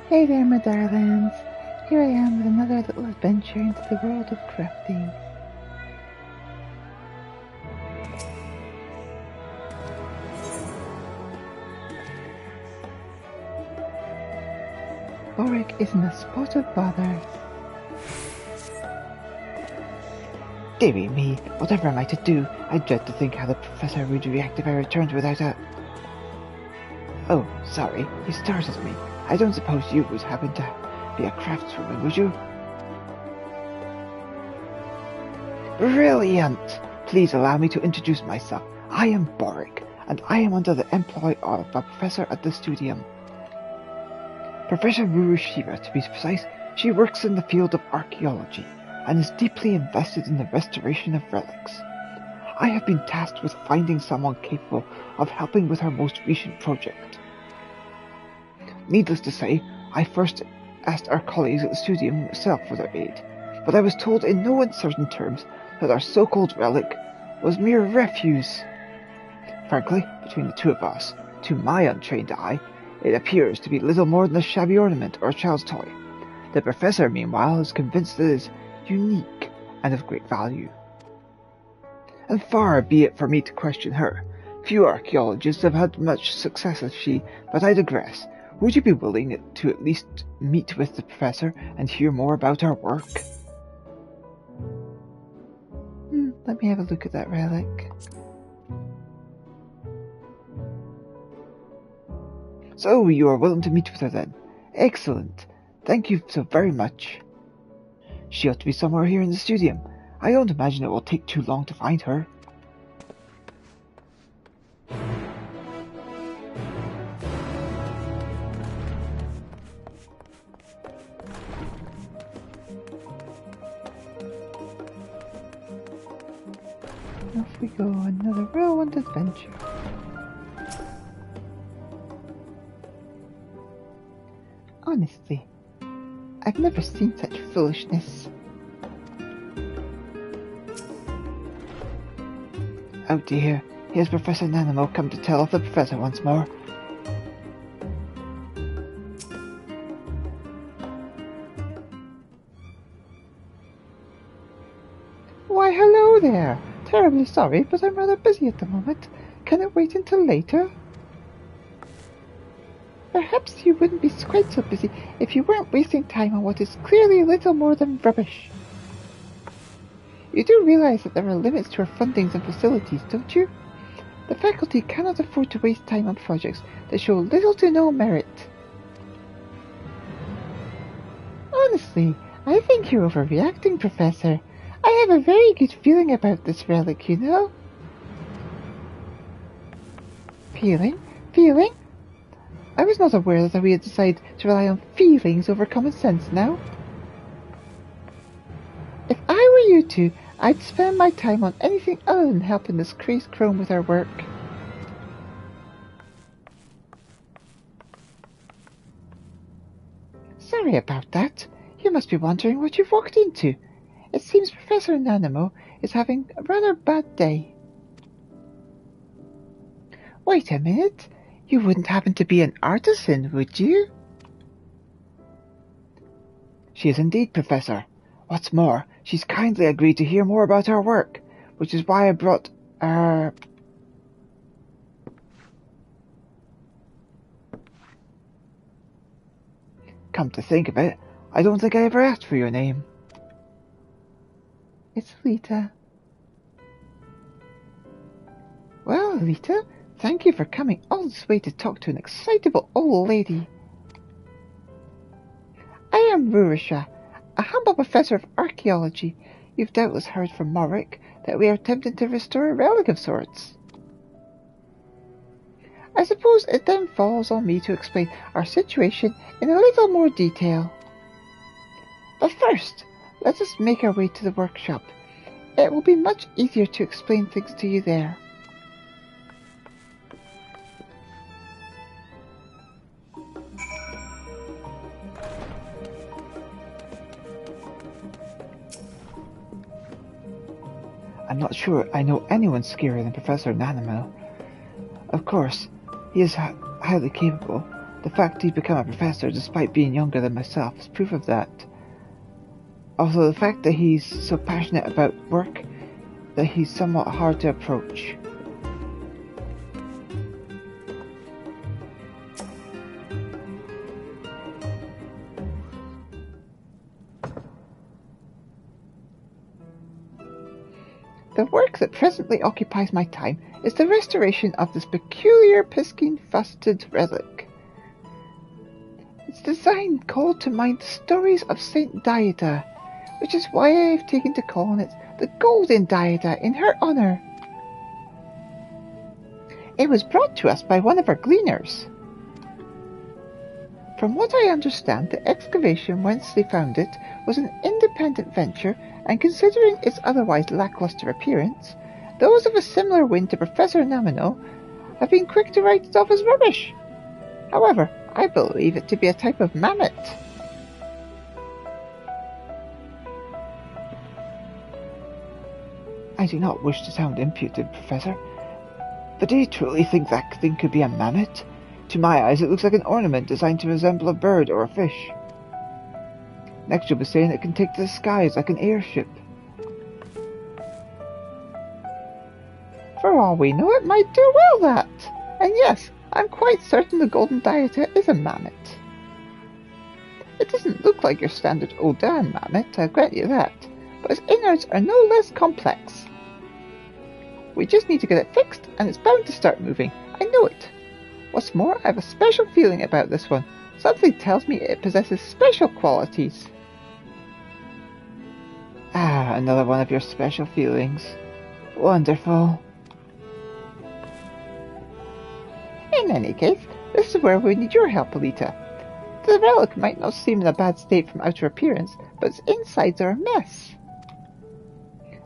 Hey there, my darlings. Here I am with another little adventure into the world of crafting. Boric isn't a spot of bother. Dearie me, whatever am I to do? I dread to think how the Professor would react if I returned without a... Oh, sorry, you startled me. I don't suppose you would happen to be a craftswoman, would you? Brilliant! Please allow me to introduce myself. I am Boric, and I am under the employ of a professor at the studium. Professor Rurushira, to be precise. She works in the field of archaeology, and is deeply invested in the restoration of relics. I have been tasked with finding someone capable of helping with her most recent project. Needless to say, I first asked our colleagues at the studium itself for their aid, but I was told in no uncertain terms that our so-called relic was mere refuse. Frankly, between the two of us, to my untrained eye, it appears to be little more than a shabby ornament or a child's toy. The professor, meanwhile, is convinced that it is unique and of great value. And far be it for me to question her. Few archaeologists have had much success as she, but I digress. Would you be willing to at least meet with the professor and hear more about our work? Let me have a look at that relic. So, you are willing to meet with her then? Excellent. Thank you so very much. She ought to be somewhere here in the studium. I don't imagine it will take too long to find her. Off we go, another whirlwind adventure. Honestly, I've never seen such foolishness. Oh dear, here's Professor Nanimo come to tell off the professor once more. Why, hello there! Terribly sorry, but I'm rather busy at the moment. Can it wait until later? Perhaps you wouldn't be quite so busy if you weren't wasting time on what is clearly little more than rubbish. You do realize that there are limits to our fundings and facilities, don't you? The faculty cannot afford to waste time on projects that show little to no merit. Honestly, I think you're overreacting, Professor. I have a very good feeling about this relic, you know. Feeling? Feeling? I was not aware that we had decided to rely on feelings over common sense now. If I were you two, I'd spend my time on anything other than helping this crazed crone with her work. Sorry about that. You must be wondering what you've walked into. It seems Professor Nanimo is having a rather bad day. Wait a minute. You wouldn't happen to be an artisan, would you? She is indeed, Professor. What's more, she's kindly agreed to hear more about our work, which is why I brought her... Come to think of it, I don't think I ever asked for your name. It's Elita. Well, Elita, thank you for coming all this way to talk to an excitable old lady. I am Rurisha, a humble professor of archaeology. You've doubtless heard from Morrick that we are attempting to restore a relic of sorts. I suppose it then falls on me to explain our situation in a little more detail. But first, let us make our way to the workshop. It will be much easier to explain things to you there. I'm not sure I know anyone scarier than Professor Nanimo. Of course, he is highly capable, The fact he's become a professor despite being younger than myself is proof of that. Also, the fact that he's so passionate about work that he's somewhat hard to approach. The work that presently occupies my time is the restoration of this peculiar piscine-faceted relic. Its design called to mind the stories of Saint Diada, which is why I have taken to calling it the Golden Diada in her honour. It was brought to us by one of our gleaners. From what I understand, the excavation whence they found it was an independent venture, and considering its otherwise lacklustre appearance, those of a similar wind to Professor Namino have been quick to write it off as rubbish. However, I believe it to be a type of mammoth. I do not wish to sound impudent, Professor, but do you truly think that thing could be a mammoth? To my eyes, it looks like an ornament designed to resemble a bird or a fish. Next, you'll be saying it can take to the skies like an airship. For all we know, it might do well that. And yes, I'm quite certain the Golden Diada is a mammoth. It doesn't look like your standard Odan mammoth, I'll grant you that, but its innards are no less complex. We just need to get it fixed, and it's bound to start moving. I know it. What's more, I have a special feeling about this one. Something tells me it possesses special qualities. Ah, another one of your special feelings. Wonderful. In any case, this is where we need your help, Elita. The relic might not seem in a bad state from outer appearance, but its insides are a mess.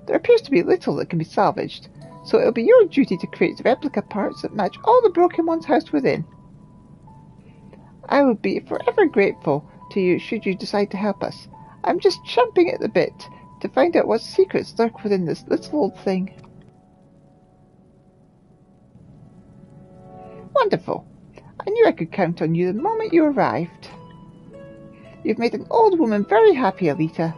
There appears to be little that can be salvaged, so it will be your duty to create replica parts that match all the broken ones housed within. I would be forever grateful to you should you decide to help us. I'm just champing at the bit to find out what secrets lurk within this little old thing. Wonderful. I knew I could count on you the moment you arrived. You've made an old woman very happy, Elita.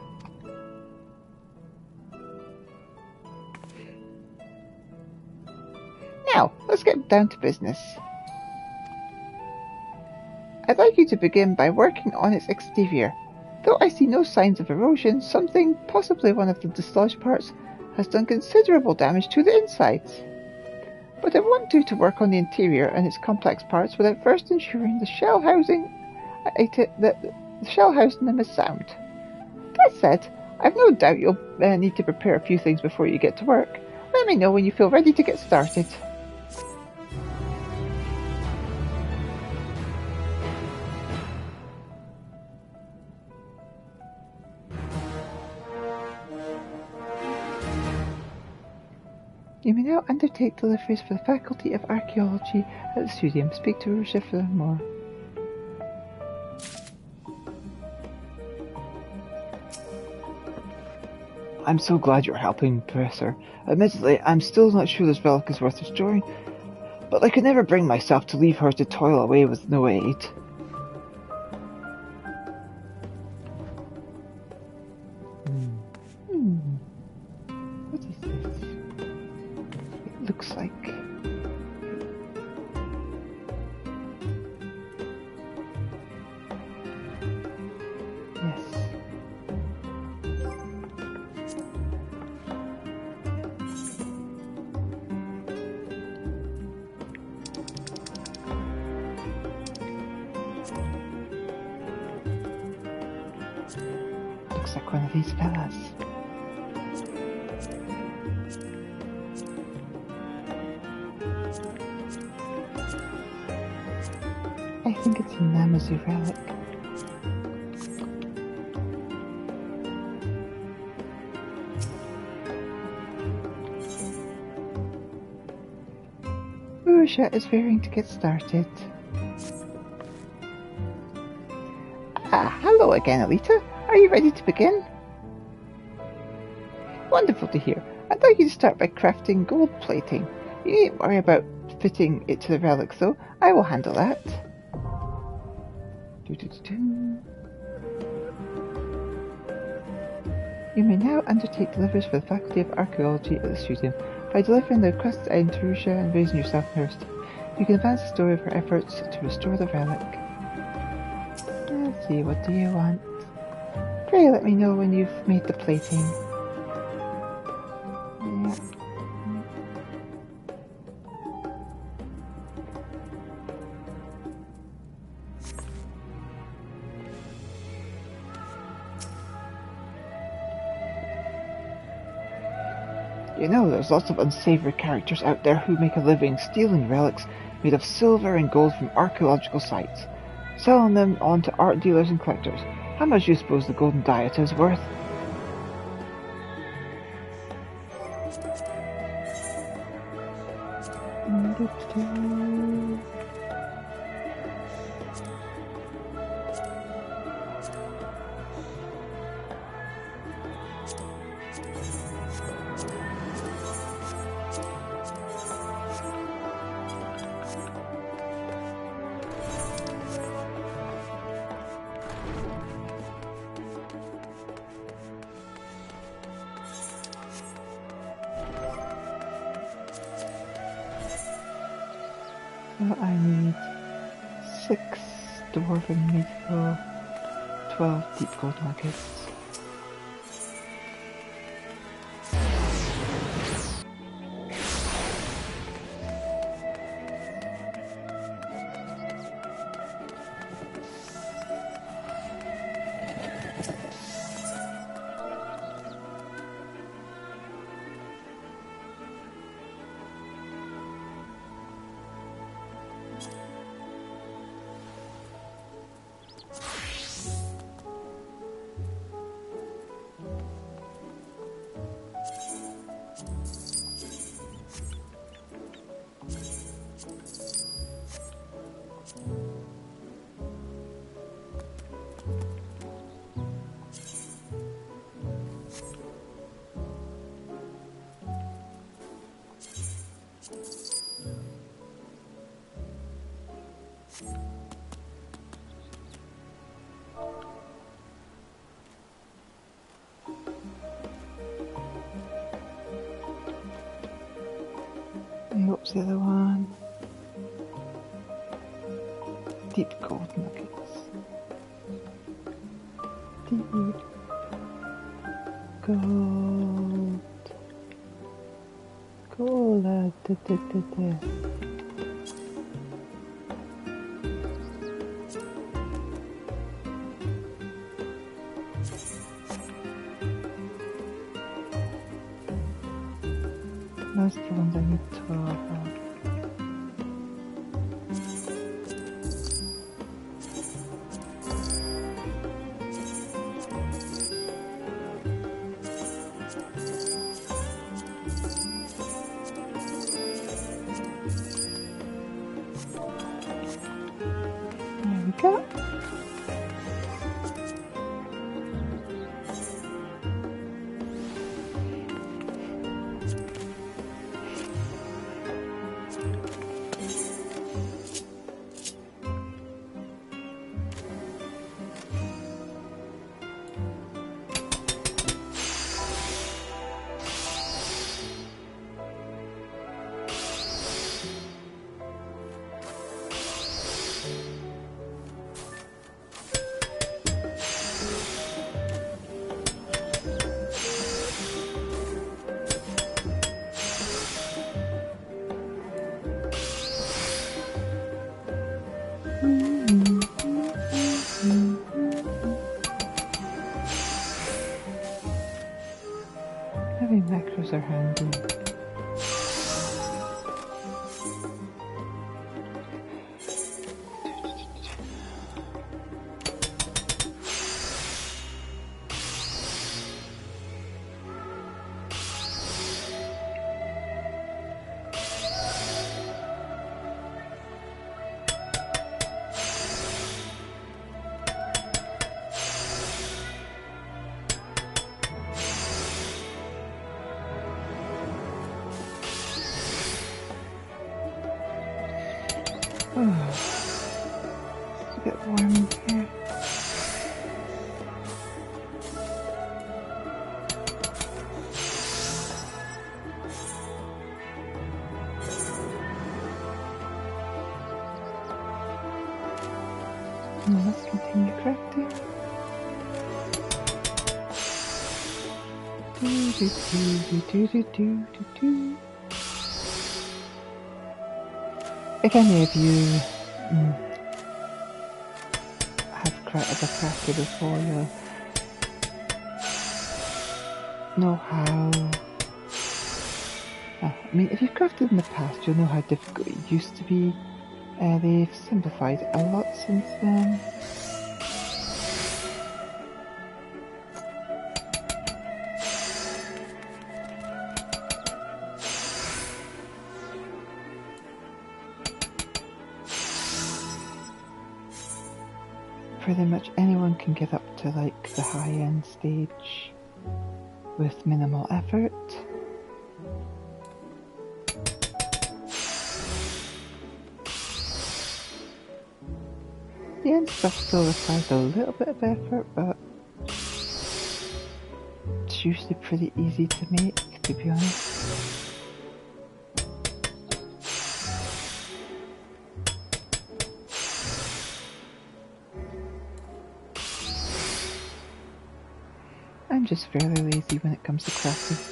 Now, let's get down to business. I'd like you to begin by working on its exterior. Though I see no signs of erosion, something, possibly one of the dislodged parts, has done considerable damage to the insides. But it won't do to work on the interior and its complex parts without first ensuring the shell housing them is sound. That said, I've no doubt you'll need to prepare a few things before you get to work. Let me know when you feel ready to get started. You may now undertake deliveries for the Faculty of Archaeology at the Studium. Speak to Rusha for more. I'm so glad you're helping, Professor. Admittedly, I'm still not sure this relic is worth restoring, but I could never bring myself to leave her to toil away with no aid. What is this? It looks like... Yes. Looks like one of these fellas. I think it's a Namazu relic. Urusha is raring to get started. Hello again, Elita. Are you ready to begin? Wonderful to hear. I'd like you to start by crafting gold plating. You needn't worry about fitting it to the relic, though. I will handle that. Doo-doo-doo-doo. You may now undertake deliveries for the Faculty of Archaeology at the Studium. By delivering the requested item to Rusha and raising yourself in her esteem, you can advance the story of her efforts to restore the relic. Let's see, what do you want? Pray let me know when you've made the plating. Yeah. You know, there's lots of unsavory characters out there who make a living stealing relics made of silver and gold from archaeological sites, selling them on to art dealers and collectors. How much do you suppose the golden diet is worth? Well, I need 6 dwarven meatball, 12 deep gold nuggets. What's the other one? Deep gold nuggets. Deep gold. Cola. Those are the ones I need 12 of. There we go. Heavy macros are handy. It's a bit warm in here. Let's continue crafting. If any of you have ever crafted before, you'll know how. I mean, if you've crafted in the past, you'll know how difficult it used to be. They've simplified it a lot since then. Pretty much anyone can get up to like the high-end stage with minimal effort. The end stuff still requires a little bit of effort, but it's usually pretty easy to make, to be honest. I'm just fairly lazy when it comes to crafting.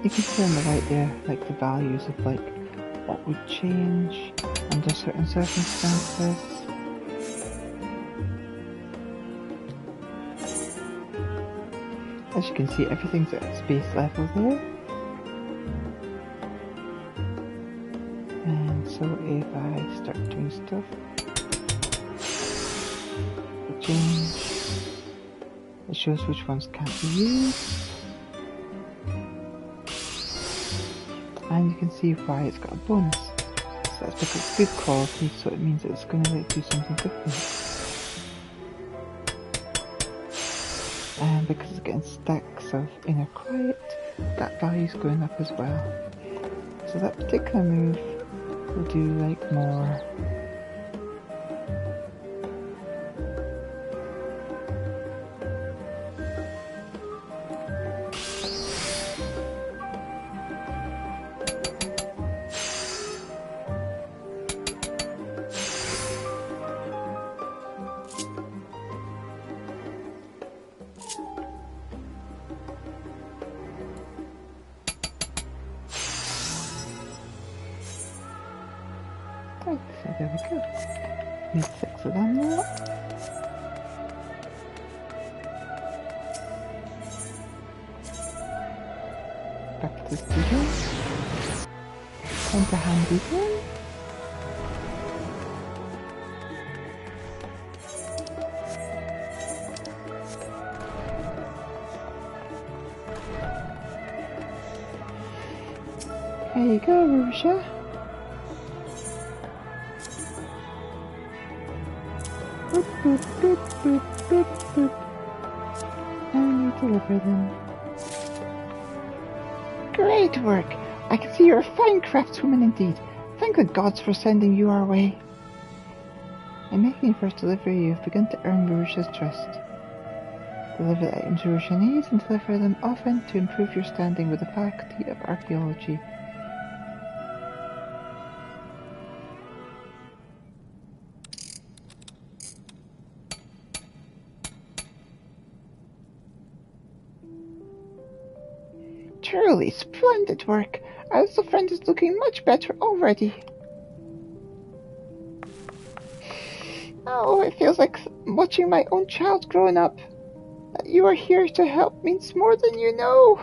You can see on the right there, like the values of like what would change under certain circumstances. As you can see, everything's at space level there. And so if I start doing stuff, it change. It shows which ones can't be used. And you can see why it's got a bonus. So that's because it's good quality, so it means that it's going to like do something different. And because it's getting stacks of inner quiet, that value's going up as well. So that particular move will do like more. Right, so there we go. Need 6 of them now. Back to the studio. Time to hand these in. There you go, Rusha. Boop, boop, boop, boop, boop, boop. And you deliver them. Great work! I can see you're a fine craftswoman indeed. Thank the gods for sending you our way. In making your first delivery, you have begun to earn Marusha's trust. Deliver the items Marusha needs and deliver them often to improve your standing with the Faculty of Archaeology. Truly splendid work. Our little friend is looking much better already. Oh, it feels like watching my own child growing up. That you are here to help means more than you know.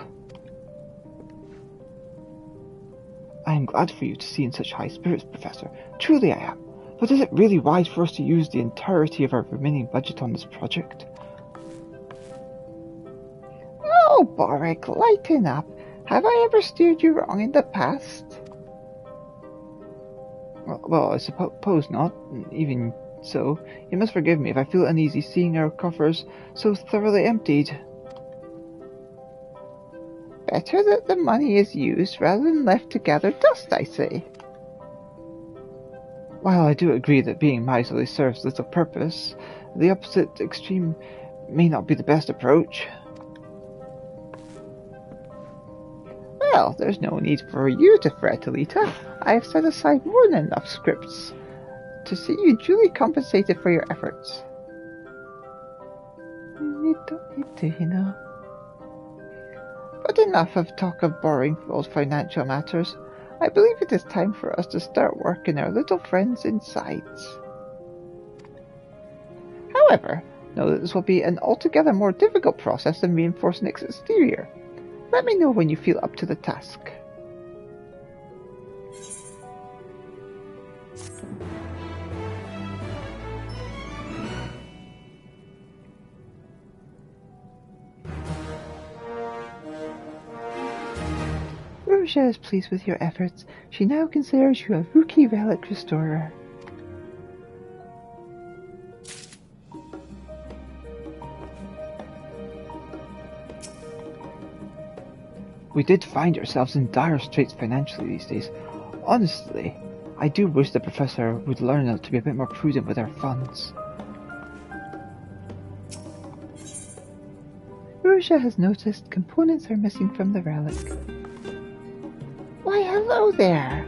I am glad for you to see in such high spirits, Professor. Truly I am. But is it really wise for us to use the entirety of our remaining budget on this project? Oh, Boric, lighten up. Have I ever steered you wrong in the past? Well, I suppose not. Even so, you must forgive me if I feel uneasy seeing our coffers so thoroughly emptied. Better that the money is used rather than left to gather dust, I say. While I do agree that being miserly serves little purpose, the opposite extreme may not be the best approach. Well, there's no need for you to fret, Elita. I have set aside more than enough scripts to see you duly compensated for your efforts. You don't need to, you know. But enough of talk of boring old financial matters. I believe it is time for us to start working our little friends' insides. However, know that this will be an altogether more difficult process than reinforcing its exterior. Let me know when you feel up to the task. Rougia is pleased with your efforts. She now considers you a rookie relic restorer. We did find ourselves in dire straits financially these days. Honestly, I do wish the Professor would learn to be a bit more prudent with our funds. Rougia has noticed components are missing from the relic. Why, hello there!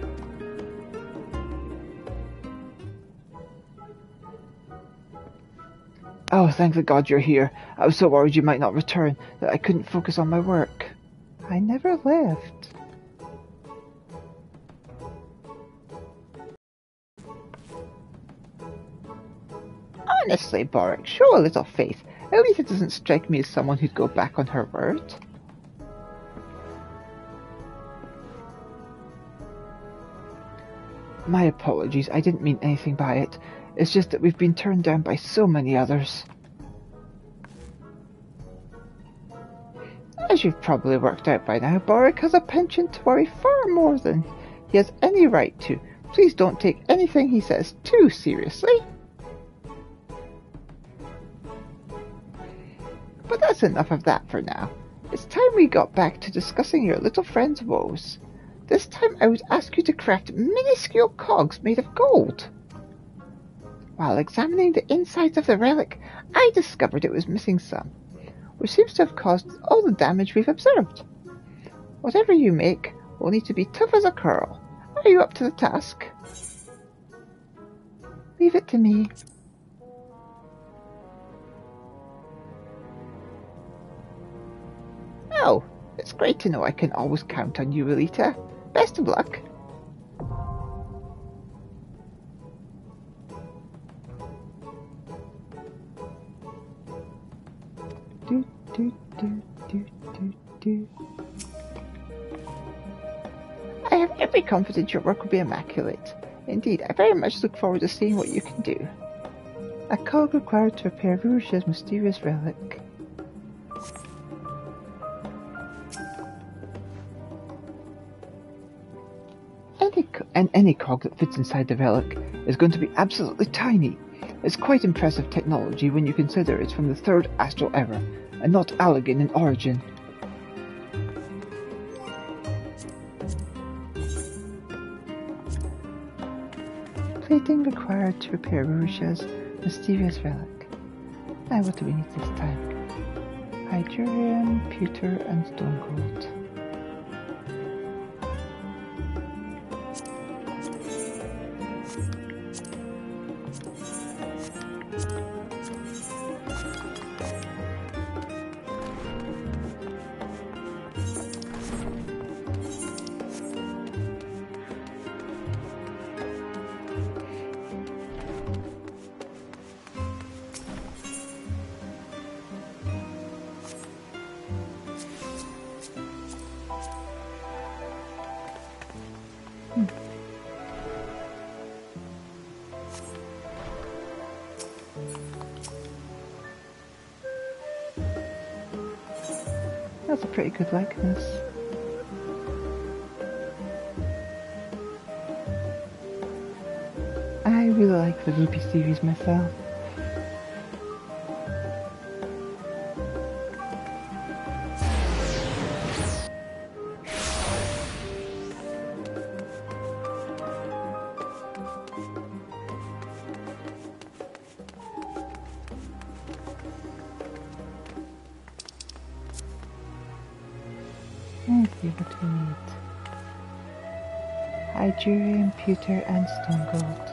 Oh, thank the God you're here. I was so worried you might not return that I couldn't focus on my work. I never left. Honestly, Boric, show a little faith. Elita doesn't strike me as someone who'd go back on her word. My apologies, I didn't mean anything by it. It's just that we've been turned down by so many others. As you've probably worked out by now, Boric has a penchant to worry far more than he has any right to. Please don't take anything he says too seriously. But that's enough of that for now. It's time we got back to discussing your little friend's woes. This time I would ask you to craft minuscule cogs made of gold. While examining the insides of the relic, I discovered it was missing some, which seems to have caused all the damage we've observed. Whatever you make will need to be tough as a curl. Are you up to the task? Leave it to me. Oh, it's great to know I can always count on you, Elita. Best of luck. I have every confidence your work will be immaculate. Indeed, I very much look forward to seeing what you can do. A cog required to repair Rougia's mysterious relic. Any cog that fits inside the relic is going to be absolutely tiny. It's quite impressive technology when you consider it's from the third astral era, and not Allegan in origin. Plating required to repair Rougia's mysterious relic. Now what do we need this time? Hydurium, pewter, and stone gold. That's a pretty good likeness. I really like the Ruby series myself. Let's see what we need. Hydurium, pewter, and stone gold.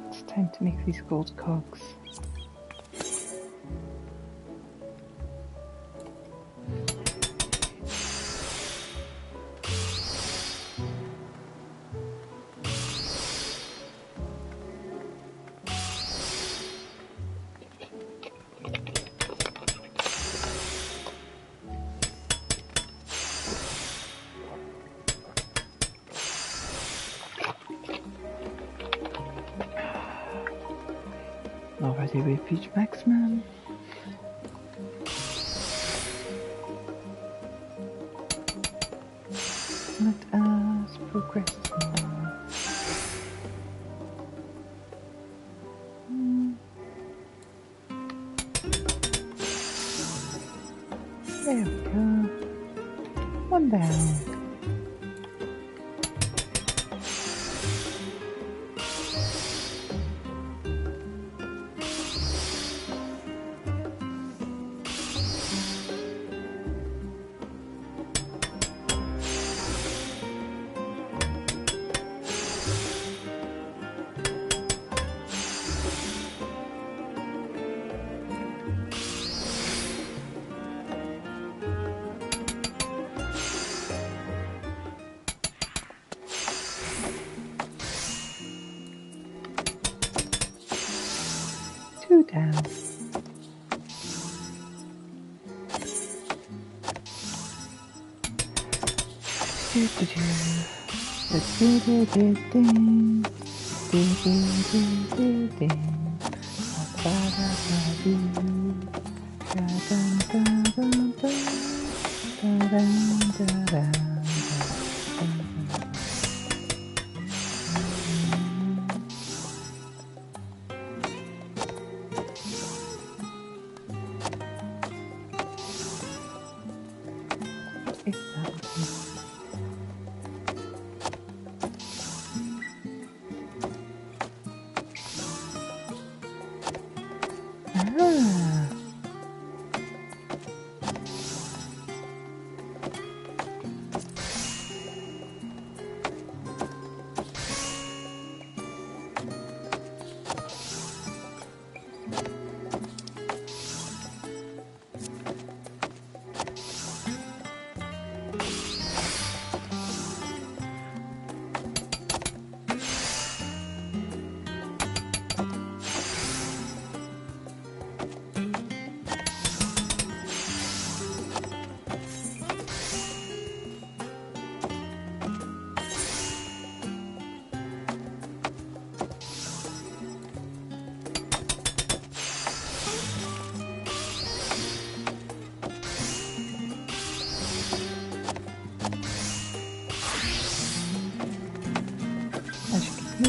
It's time to make these gold cogs. Already we've reached maximum. Let us progress more. There we go. One down. Two down.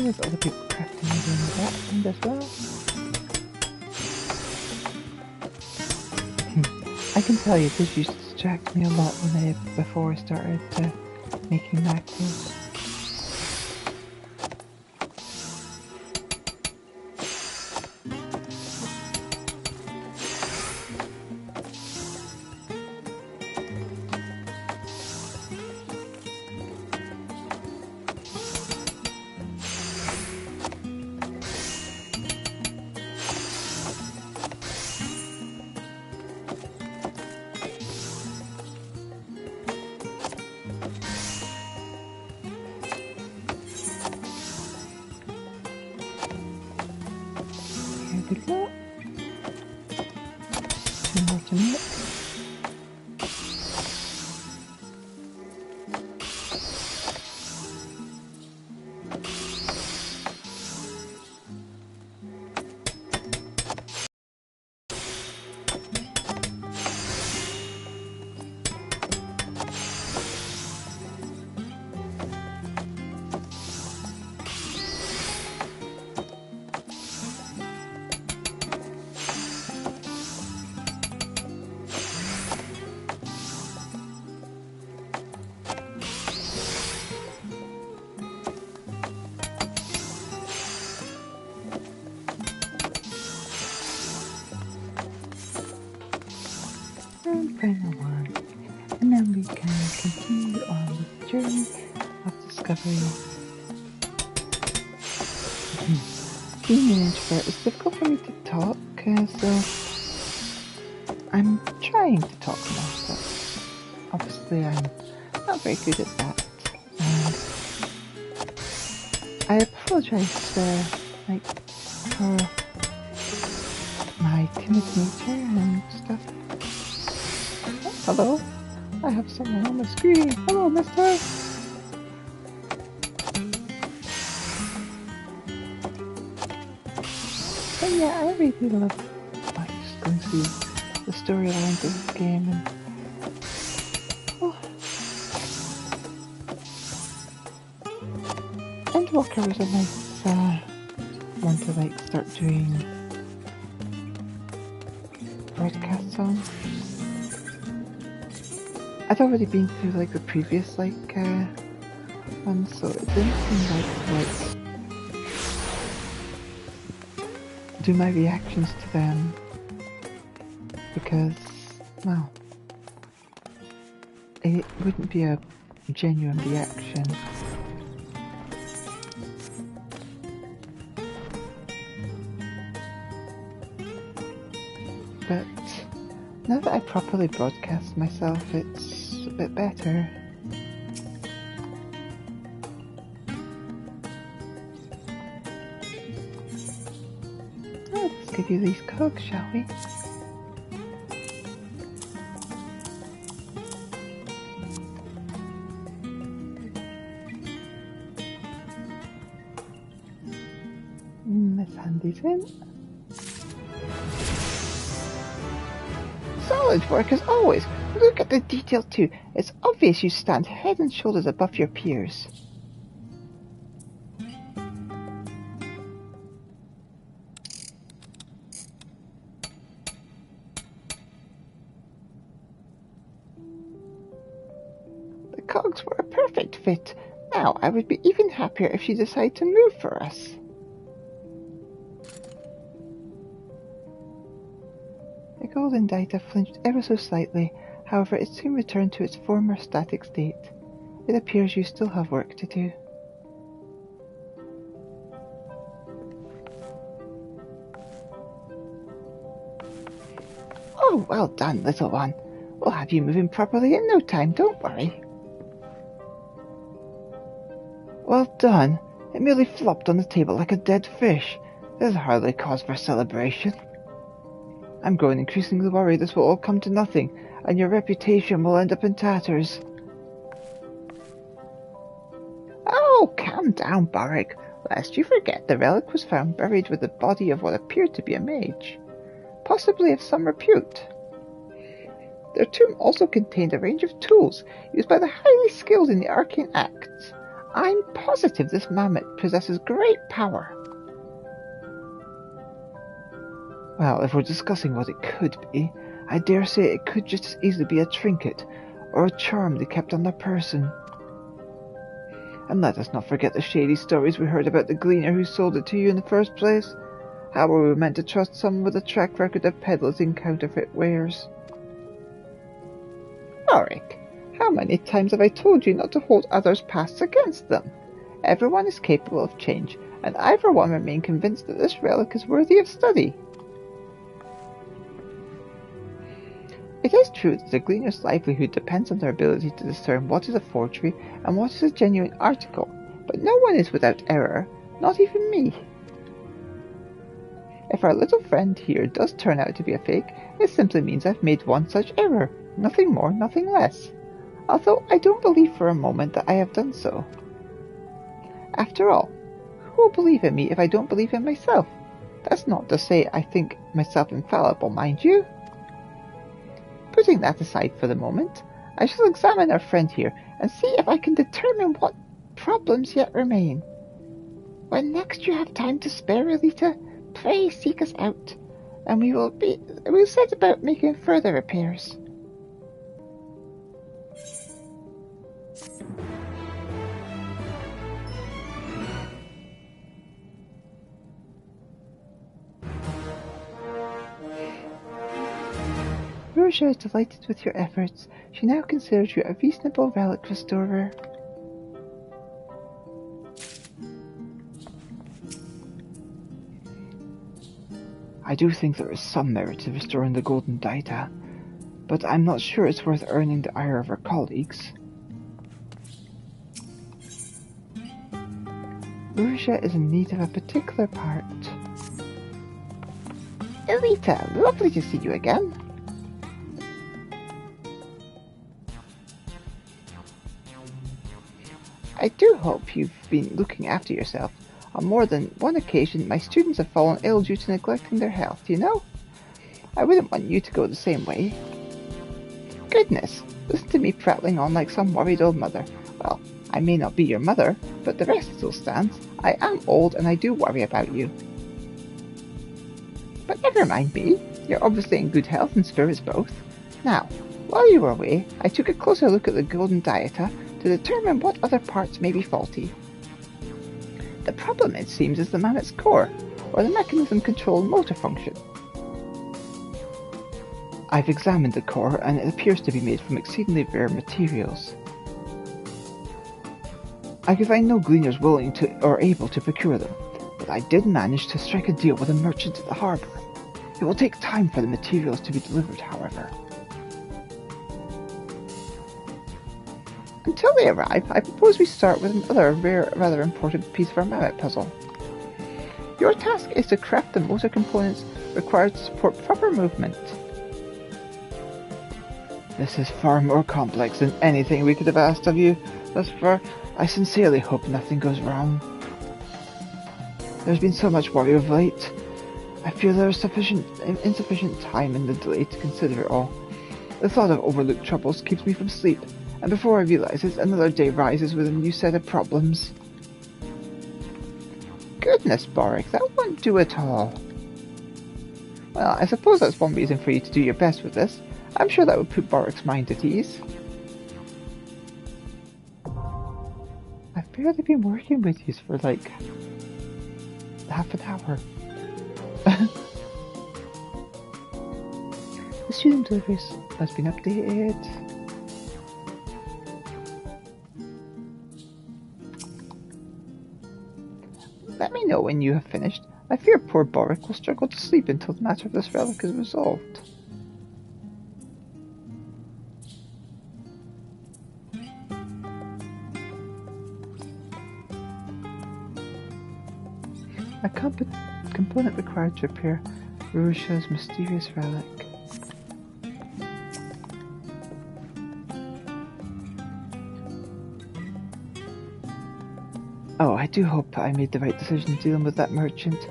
there's other people crafting and doing that end as well. I can tell you this used to distract me a lot before I started making macros. Here we go. 2 more to make. And final one. And then we can continue on with the journey of discovery. Being an introvert, it's difficult for me to talk, so I'm trying to talk more, but obviously I'm not very good at that. And I apologize for my timid nature and stuff. Hello? I have someone on the screen. Hello, mister! But yeah, I really love just going through the storylines of this game and Endwalker was a nice one to start doing broadcasts on. I'd already been through the previous ones, so it didn't seem like do my reactions to them because, well, it wouldn't be a genuine reaction. But now that I properly broadcast myself, it's a bit better. Let's give you these cogs, shall we? Let's hand these in. Solid work as always. Look at the detail too. It's obvious you stand head and shoulders above your peers. The cogs were a perfect fit. Now I would be even happier if you decide to move for us. The golden data flinched ever so slightly, however it soon returned to its former static state. It appears you still have work to do. Oh, well done, little one. We'll have you moving properly in no time, don't worry. Well done. It merely flopped on the table like a dead fish. There's hardly cause for celebration. I'm growing increasingly worried this will all come to nothing, and your reputation will end up in tatters. Oh, calm down, Boric. Lest you forget, the relic was found buried with the body of what appeared to be a mage, possibly of some repute. Their tomb also contained a range of tools used by the highly skilled in the arcane acts. I'm positive this mammoth possesses great power. Well, if we're discussing what it could be, I dare say it could just as easily be a trinket, or a charm they kept on their person. And let us not forget the shady stories we heard about the gleaner who sold it to you in the first place. How were we meant to trust someone with a track record of peddling counterfeit wares? Boric, how many times have I told you not to hold others' pasts against them? Everyone is capable of change, and I for one remain convinced that this relic is worthy of study. It is true that the gleaner's livelihood depends on their ability to discern what is a forgery and what is a genuine article, but no one is without error, not even me. If our little friend here does turn out to be a fake, it simply means I've made one such error, nothing more, nothing less, although I don't believe for a moment that I have done so. After all, who will believe in me if I don't believe in myself? That's not to say I think myself infallible, mind you. Putting that aside for the moment, I shall examine our friend here and see if I can determine what problems yet remain. When next you have time to spare, Elita, pray seek us out, and we'll set about making further repairs. Rusha is delighted with your efforts. She now considers you a reasonable relic restorer. I do think there is some merit to restoring the golden data, but I'm not sure it's worth earning the ire of our colleagues. Rusha is in need of a particular part. Elita, lovely to see you again. I do hope you've been looking after yourself. On more than one occasion, my students have fallen ill due to neglecting their health, you know? I wouldn't want you to go the same way. Goodness, listen to me prattling on like some worried old mother. Well, I may not be your mother, but the rest still stands. I am old and I do worry about you. But never mind me. You're obviously in good health and spirits both. Now, while you were away, I took a closer look at the golden dieta to determine what other parts may be faulty. The problem, it seems, is the mammoth's core, or the mechanism controlling motor function. I've examined the core, and it appears to be made from exceedingly rare materials. I could find no gleaners willing to or able to procure them, but I did manage to strike a deal with a merchant at the harbour. It will take time for the materials to be delivered, however. Until they arrive, I propose we start with another rather important piece of our mammoth puzzle. Your task is to craft the motor components required to support proper movement. This is far more complex than anything we could have asked of you thus far. I sincerely hope nothing goes wrong. There's been so much worry of late. I feel there is insufficient time in the delay to consider it all. The thought of overlooked troubles keeps me from sleep, and before I realize it, another day rises with a new set of problems. Goodness, Boric, that won't do at all. Well, I suppose that's one reason for you to do your best with this. I'm sure that would put Boric's mind at ease. I've barely been working with you for like half an hour. The student deliveries has been updated. Let me know when you have finished. I fear poor Boric will struggle to sleep until the matter of this relic is resolved. A component required to repair Rusha's mysterious relic. Oh, I do hope I made the right decision dealing with that merchant.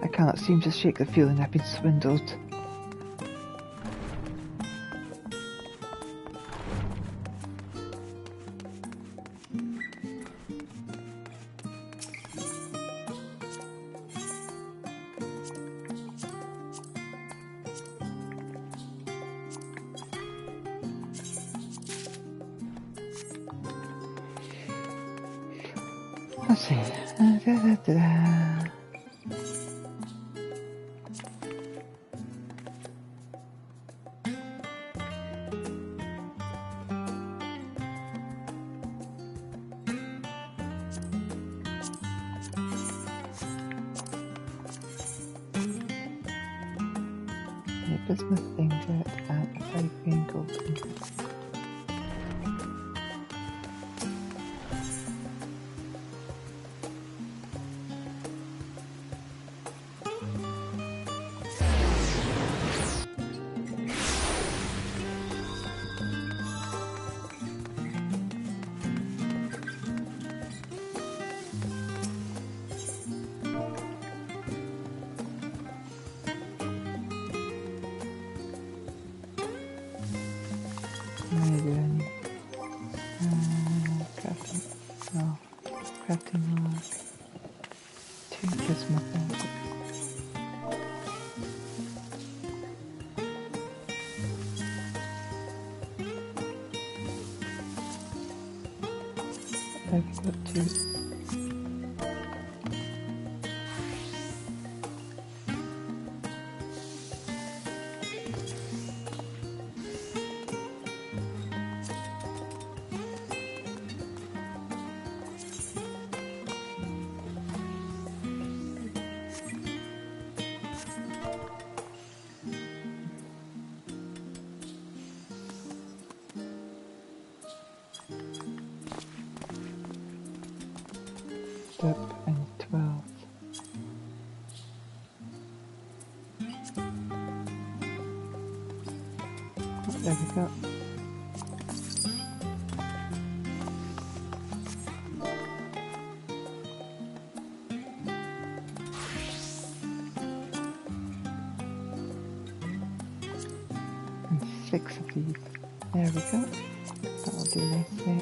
I cannot seem to shake the feeling I've been swindled. Let's see. Bismuth ingot and a 5 green gold ingot. Crafting log. 2 bismuth ingots. I've got 2. Step and 12. There we go. And 6 of these. There we go. That'll do nicely.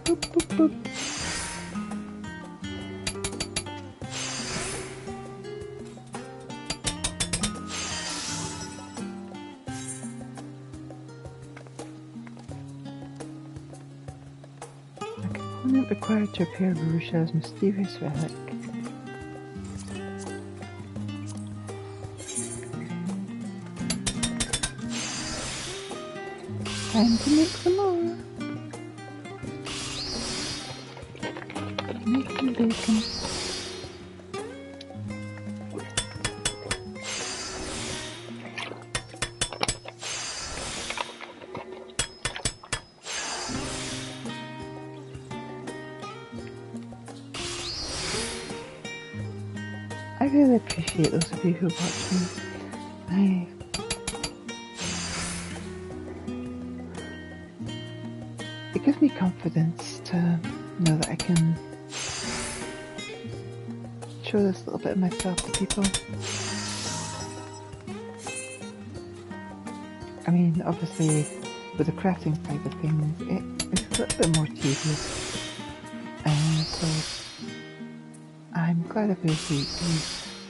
Boop, boop, boop. A component required to repair Rurusha's mysterious relic. Time to make some more. Making bacon. I really appreciate those of you who watch me. It gives me confidence to know that I can show this little bit of myself to people. I mean, obviously, with the crafting side of things, it's a little bit more tedious. So I'm glad of those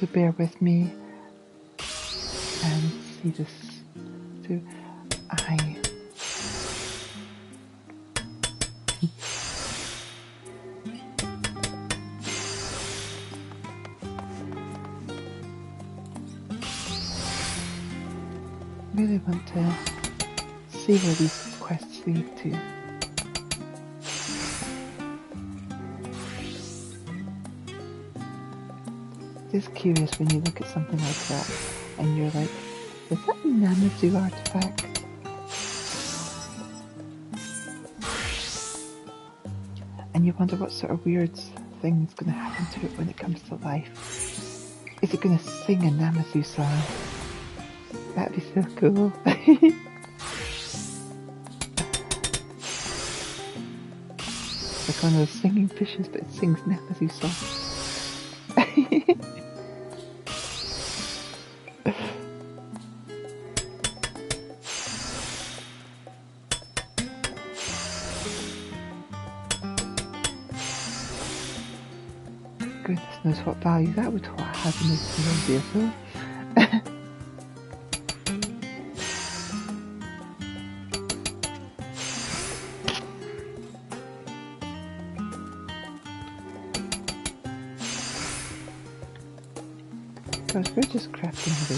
who bear with me and see this through. I really want to see where these quests lead to. It's curious when you look at something like that and you're like, is that a Namazu artifact? And you wonder what sort of weird thing is going to happen to it when it comes to life. Is it going to sing a Namazu song? That'd be so cool. Like one of those singing fishes, but it sings Namazu songs. Goodness knows what value that would have in this vehicle. Because we're just crafting the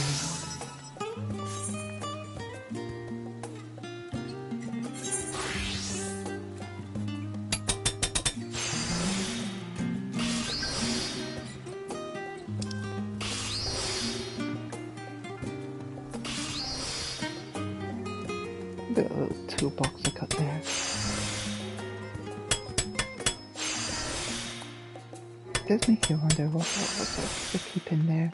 little toolbox I got there. It does make you wonder what else to keep in there.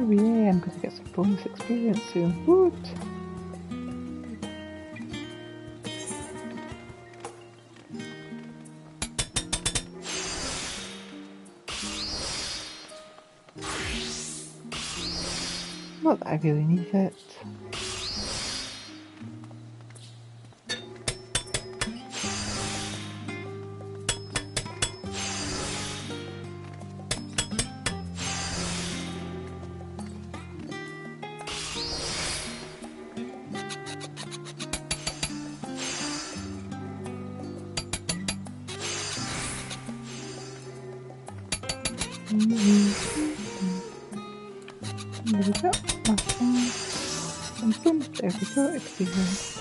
Oh yeah, I'm going to get some bonus experience soon. Woot! Not that I really need it. There we go, and boom, there we go, experience.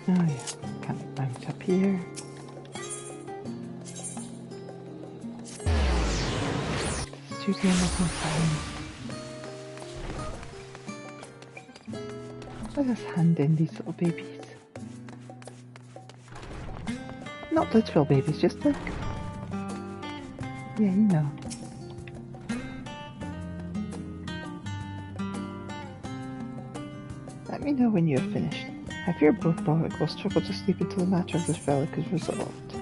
Oh yeah, can't mount up here. Studio looking fine. Let us hand in these little babies. Not literal babies, just like... yeah, you know. Let me know when you have finished. I fear both Boric will struggle to sleep until the matter of this relic is resolved.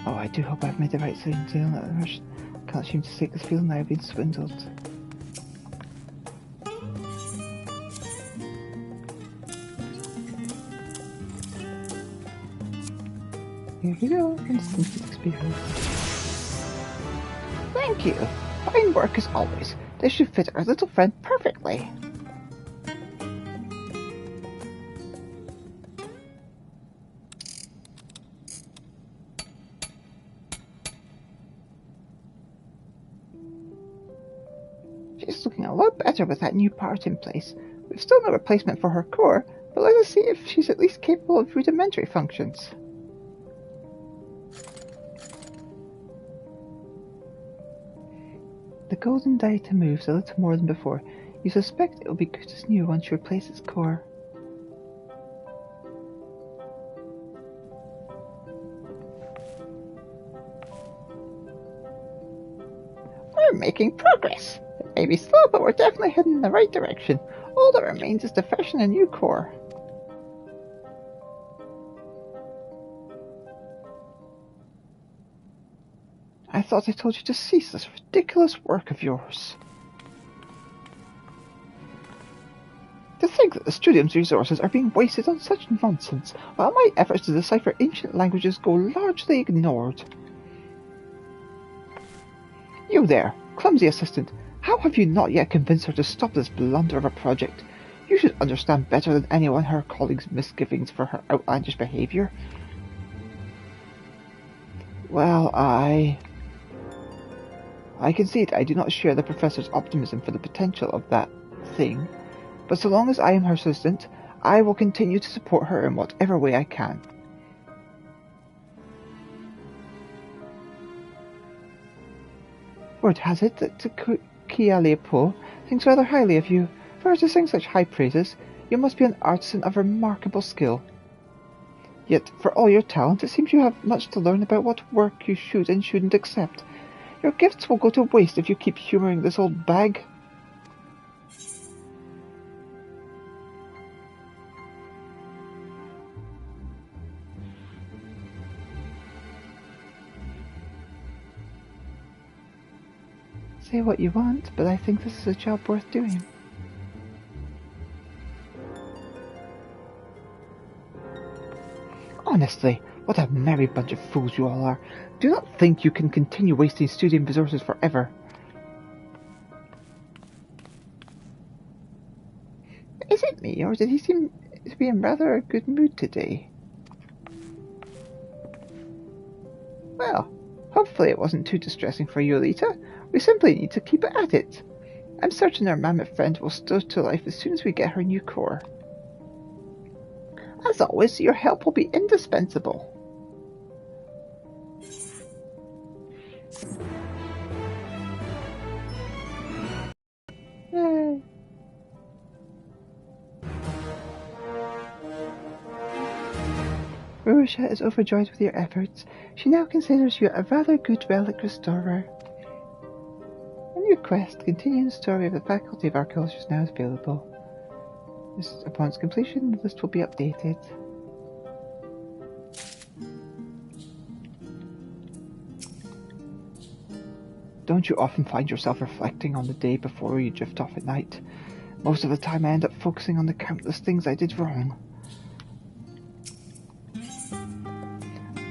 Oh, I do hope I've made the right decision dealing at the rush. I can't seem to take this feeling I have been swindled. Here we go, instant experience. Thank you! Fine work as always. This should fit our little friend perfectly. She's looking a lot better with that new part in place. We've still no replacement for her core, but let us see if she's at least capable of rudimentary functions. The golden data moves a little more than before. You suspect it will be good as new once you replace its core. We're making progress. It may be slow, but we're definitely heading in the right direction. All that remains is to fashion a new core. I thought I told you to cease this ridiculous work of yours. To think that the Studium's resources are being wasted on such nonsense, while my efforts to decipher ancient languages go largely ignored. You there, clumsy assistant, How have you not yet convinced her to stop this blunder of a project? You should understand better than anyone her colleagues' misgivings for her outlandish behaviour. Well, I concede I do not share the Professor's optimism for the potential of that thing, but so long as I am her assistant, I will continue to support her in whatever way I can. Word has it that Kia Leopold thinks rather highly of you. For her to sing such high praises, you must be an artisan of remarkable skill. Yet, for all your talent, it seems you have much to learn about what work you should and shouldn't accept. Your gifts will go to waste if you keep humouring this old bag. Say what you want, but I think this is a job worth doing. Honestly, what a merry bunch of fools you all are. Do not think you can continue wasting studium resources forever. Is it me, or did he seem to be in rather a good mood today? Well, hopefully it wasn't too distressing for you, Elita. We simply need to keep at it. I'm certain our mammoth friend will stir to life as soon as we get her new core. As always, your help will be indispensable. Yay. Rurusha is overjoyed with your efforts. She now considers you a rather good relic restorer. A new quest, continuing the story of the Faculty of Archaeology, is now available. Upon its completion, the list will be updated. Don't you often find yourself reflecting on the day before you drift off at night? Most of the time I end up focusing on the countless things I did wrong.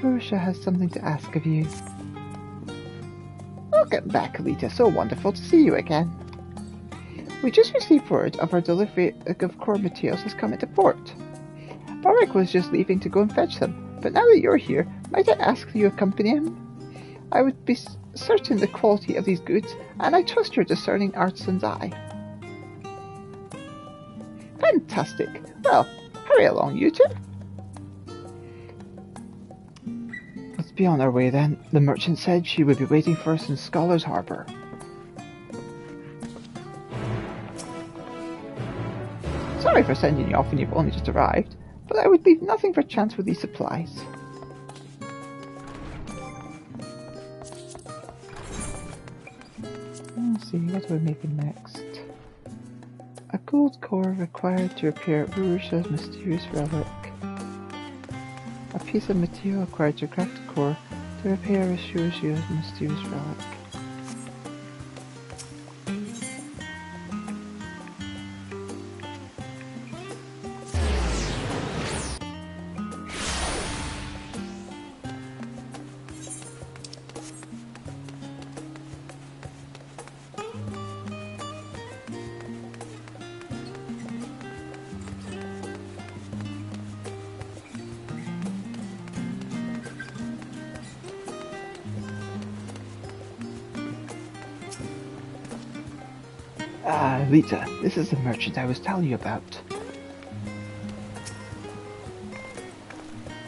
Rurusha has something to ask of you. Welcome back, Elita. So wonderful to see you again. We just received word of our delivery of core materials has come into port. Boric was just leaving to go and fetch them, but now that you're here, might I ask that you accompany him? I would be certain the quality of these goods, and I trust your discerning artisan's eye. Fantastic! Well, hurry along, you two. Let's be on our way then. The merchant said she would be waiting for us in Scholars Harbour. Sorry for sending you off when you've only just arrived, but I would leave nothing for chance with these supplies. Let's see, what are we making next? A gold core required to repair Rurusha's mysterious relic. A piece of material required to craft a core to repair Rurusha's mysterious relic. Elita, this is the merchant I was telling you about.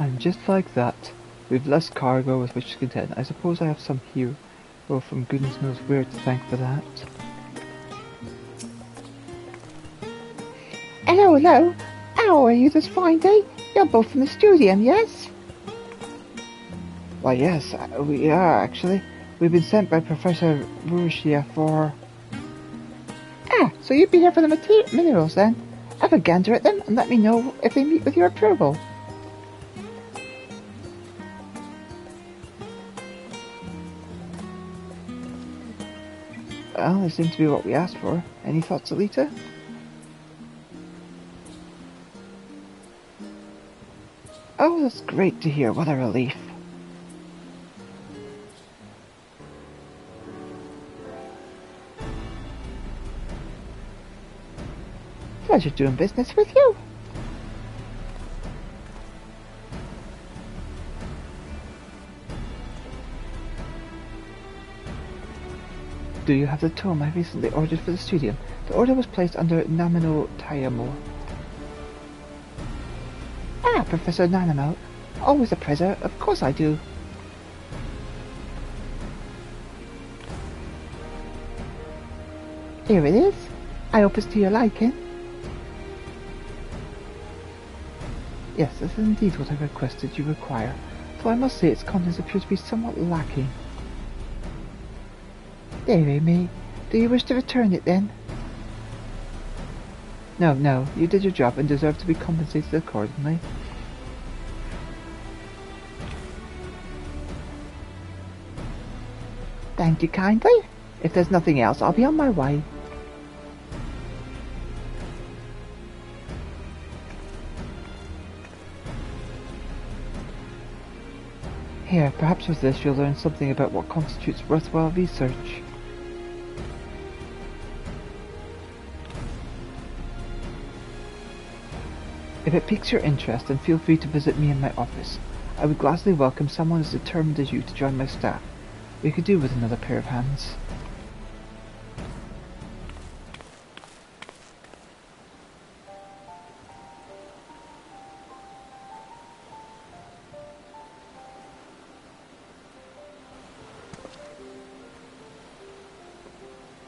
And just like that, we've less cargo with which to contend. I suppose I have some hero from goodness knows where to thank for that. Hello. How are you this fine day? You're both from the studium, yes? Why, yes, we are actually. We've been sent by Professor Rushia for... Ah, so you'd be here for the minerals then? Have a gander at them and let me know if they meet with your approval. Well, this seems to be what we asked for. Any thoughts, Elita? Oh, that's great to hear. What a relief. Pleasure doing business with you. Do you have the tome I recently ordered for the studio? The order was placed under Namino Tayamo. Ah, Professor Nanamo. Always a pleasure. Of course I do. Here it is. I hope it's to your liking. Yes, this is indeed what I requested you require, though I must say its contents appear to be somewhat lacking. Dearie me. Do you wish to return it then? No, you did your job and deserve to be compensated accordingly. Thank you kindly. If there's nothing else, I'll be on my way. Here, perhaps with this you'll learn something about what constitutes worthwhile research. If it piques your interest, then feel free to visit me in my office. I would gladly welcome someone as determined as you to join my staff. We could do with another pair of hands.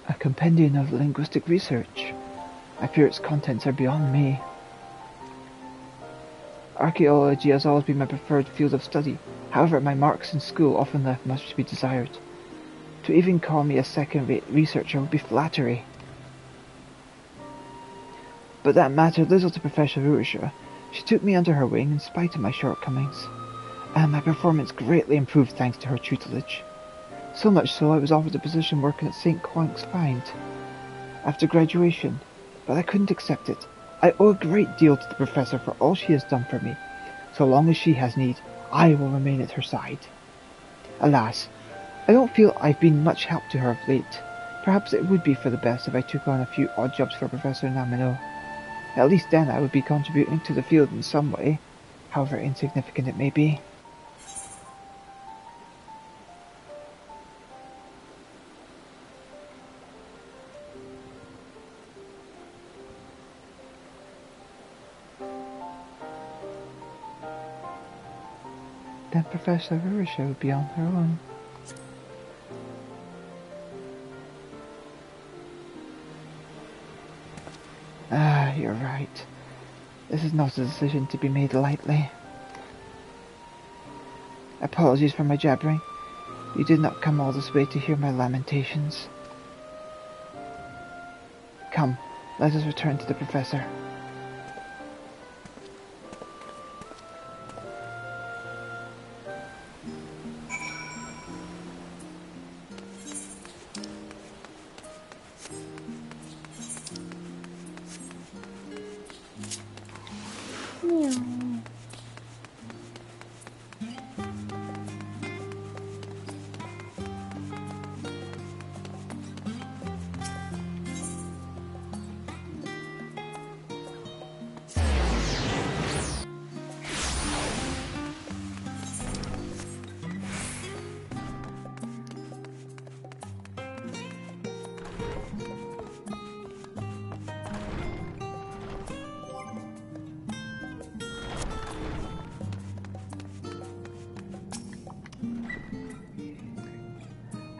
A compendium of linguistic research. I fear its contents are beyond me. Archaeology has always been my preferred field of study. However, my marks in school often left much to be desired. To even call me a second-rate researcher would be flattery. But that mattered little to Professor Ruisha. She took me under her wing in spite of my shortcomings, and my performance greatly improved thanks to her tutelage. So much so I was offered a position working at St. Quonk's Find after graduation, but I couldn't accept it. I owe a great deal to the Professor for all she has done for me. So long as she has need, I will remain at her side. Alas, I don't feel I've been much help to her of late. Perhaps it would be for the best if I took on a few odd jobs for Professor Namino. At least then I would be contributing to the field in some way, however insignificant it may be. Then Professor Rurisha would be on her own. Ah, you're right. This is not a decision to be made lightly. Apologies for my jabbering. You did not come all this way to hear my lamentations. Come, let us return to the Professor.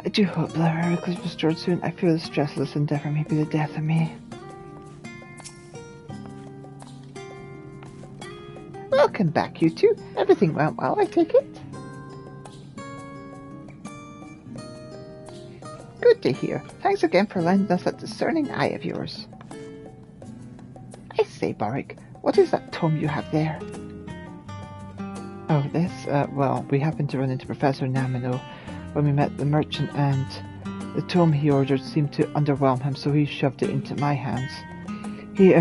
I do hope that Eric is restored soon. I fear the stress of this endeavor may be the death of me. Welcome back, you two. Everything went well, I take it? Good to hear. Thanks again for lending us that discerning eye of yours. I say, Boric, what is that tome you have there? Oh, this? Well, we happened to run into Professor Namino when we met the merchant, and the tome he ordered seemed to underwhelm him, so he shoved it into my hands. He,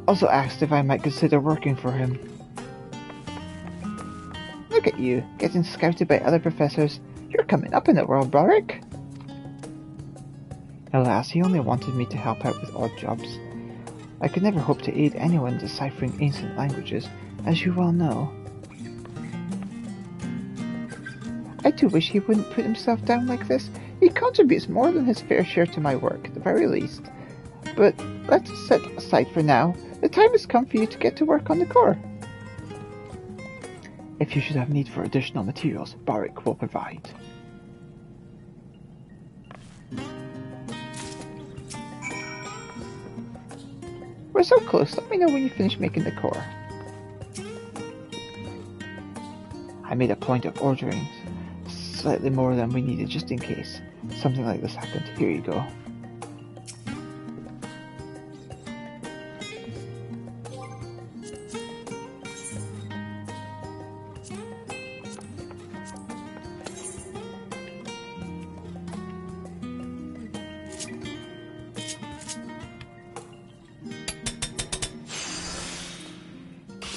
also asked if I might consider working for him. Look at you, getting scouted by other professors. You're coming up in the world, Boric. Alas, he only wanted me to help out with odd jobs. I could never hope to aid anyone in deciphering ancient languages, as you well know. I do wish he wouldn't put himself down like this. He contributes more than his fair share to my work, at the very least. But let us set aside for now. The time has come for you to get to work on the core. If you should have need for additional materials, Boric will provide. We're so close. Let me know when you finish making the core. I made a point of ordering slightly more than we needed just in case something like this happened. Here you go.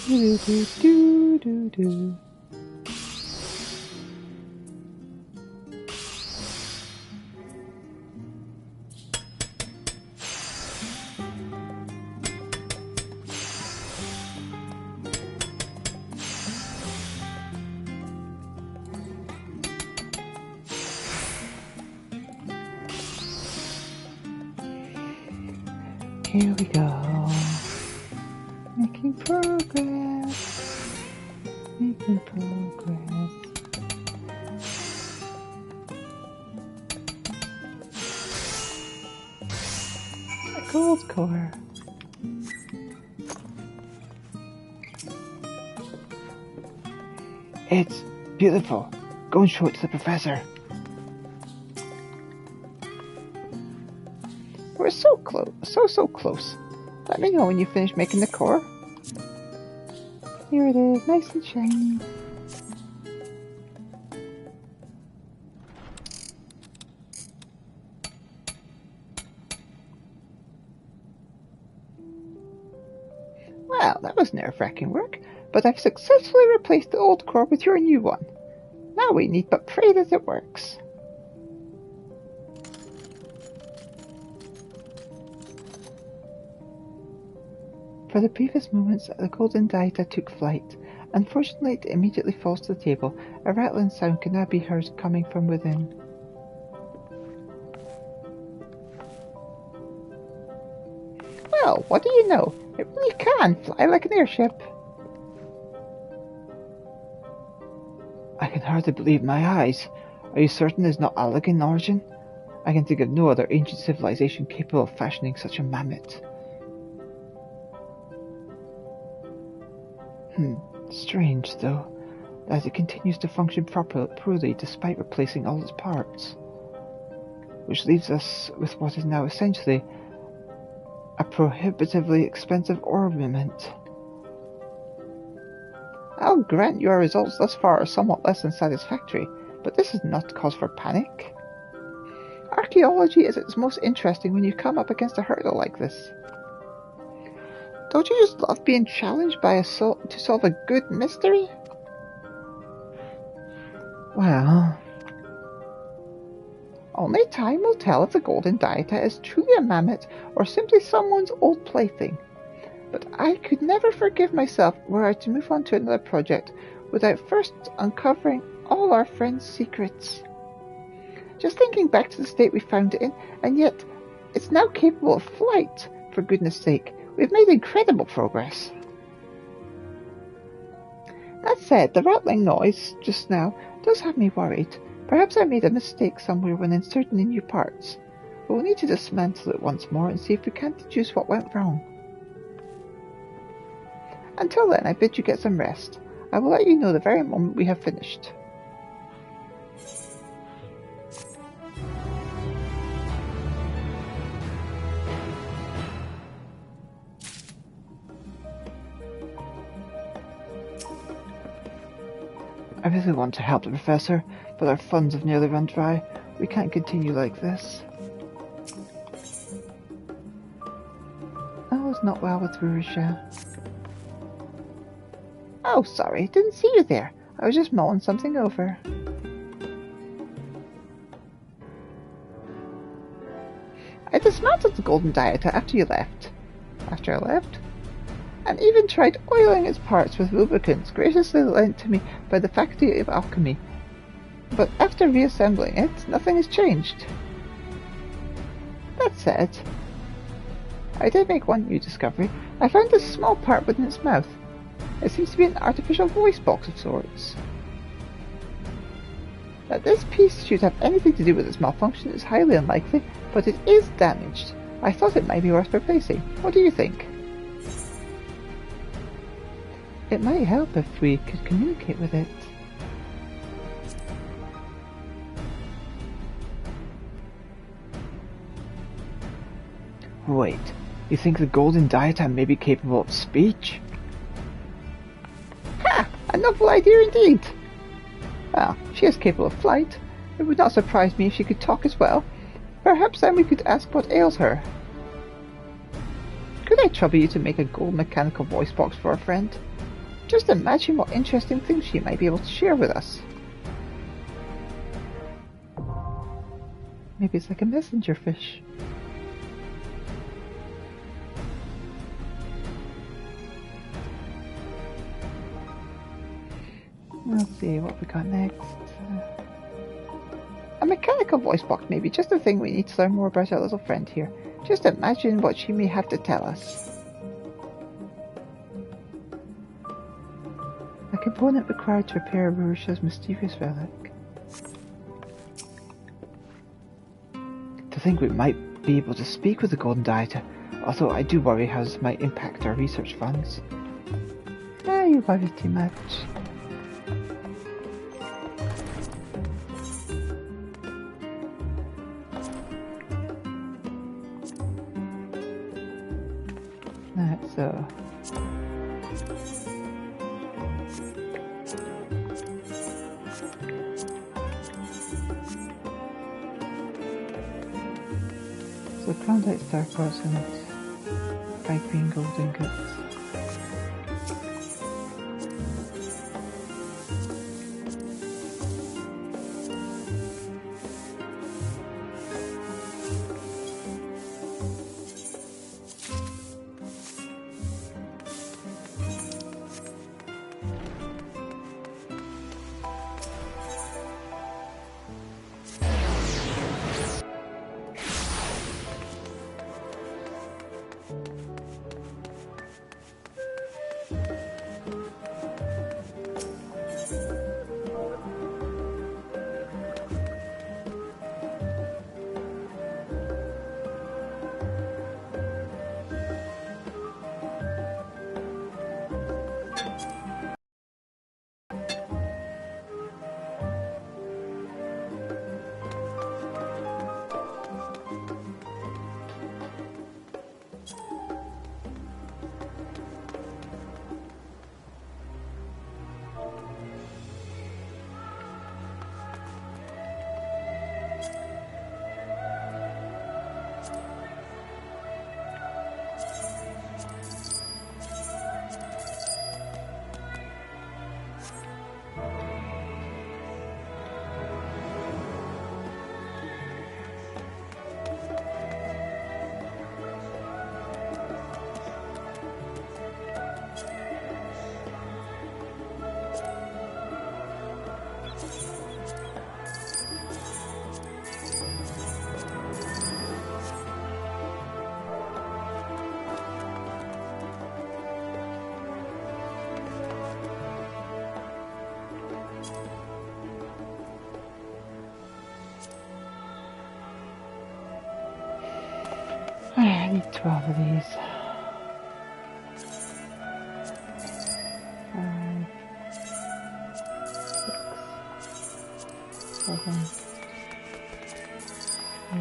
Do do do do do. Here we go. Making progress. Making progress. A gold core. It's beautiful. Go and show it to the professor. We're so close. So close. Let me know when you finish making the core. Here it is, nice and shiny. Well, that was nerve-wracking work, but I've successfully replaced the old core with your new one. Now we need but pray that it works. For the briefest moments, the golden dieta took flight. Unfortunately, it immediately falls to the table. A rattling sound can now be heard coming from within. Well, what do you know? It really can fly like an airship. I can hardly believe my eyes. Are you certain it is not Alec in origin? I can think of no other ancient civilization capable of fashioning such a mammoth. Strange, though, that it continues to function properly despite replacing all its parts. Which leaves us with what is now essentially a prohibitively expensive ornament. I'll grant your results thus far are somewhat less than satisfactory, but this is not cause for panic. Archaeology is at its most interesting when you come up against a hurdle like this. Don't you just love being challenged by to solve a good mystery? Well, only time will tell if the golden dieta is truly a mammoth or simply someone's old plaything. But I could never forgive myself were I to move on to another project without first uncovering all our friends' secrets. Just thinking back to the state we found it in, and yet it's now capable of flight, for goodness sake. We've made incredible progress. That said, the rattling noise just now does have me worried. Perhaps I made a mistake somewhere when inserting the new parts. We'll need to dismantle it once more and see if we can't deduce what went wrong. Until then, I bid you get some rest. I will let you know the very moment we have finished. I really want to help the professor, but our funds have nearly run dry. We can't continue like this. All is not well with Rurusha. Oh, sorry, didn't see you there. I was just mulling something over. I dismantled the golden dieta after you left. after I left, and even tried oiling its parts with lubricants graciously lent to me by the Faculty of Alchemy. But after reassembling it, nothing has changed. That said, I did make one new discovery. I found this small part within its mouth. It seems to be an artificial voice box of sorts. That this piece should have anything to do with its malfunction is highly unlikely, but it is damaged. I thought it might be worth replacing. What do you think? It might help if we could communicate with it. Wait, you think the golden diatom may be capable of speech? Ha! A novel idea indeed! Well, she is capable of flight. It would not surprise me if she could talk as well. Perhaps then we could ask what ails her. Could I trouble you to make a gold mechanical voice box for a friend? Just imagine what interesting things she might be able to share with us. Maybe it's like a messenger fish. Let's see what we got next. A mechanical voice box may be just the thing we need to learn more about our little friend here. Just imagine what she may have to tell us. A component required to repair Rurusha's mysterious relic. To think we might be able to speak with the golden diatom, although I do worry how this might impact our research funds. Ah, you worry too much. So Klondike star parts and 5 green gold ingots. I need 12 of these. 5, 6, 7, 8,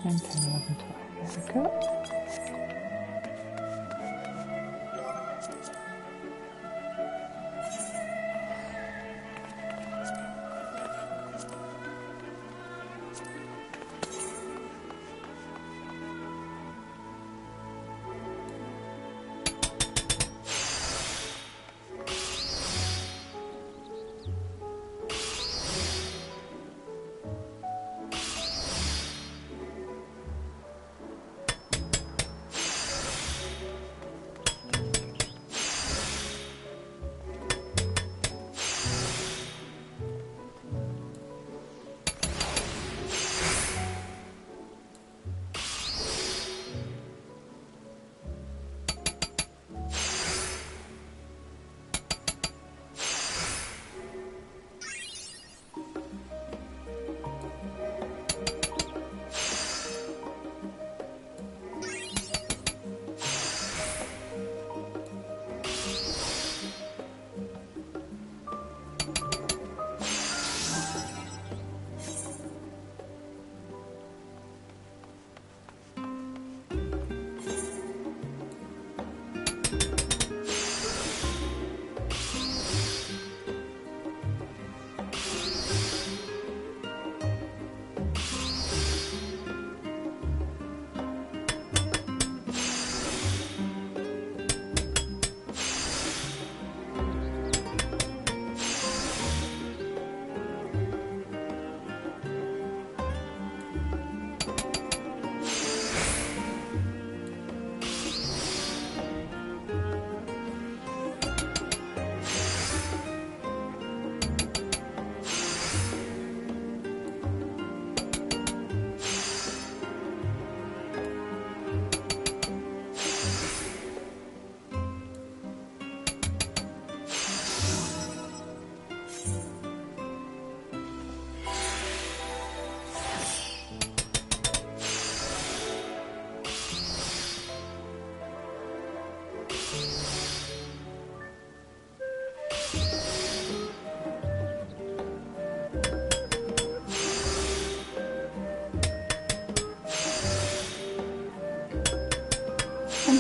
9, 10, 11, 12. There we go.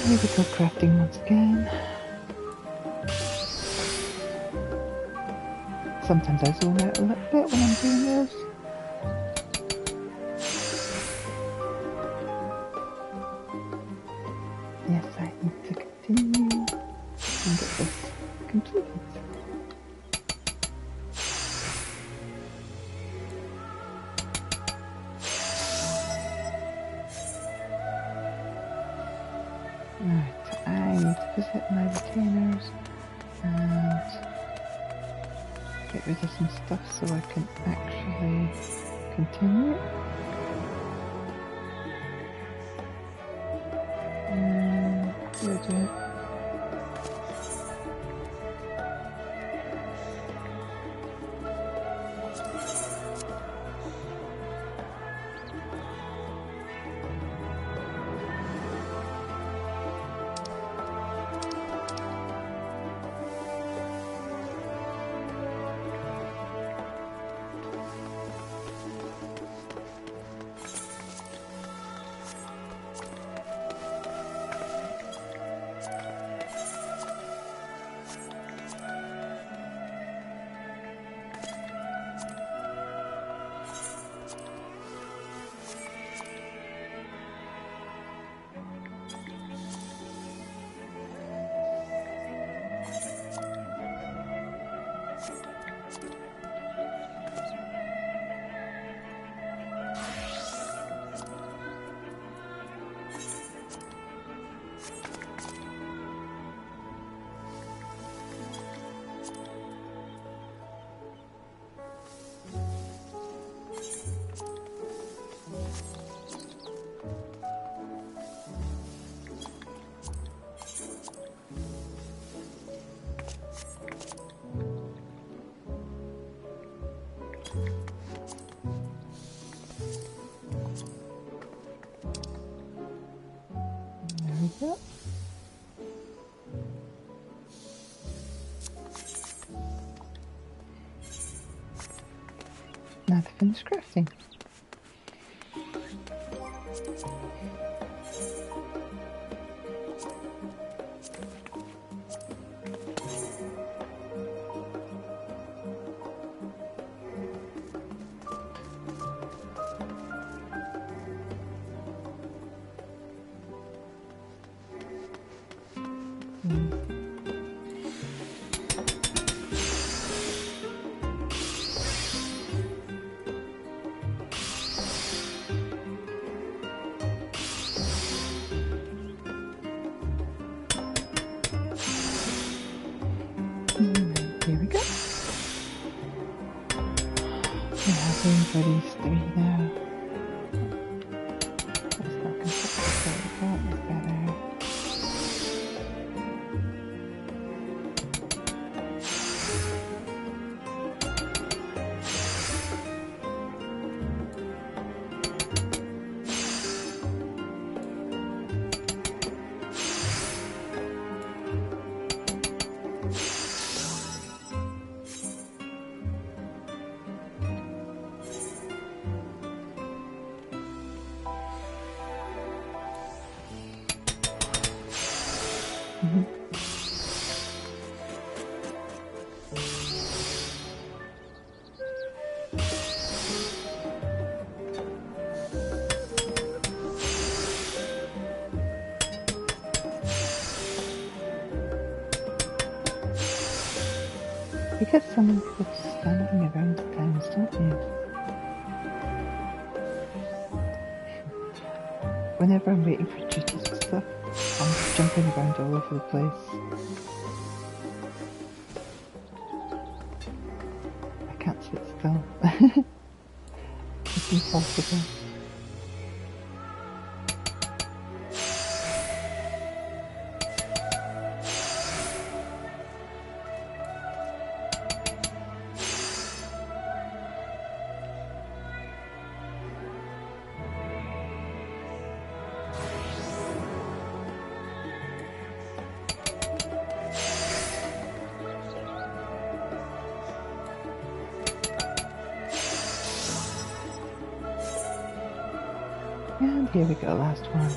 Here we go, crafting once again. Sometimes I zone out a little bit when I'm doing this. Yes, I need to continue and get this completed. Right, I need to visit my retainers and get rid of some stuff so I can actually continue. We'll do it. Yep. Now to finish crafting. Here we go. We have room for these three now. Let's not construct the third one, it's better. You get some people standing around the towns, don't you? Whenever I'm waiting for duties and stuff, I'm jumping around all over the place. I can't sit still. It's impossible. And here we go, last one.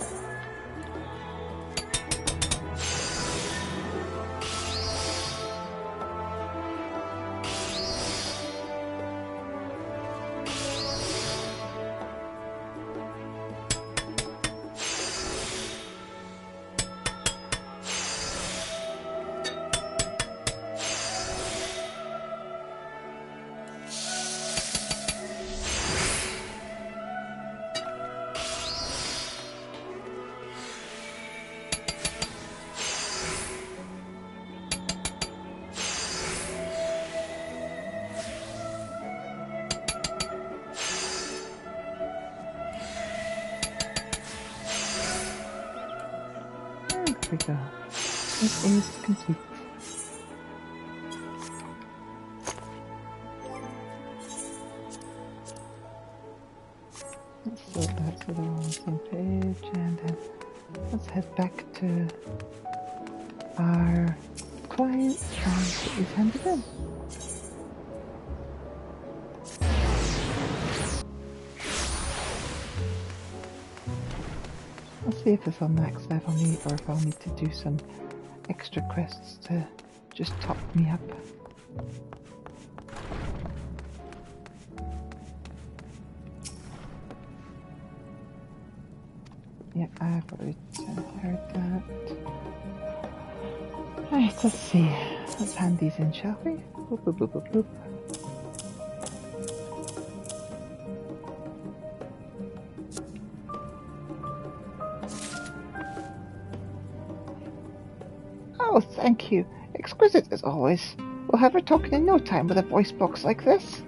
we go. It is complete. So that's it all on the same page, and then let's head back to our client and get these handed in. I'll see if this will max level me or if I'll need to do some extra quests to just top me up. Yeah, I've already heard that. Right, let's see. Let's hand these in, shall we? Boop, boop, boop, boop, boop. Oh, thank you. Exquisite as always. We'll have her talking in no time with a voice box like this.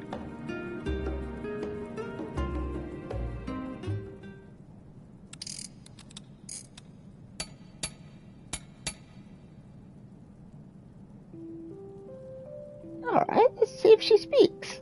Alright, let's see if she speaks.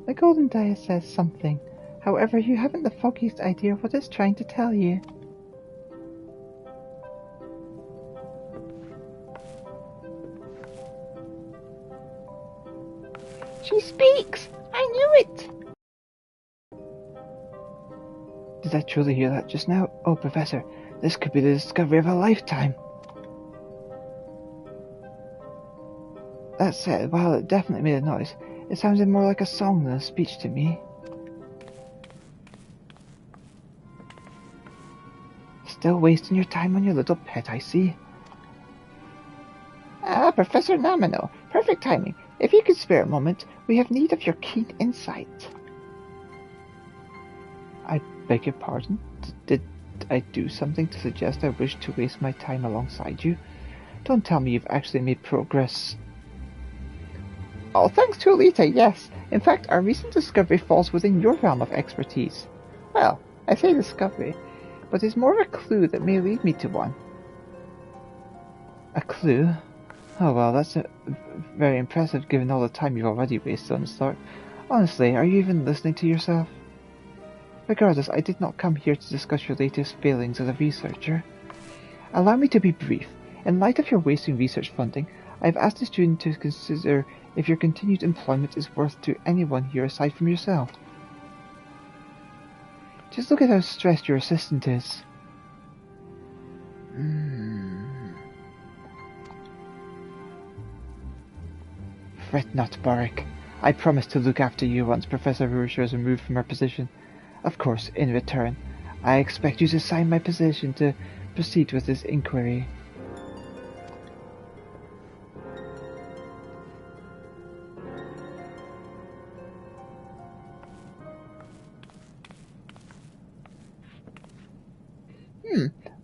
The golden dial says something. However, you haven't the foggiest idea what it's trying to tell you. She speaks! I knew it! Did I truly hear that just now? Oh, Professor, this could be the discovery of a lifetime. That said, while it definitely made a noise, it sounded more like a song than a speech to me. Still wasting your time on your little pet, I see. Ah, Professor Namino, perfect timing. If you could spare a moment, we have need of your keen insight. I beg your pardon? Did I do something to suggest I wish to waste my time alongside you? Don't tell me you've actually made progress. Oh, thanks to Elita, yes. In fact, our recent discovery falls within your realm of expertise. Well, I say discovery, but it's more of a clue that may lead me to one. A clue? Oh well, that's very impressive given all the time you've already wasted on the start. Honestly, are you even listening to yourself? Regardless, I did not come here to discuss your latest failings as a researcher. Allow me to be brief. In light of your wasting research funding, I have asked the student to consider if your continued employment is worth to anyone here aside from yourself. Just look at how stressed your assistant is. Fret not, Boric. I promise to look after you once Professor Rouge is removed from her position. Of course, in return, I expect you to sign my position to proceed with this inquiry.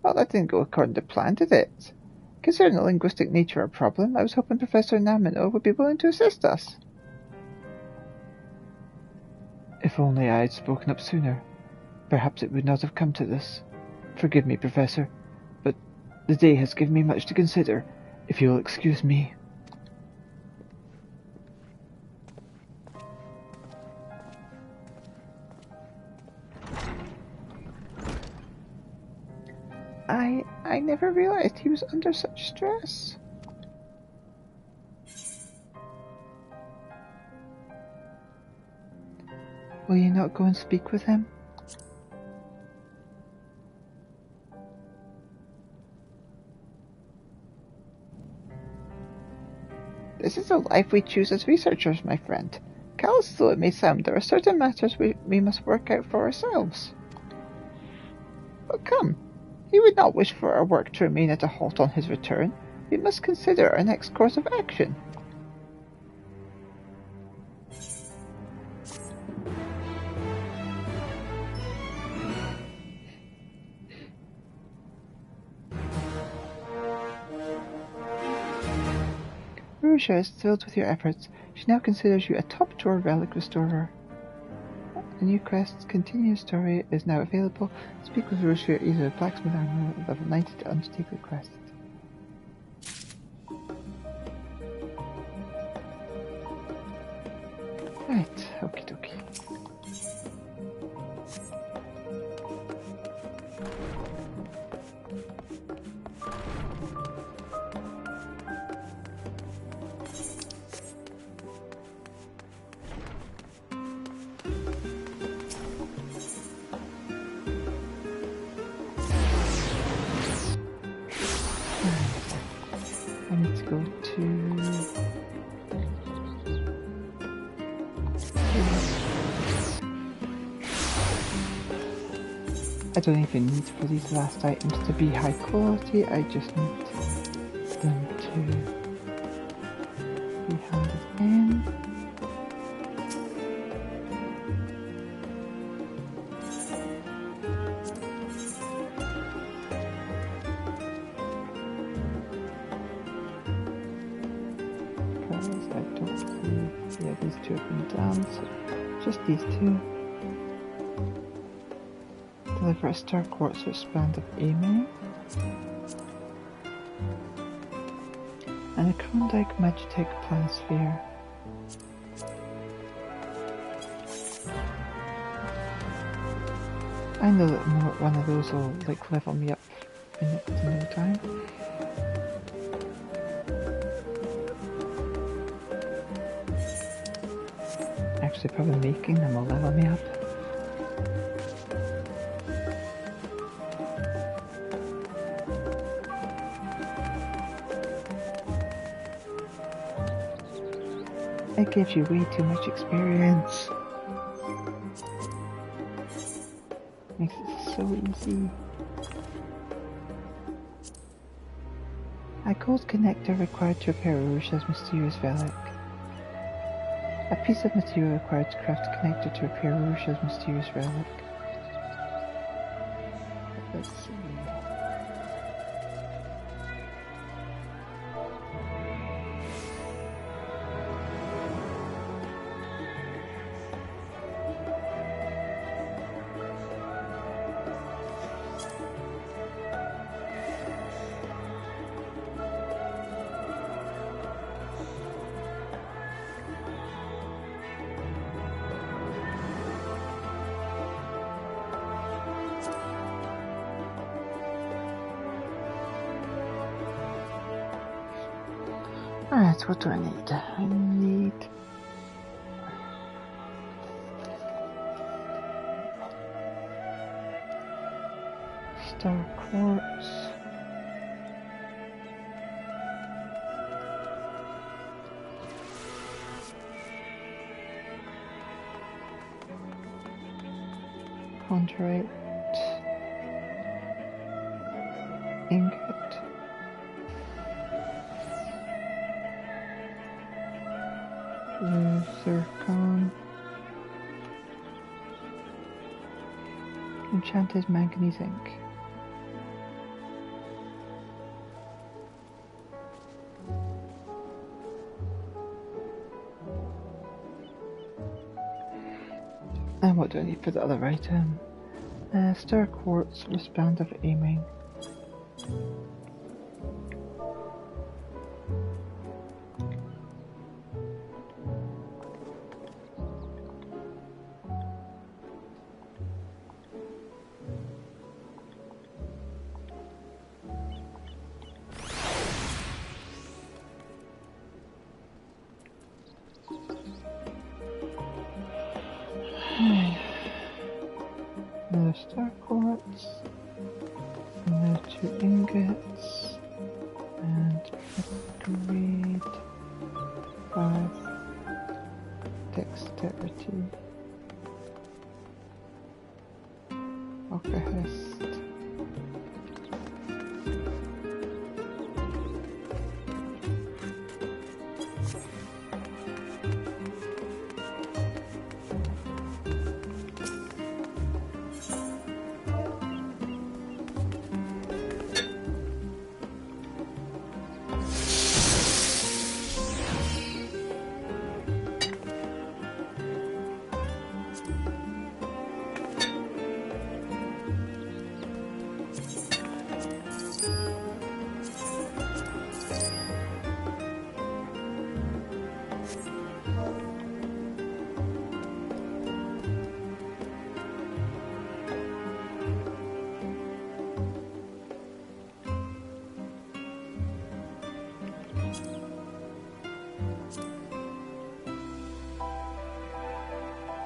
Well, that didn't go according to plan, did it? Considering the linguistic nature of our problem, I was hoping Professor Namino would be willing to assist us. If only I had spoken up sooner, perhaps it would not have come to this. Forgive me, Professor, but the day has given me much to consider, if you will excuse me. I never realized he was under such stress. Will you not go and speak with him? This is the life we choose as researchers, my friend. Callous though it may sound, there are certain matters we must work out for ourselves. But come, he would not wish for our work to remain at a halt on his return. We must consider our next course of action. Marusha is thrilled with your efforts. She now considers you a top-drawer relic restorer. A new quest, Continue Story, is now available. Speak with Marusha either at Blacksmith Armor level 90 to undertake the quest. Right, okie dokie. I need to go to... I don't even need for these last items to be high quality, I just need them to be handed in. I don't believe, yeah, these two have been done, so just these two. Deliver a star quartz with Span of Aiming. And a Klondike Magitech Planisphere. I know that one of those will like level me up in no time. Actually, probably making them will level me up. It gives you way too much experience. Makes it so easy. A gold connector required to repair Urusha's mysterious relic. A piece of material required to craft a connector to repair Urusha's mysterious relic. Let's see. Alright, what do I need? I need... Star Quartz. Chondrite. Ingot. Zircon. Enchanted manganese ink. And what do I need for the other item? Star quartz with Band of Aiming. Another star quartz, another 2 ingots, and upgrade 5 dexterity. Alkahest.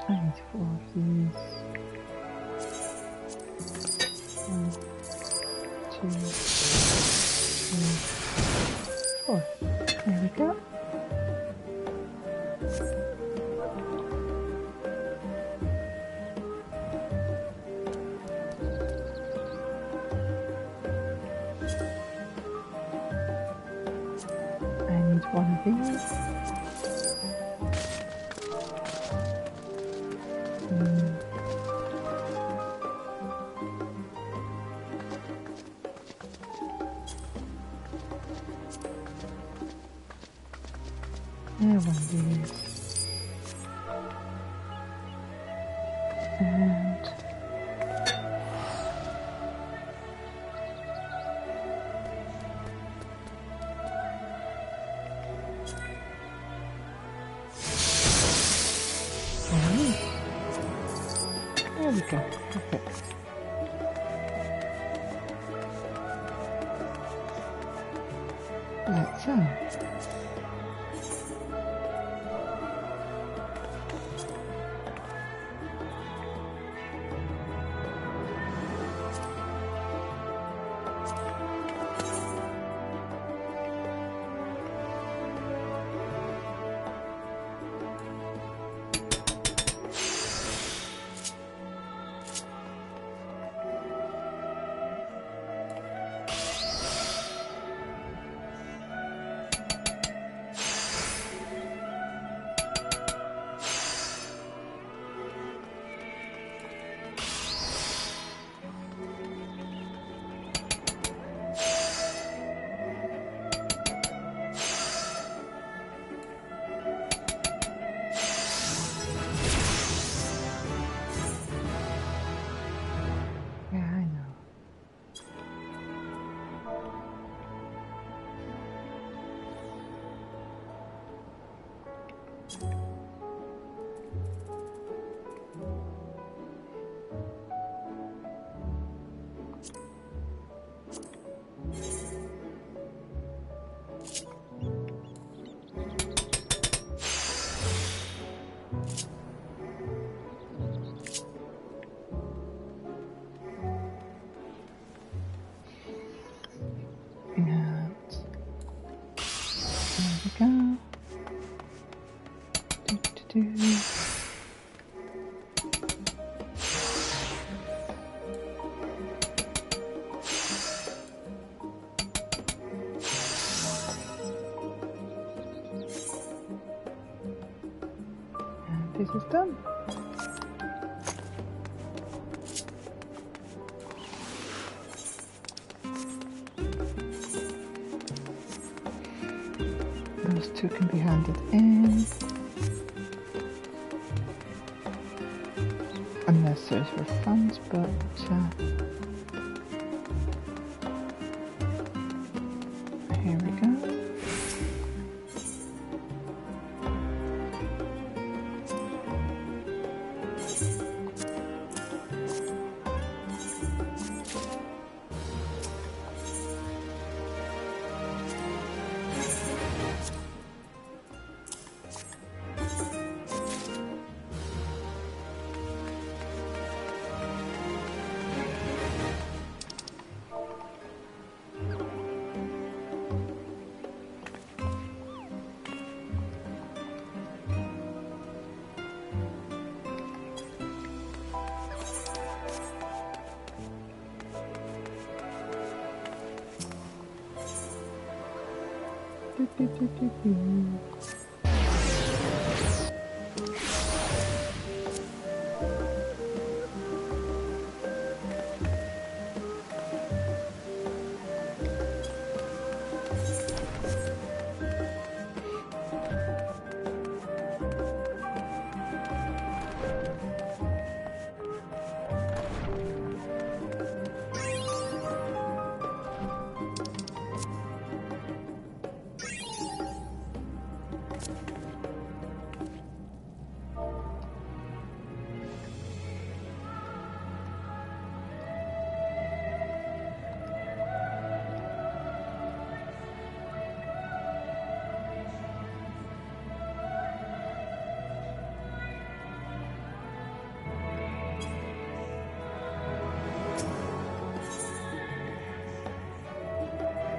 I need 4 of these. 1, 2, 3, 4. There we go. I need 1 of these. One of these. And there we go. Perfect. Like so. This is done. Those 2 can be handed in. Unless there's for funds, but here we go.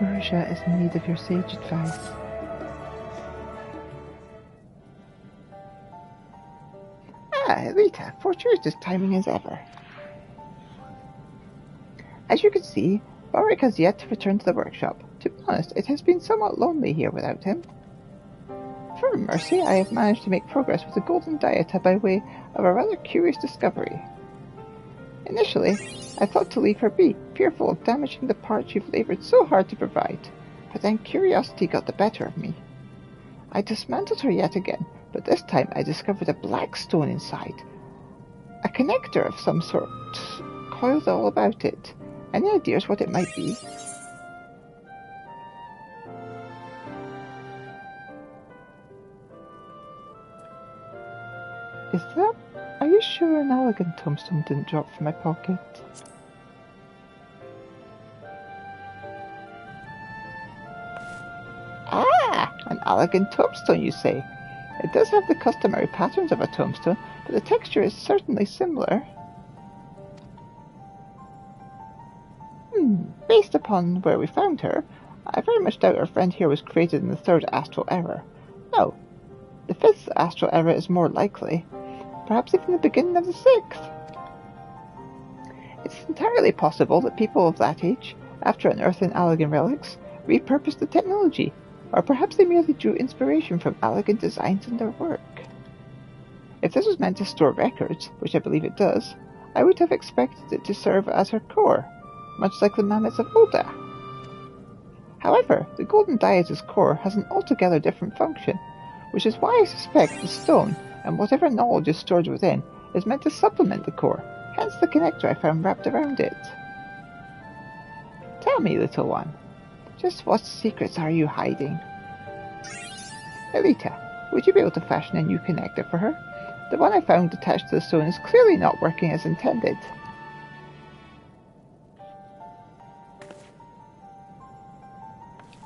Urusha is in need of your sage advice. Elita, fortuitous timing as ever. As you can see, Boric has yet to return to the workshop. To be honest, it has been somewhat lonely here without him. For mercy, I have managed to make progress with the golden dieta by way of a rather curious discovery. Initially, I thought to leave her be, fearful of damaging the parts you've laboured so hard to provide, but then curiosity got the better of me. I dismantled her yet again, but this time I discovered a black stone inside. A connector of some sort, coiled all about it. Any ideas what it might be? Is that... Are you sure an elegant tombstone didn't drop from my pocket? Ah! An elegant tombstone, you say? It does have the customary patterns of a tombstone, but the texture is certainly similar. Based upon where we found her, I very much doubt our friend here was created in the third astral era. No, the fifth astral era is more likely. Perhaps even the beginning of the sixth. It's entirely possible that people of that age, after unearthing Allagan relics, repurposed the technology, or perhaps they merely drew inspiration from Allagan designs in their work. If this was meant to store records, which I believe it does, I would have expected it to serve as her core, much like the mammoths of Oda. However, the golden dieta's core has an altogether different function, which is why I suspect the stone, and whatever knowledge is stored within, is meant to supplement the core, hence the connector I found wrapped around it. Tell me, little one, just what secrets are you hiding? Elita, would you be able to fashion a new connector for her? The one I found attached to the stone is clearly not working as intended.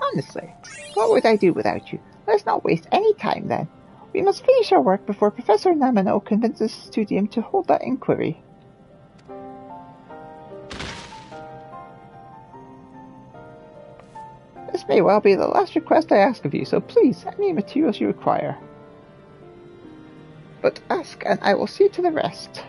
Honestly, what would I do without you? Let's not waste any time then. We must finish our work before Professor Namino convinces the studium to hold that inquiry. This may well be the last request I ask of you, so please, any materials you require. But ask, and I will see to the rest.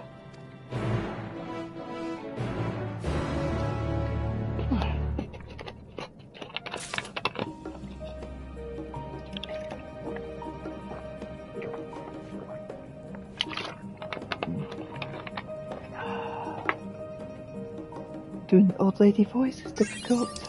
Doing the old lady voice is difficult.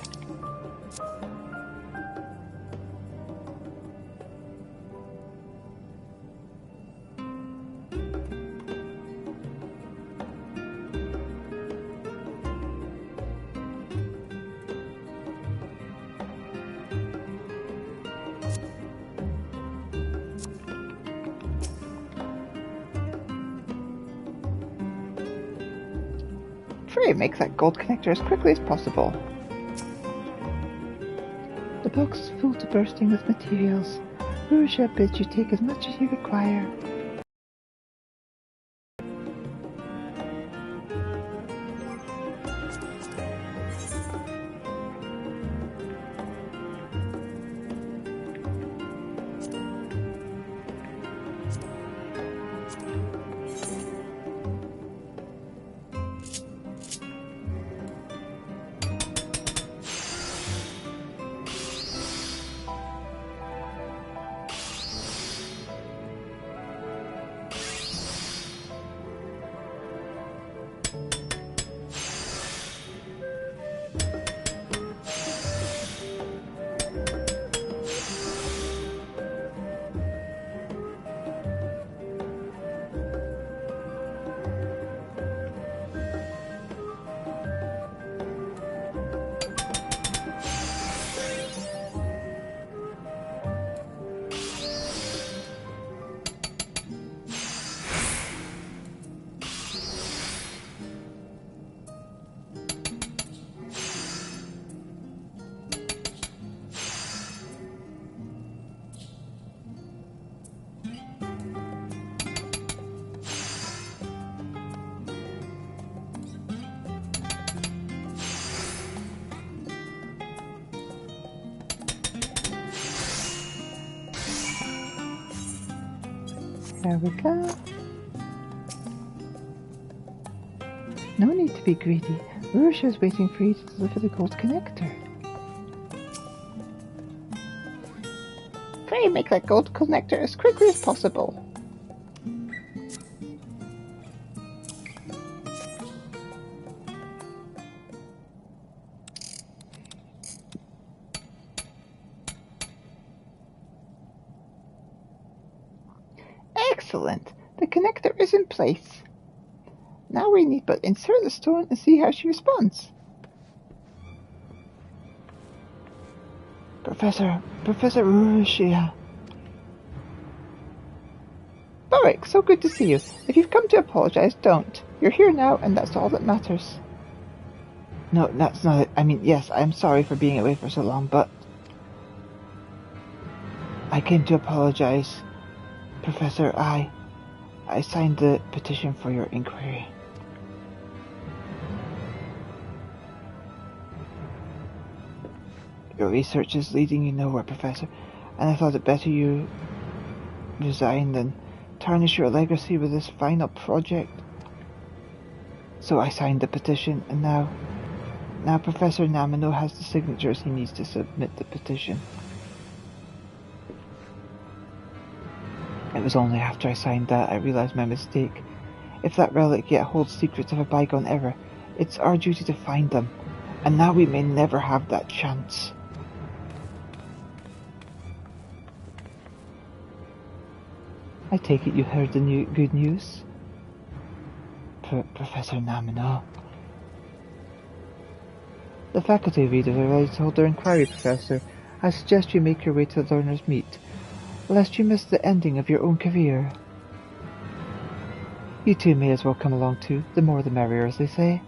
Pray make that gold connector as quickly as possible. The box is full to bursting with materials. Urusha bids you take as much as you require. There we go. No need to be greedy. Urusha is waiting for you to deliver the gold connector. Pray make that gold connector as quickly as possible. Excellent! The connector is in place. Now we need but insert the stone and see how she responds. Professor Urusha. Boric, so good to see you. If you've come to apologize, don't. You're here now, and that's all that matters. No, that's not it. I mean, yes, I'm sorry for being away for so long, but I came to apologize. Professor, I signed the petition for your inquiry. Your research is leading you nowhere, Professor, and I thought it better you resign than tarnish your legacy with this final project. So I signed the petition, and now Professor Namino has the signatures he needs to submit the petition. It was only after I signed that I realized my mistake. If that relic yet holds secrets of a bygone era, it's our duty to find them, and now we may never have that chance. I take it you heard the good news? Professor Namino. The faculty readers are ready to hold their inquiry, Professor. I suggest you make your way to the learner's meet, lest you miss the ending of your own career. You two may as well come along too. The more the merrier, as they say.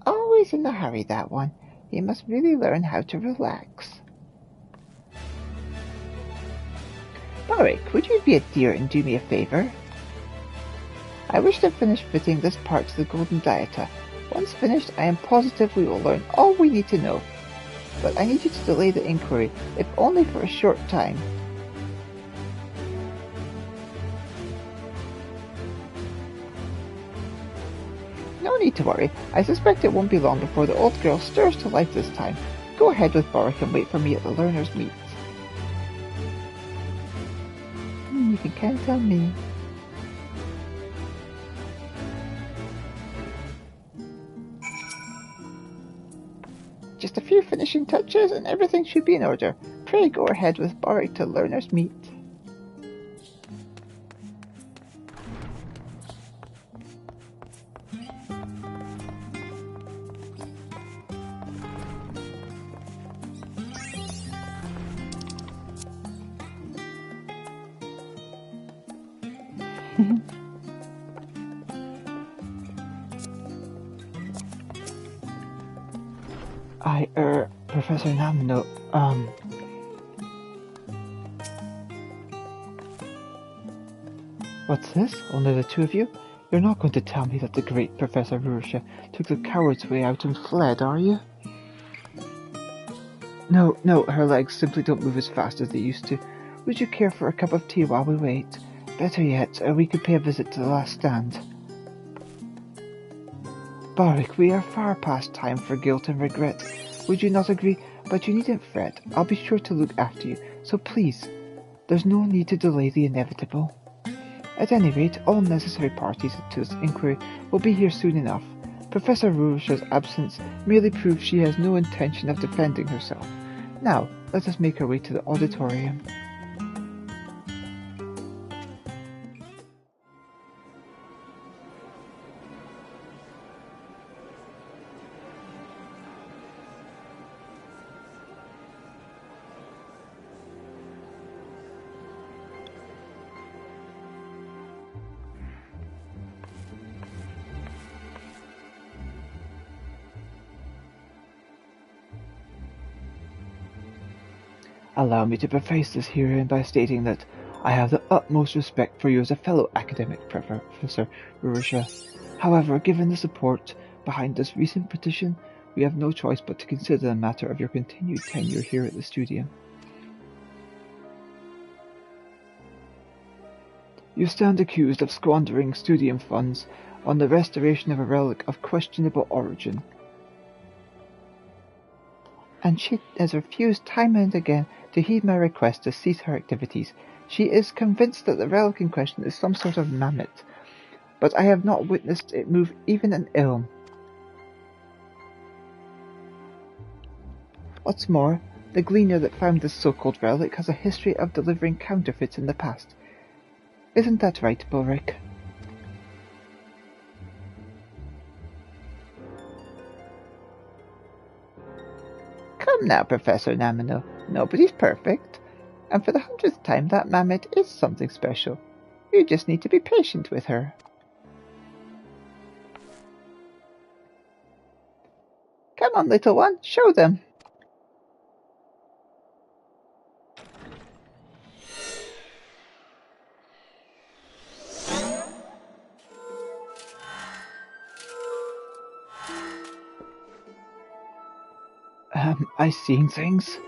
Always in a hurry, that one. You must really learn how to relax. Boric, would you be a dear and do me a favour? I wish to finish fitting this part to the golden dieta. Once finished, I am positive we will learn all we need to know. But I need you to delay the inquiry, if only for a short time. No need to worry. I suspect it won't be long before the old girl stirs to life this time. Go ahead with Boric and wait for me at the learner's meet. You can count on me. Just a few finishing touches and everything should be in order. Pray go ahead with Boric to learner's meet. Professor Namino, What's this? Only the two of you? You're not going to tell me that the great Professor Urusha took the coward's way out and fled, are you? No, her legs simply don't move as fast as they used to. Would you care for a cup of tea while we wait? Better yet, we could pay a visit to the last stand. Boric, we are far past time for guilt and regret. Would you not agree? But you needn't fret. I'll be sure to look after you. So please, there's no need to delay the inevitable. At any rate, all necessary parties to this inquiry will be here soon enough. Professor Urusha's absence merely proves she has no intention of defending herself. Now, let us make our way to the auditorium. Allow me to preface this herein by stating that I have the utmost respect for you as a fellow academic, Professor Urusha. However, given the support behind this recent petition, we have no choice but to consider the matter of your continued tenure here at the studio. You stand accused of squandering studium funds on the restoration of a relic of questionable origin. And she has refused time and again to heed my request to cease her activities. She is convinced that the relic in question is some sort of mammoth, but I have not witnessed it move even an elm. What's more, the gleaner that found this so-called relic has a history of delivering counterfeits in the past. Isn't that right, Boric? Come now, Professor Namino. Nobody's perfect. And for the 100th time, that mammoth is something special. You just need to be patient with her. Come on, little one, show them. I seen things.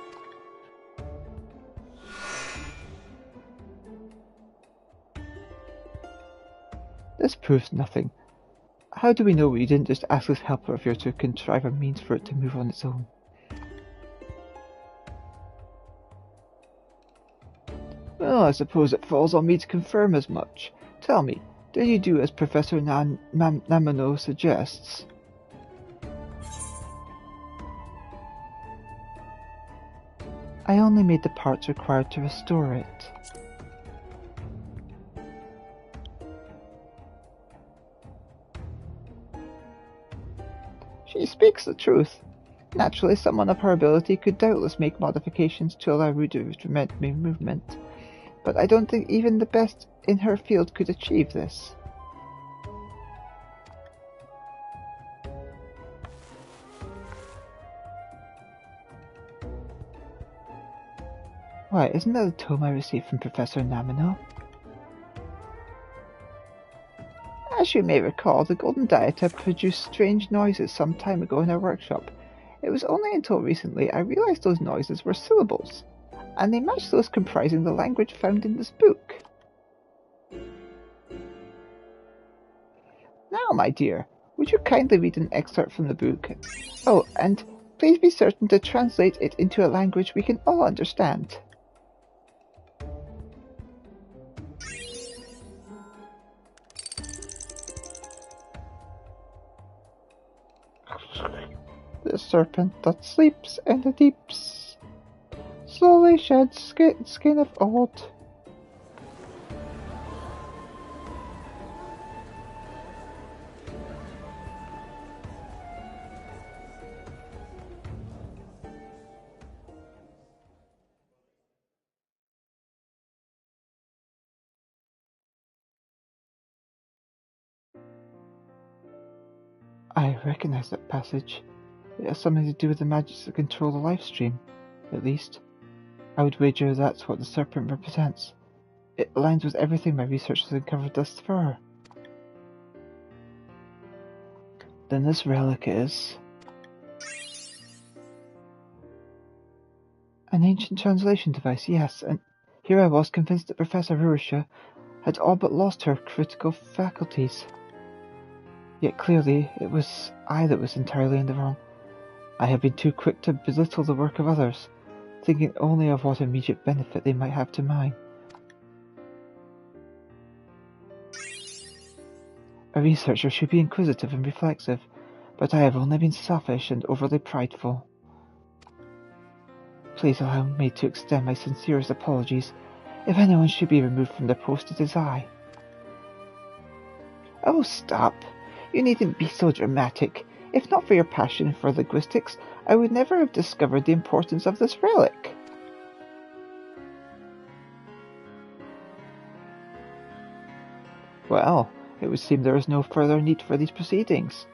This proves nothing. How do we know you didn't just ask this helper of yours to contrive a means for it to move on its own? Well, I suppose it falls on me to confirm as much. Tell me, did you do as Professor Namino suggests? I only made the parts required to restore it. She speaks the truth. Naturally, someone of her ability could doubtless make modifications to allow rudimentary movement, but I don't think even the best in her field could achieve this. Why, isn't that the tome I received from Professor Namino? As you may recall, the Golden Dieta produced strange noises some time ago in our workshop. It was only until recently I realized those noises were syllables, and they matched those comprising the language found in this book. Now, my dear, would you kindly read an excerpt from the book? Oh, and please be certain to translate it into a language we can all understand. The serpent that sleeps in the deeps slowly sheds skin of old. I recognize that passage. It has something to do with the magics that control the life stream. At least, I would wager that's what the serpent represents. It aligns with everything my research has uncovered thus far. Then this relic is an ancient translation device, yes, and here I was convinced that Professor Urusha had all but lost her critical faculties. Yet clearly it was I that was entirely in the wrong. I have been too quick to belittle the work of others, thinking only of what immediate benefit they might have to mine. A researcher should be inquisitive and reflexive, but I have only been selfish and overly prideful. Please allow me to extend my sincerest apologies. If anyone should be removed from their post, it is I. Oh, stop. You needn't be so dramatic. If not for your passion for linguistics, I would never have discovered the importance of this relic. Well, it would seem there is no further need for these proceedings.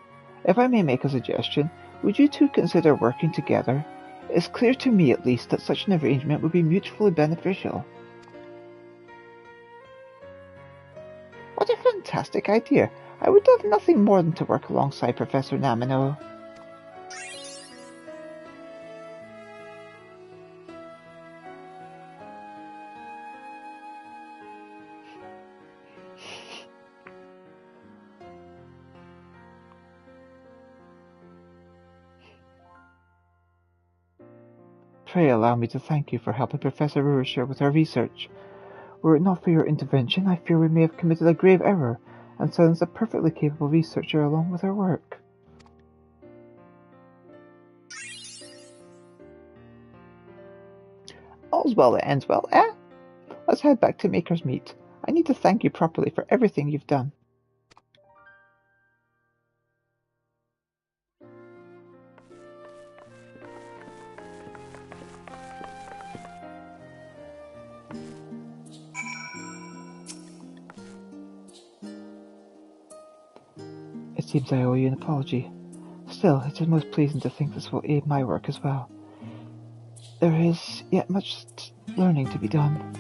If I may make a suggestion, would you two consider working together? It is clear to me at least that such an arrangement would be mutually beneficial. What a fantastic idea! I would love nothing more than to work alongside Professor Namino. Pray allow me to thank you for helping Professor Urusha with her research. Were it not for your intervention, I fear we may have committed a grave error and silenced a perfectly capable researcher along with her work. All's well that ends well, eh? Let's head back to Maker's Meet. I need to thank you properly for everything you've done. It seems I owe you an apology. Still, it is most pleasing to think this will aid my work as well. There is yet much learning to be done.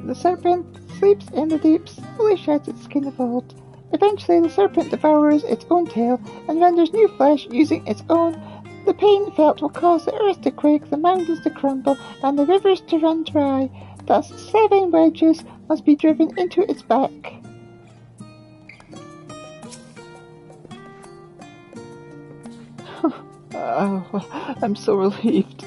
The serpent sleeps in the deep, slowly sheds its skin of old. Eventually, the serpent devours its own tail and renders new flesh using its own. The pain felt will cause the earth to quake, the mountains to crumble, and the rivers to run dry. Thus, 7 wedges must be driven into its back. Oh, I'm so relieved.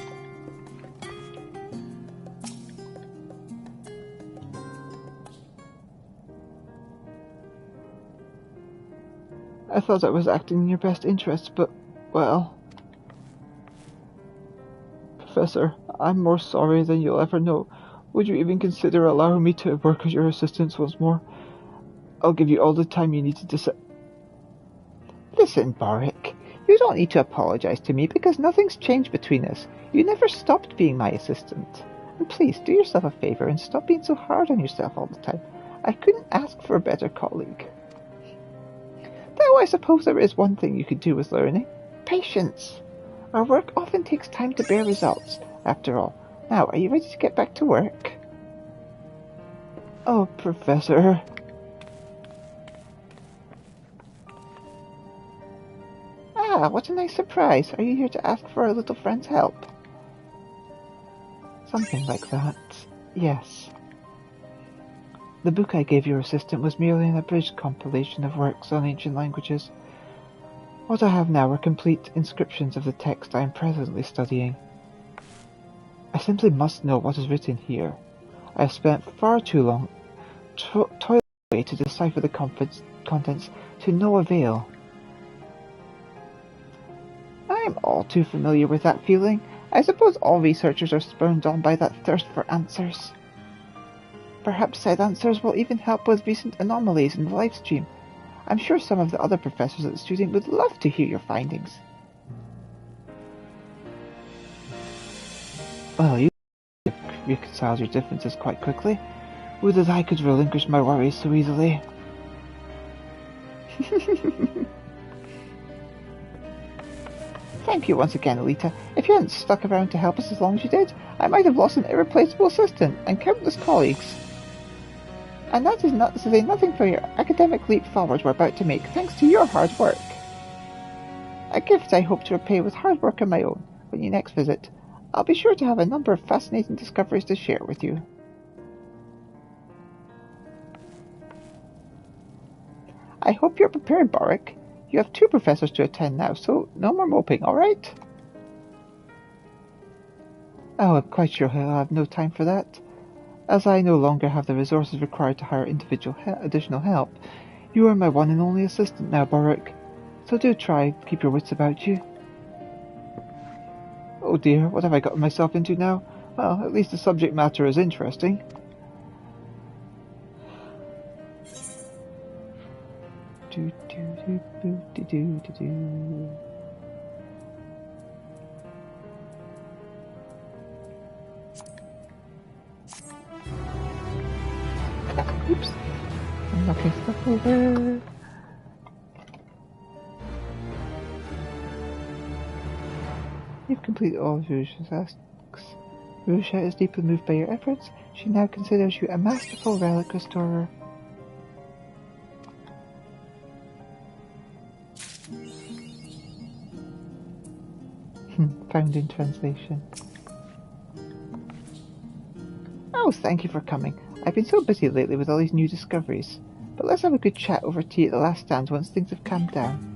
I thought I was acting in your best interests, but, well... Professor, I'm more sorry than you'll ever know. Would you even consider allowing me to work as your assistant once more? I'll give you all the time you need to decide. Listen, Boric, you don't need to apologize to me because nothing's changed between us. You never stopped being my assistant. And please, do yourself a favor and stop being so hard on yourself all the time. I couldn't ask for a better colleague. Though I suppose there is one thing you could do with learning. Patience. Our work often takes time to bear results, after all. Now, are you ready to get back to work? Oh, Professor. Ah, what a nice surprise. Are you here to ask for our little friend's help? Something like that. Yes. The book I gave your assistant was merely an abridged compilation of works on ancient languages. What I have now are complete inscriptions of the text I am presently studying. I simply must know what is written here. I have spent far too long toiling away to decipher the contents to no avail. I am all too familiar with that feeling. I suppose all researchers are spurred on by that thirst for answers. Perhaps said answers will even help with recent anomalies in the live stream. I'm sure some of the other professors at the studio would love to hear your findings. Well, you reconciled your differences quite quickly. Would that I could relinquish my worries so easily. Thank you once again, Elita. If you hadn't stuck around to help us as long as you did, I might have lost an irreplaceable assistant and countless colleagues. And that is not to say nothing for your academic leap forward we're about to make, thanks to your hard work. A gift I hope to repay with hard work of my own when you next visit. I'll be sure to have a number of fascinating discoveries to share with you. I hope you're prepared, Boric. You have 2 professors to attend now, so no more moping, alright? Oh, I'm quite sure I'll have no time for that. As I no longer have the resources required to hire additional help, you are my one and only assistant now, Boric. So do try to keep your wits about you. Oh dear, what have I gotten myself into now? Well, at least the subject matter is interesting. Oops. I'm knocking stuff over. completed all of Rouge's tasks. Rouge is deeply moved by your efforts. She now considers you a masterful relic restorer. Found in translation. Oh, thank you for coming. I've been so busy lately with all these new discoveries. But let's have a good chat over tea at the last stand once things have calmed down.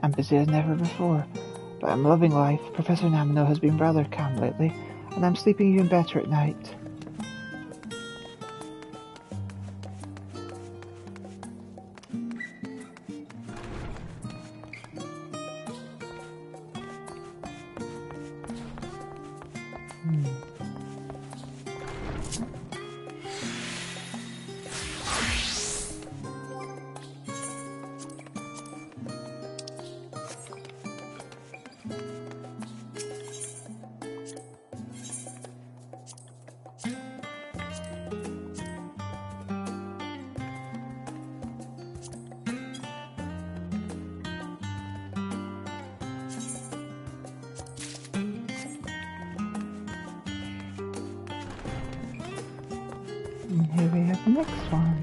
I'm busy as never before, but I'm loving life. Professor Namino has been rather calm lately, and I'm sleeping even better at night. And here we have the next one.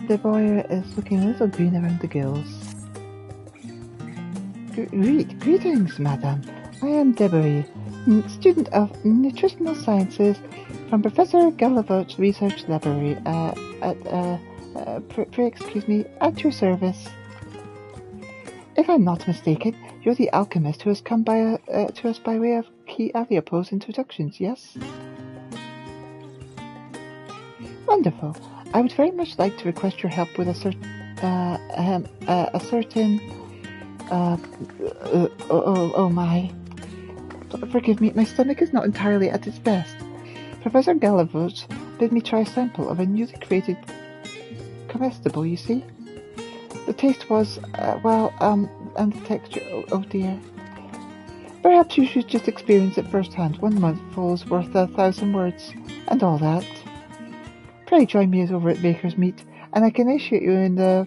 The boy is looking a little green around the gills. Greetings, madam. I am Deborah, student of nutritional sciences from Professor Gallivot's research library at your service. If I'm not mistaken, you're the alchemist who has come to us by way of Key Aviopo's introductions, yes? Wonderful. I would very much like to request your help with a certain... oh my... Forgive me, my stomach is not entirely at its best. Professor Gallivot bid me try a sample of a newly created comestible, you see? The taste was, and the texture, oh dear. Perhaps you should just experience it firsthand. 1 mouthful is worth 1,000 words, and all that. Pray join me over at Baker's Meat, and I can initiate you in the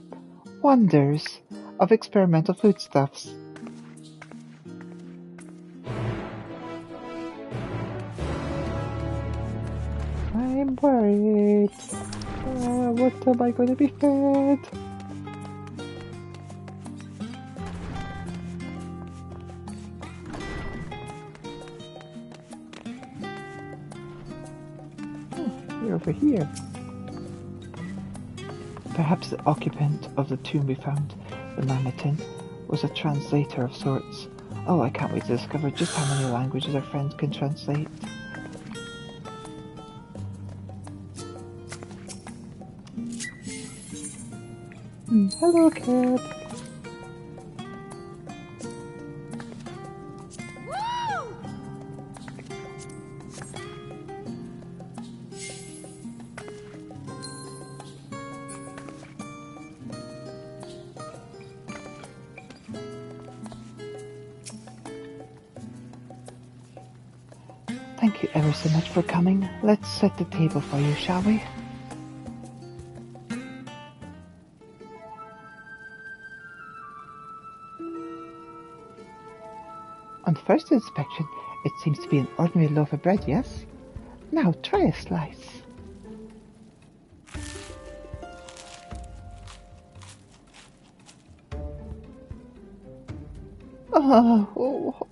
wonders of experimental foodstuffs. I'm worried. What am I going to be fed? You're over here. Perhaps the occupant of the tomb we found, the Mametin, was a translator of sorts. Oh, I can't wait to discover just how many languages our friends can translate. Hello, kid. Thank you ever so much for coming. Let's set the table for you, shall we? On first inspection, it seems to be an ordinary loaf of bread, yes? Now try a slice. Oh.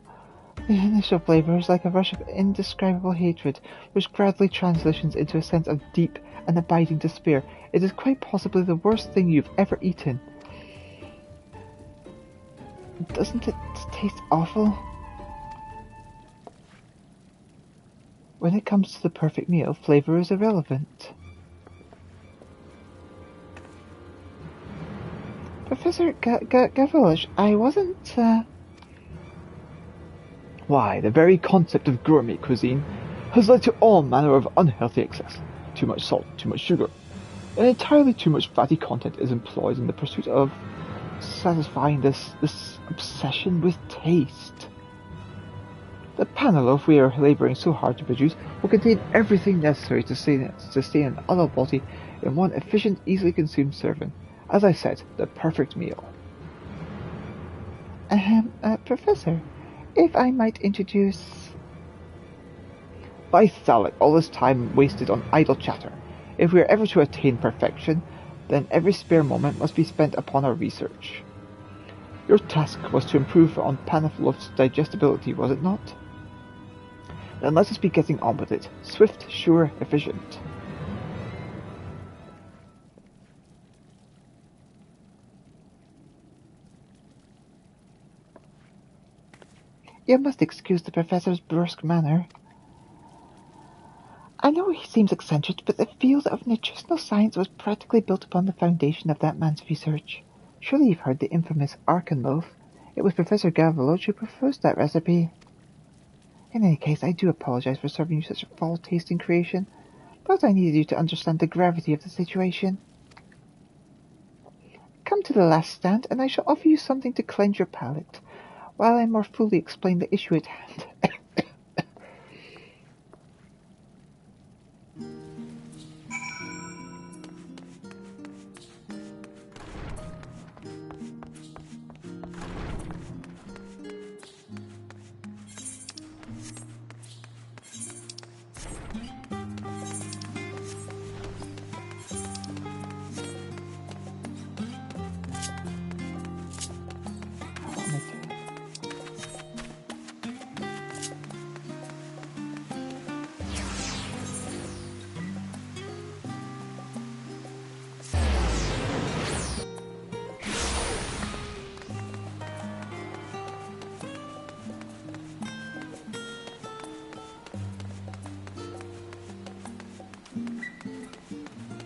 The initial flavour is like a rush of indescribable hatred, which gradually transitions into a sense of deep and abiding despair. It is quite possibly the worst thing you've ever eaten. Doesn't it taste awful? When it comes to the perfect meal, flavour is irrelevant. Professor Gavilish, I wasn't, Why, the very concept of gourmet cuisine has led to all manner of unhealthy excess. Too much salt, too much sugar, and entirely too much fatty content is employed in the pursuit of satisfying this obsession with taste. The panaloaf we are labouring so hard to produce will contain everything necessary to sustain an adult body in one efficient, easily consumed serving. As I said, the perfect meal. Professor, if I might introduce... By Thalic, all this time wasted on idle chatter. If we are ever to attain perfection, then every spare moment must be spent upon our research. Your task was to improve on Panaloaf's digestibility, was it not? Then let us be getting on with it. Swift, sure, efficient. You must excuse the Professor's brusque manner. I know he seems eccentric, but the field of nutritional science was practically built upon the foundation of that man's research. Surely you've heard the infamous Arkan loaf. It was Professor Gavaloch who proposed that recipe. In any case, I do apologize for serving you such a foul-tasting creation, but I needed you to understand the gravity of the situation. Come to the last stand, and I shall offer you something to cleanse your palate, while I more fully explain the issue at hand.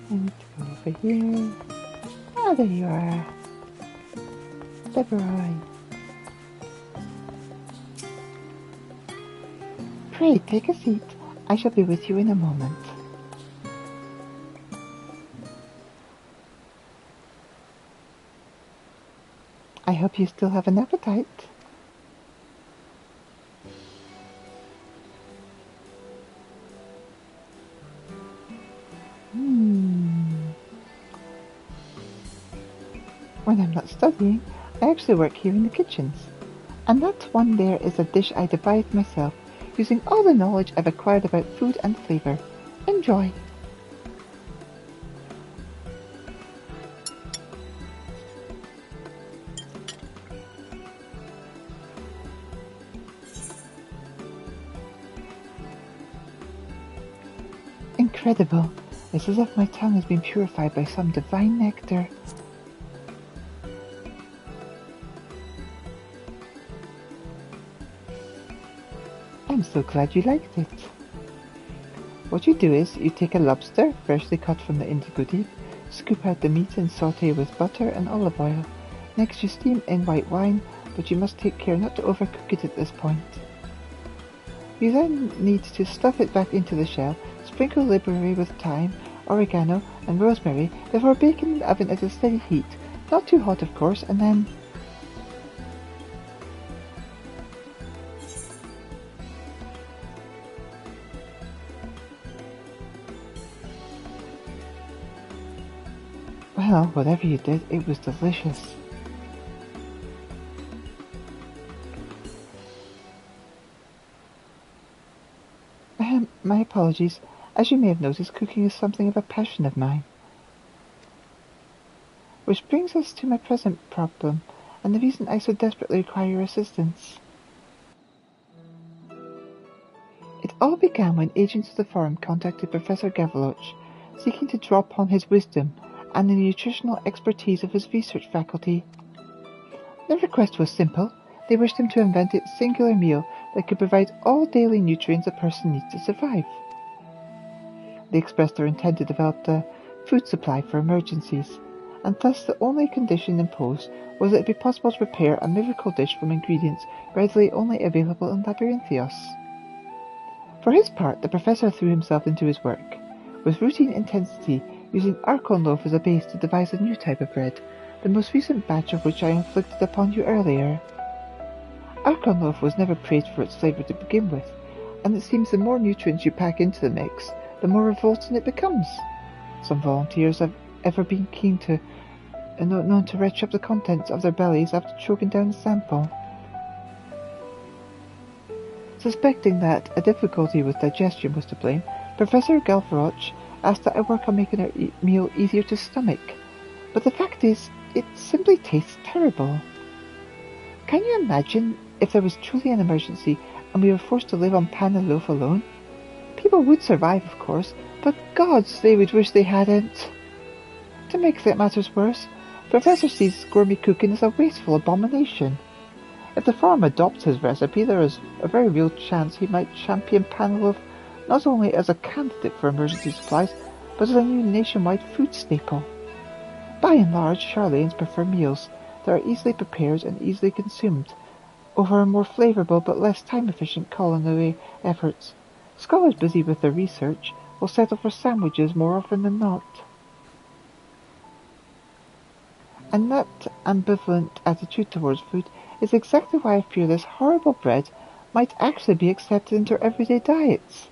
And over here. Ah, there you are. Deborah. Pray take a seat. I shall be with you in a moment. I hope you still have an appetite. When I'm not studying, I actually work here in the kitchens. And that one there is a dish I devised myself, using all the knowledge I've acquired about food and flavour. Enjoy! Incredible! It's as if my tongue has been purified by some divine nectar. I'm so glad you liked it. What you do is, you take a lobster, freshly cut from the indigo deep, scoop out the meat and saute with butter and olive oil. Next you steam in white wine, but you must take care not to overcook it at this point. You then need to stuff it back into the shell, sprinkle liberally with thyme, oregano and rosemary before baking in the oven at a steady heat, not too hot of course, and then... Well, whatever you did, it was delicious. My apologies. As you may have noticed, cooking is something of a passion of mine. Which brings us to my present problem, and the reason I so desperately require your assistance. It all began when agents of the Forum contacted Professor Gavaloch, seeking to draw upon his wisdom and the nutritional expertise of his research faculty. Their request was simple. They wished him to invent a singular meal that could provide all daily nutrients a person needs to survive. They expressed their intent to develop the food supply for emergencies, and thus the only condition imposed was that it be possible to prepare a miracle dish from ingredients readily only available in Labyrinthios. For his part, the professor threw himself into his work, with routine intensity, using Archon loaf as a base to devise a new type of bread, the most recent batch of which I inflicted upon you earlier. Archon loaf was never praised for its flavour to begin with, and it seems the more nutrients you pack into the mix, the more revolting it becomes. Some volunteers have ever been known to retch up the contents of their bellies after choking down the sample. Suspecting that a difficulty with digestion was to blame, Professor Galvaroch asked that I work on making our meal easier to stomach, but the fact is, it simply tastes terrible. Can you imagine if there was truly an emergency and we were forced to live on pan and loaf alone? People would survive, of course, but gods, they would wish they hadn't. To make matters worse, Professor sees gourmet cooking as a wasteful abomination. If the farm adopts his recipe, there is a very real chance he might champion pan loaf not only as a candidate for emergency supplies, but as a new nationwide food staple. By and large, Charlaians prefer meals that are easily prepared and easily consumed, over more flavourable but less time-efficient culinary efforts. Scholars busy with their research will settle for sandwiches more often than not. And that ambivalent attitude towards food is exactly why I fear this horrible bread might actually be accepted into our everyday diets.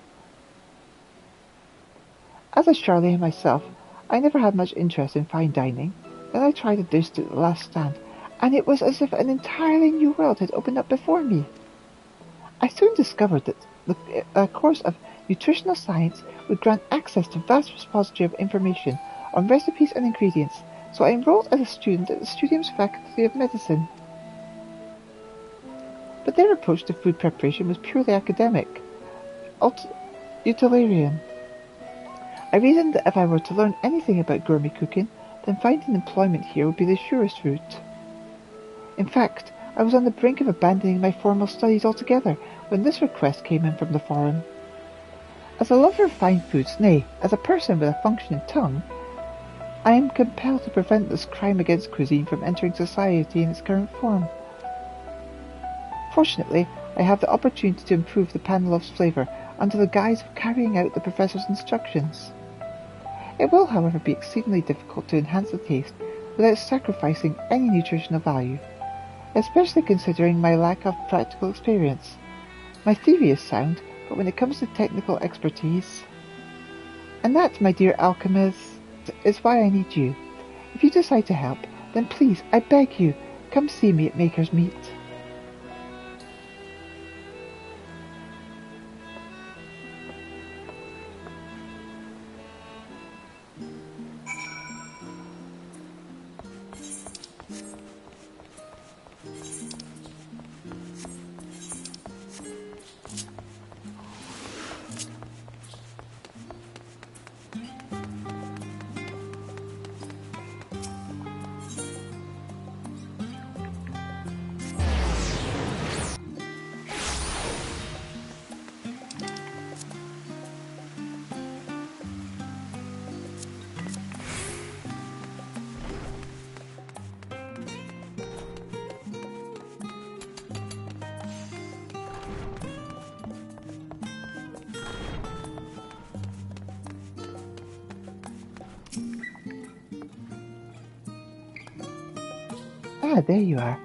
As a Charlaian myself, I never had much interest in fine dining, and I tried a dish at the last stand, and it was as if an entirely new world had opened up before me. I soon discovered that a course of nutritional science would grant access to vast repository of information on recipes and ingredients, so I enrolled as a student at the Studium's Faculty of Medicine. But their approach to food preparation was purely academic, utilitarian. I reasoned that if I were to learn anything about gourmet cooking, then finding employment here would be the surest route. In fact, I was on the brink of abandoning my formal studies altogether when this request came in from the forum. As a lover of fine foods, nay, as a person with a functioning tongue, I am compelled to prevent this crime against cuisine from entering society in its current form. Fortunately, I have the opportunity to improve the pan loaf's flavour under the guise of carrying out the professor's instructions. It will, however, be exceedingly difficult to enhance the taste without sacrificing any nutritional value, especially considering my lack of practical experience. My theory is sound, but when it comes to technical expertise... And that, my dear alchemist, is why I need you. If you decide to help, then please, I beg you, come see me at Maker's Meet. Ah, there you are.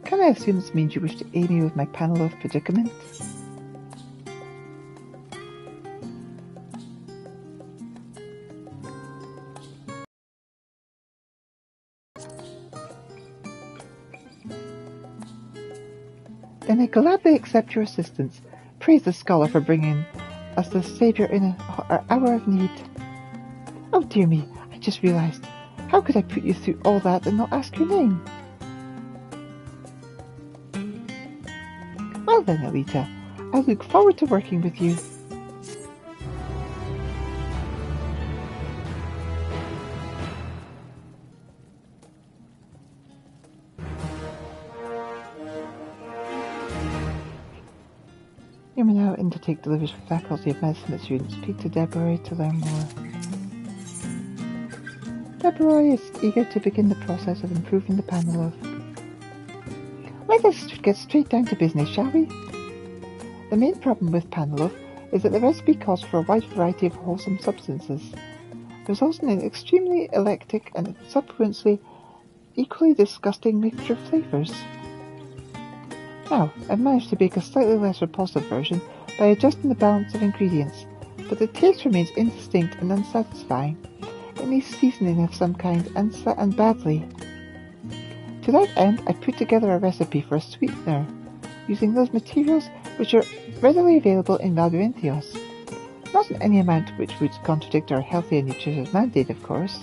Can I assume this means you wish to aid me with my pan loaf predicament? Then I gladly accept your assistance. Praise the scholar for bringing us the saviour in our hour of need. Oh dear me, I just realised. How could I put you through all that and not ask your name? Well then, Elita, I look forward to working with you. You may now undertake deliveries for Faculty of Medicine students. Speak to Deborah to learn more. Deborah is eager to begin the process of improving the panel. Let us get straight down to business, shall we? The main problem with panel is that the recipe calls for a wide variety of wholesome substances, resulting in an extremely eclectic and subsequently equally disgusting mixture of flavours. Now, I've managed to make a slightly less repulsive version by adjusting the balance of ingredients, but the taste remains indistinct and unsatisfying. It needs seasoning of some kind, and badly. To that end, I put together a recipe for a sweetener, using those materials which are readily available in Labyrinthios. Not in any amount which would contradict our healthy and nutritious mandate, of course.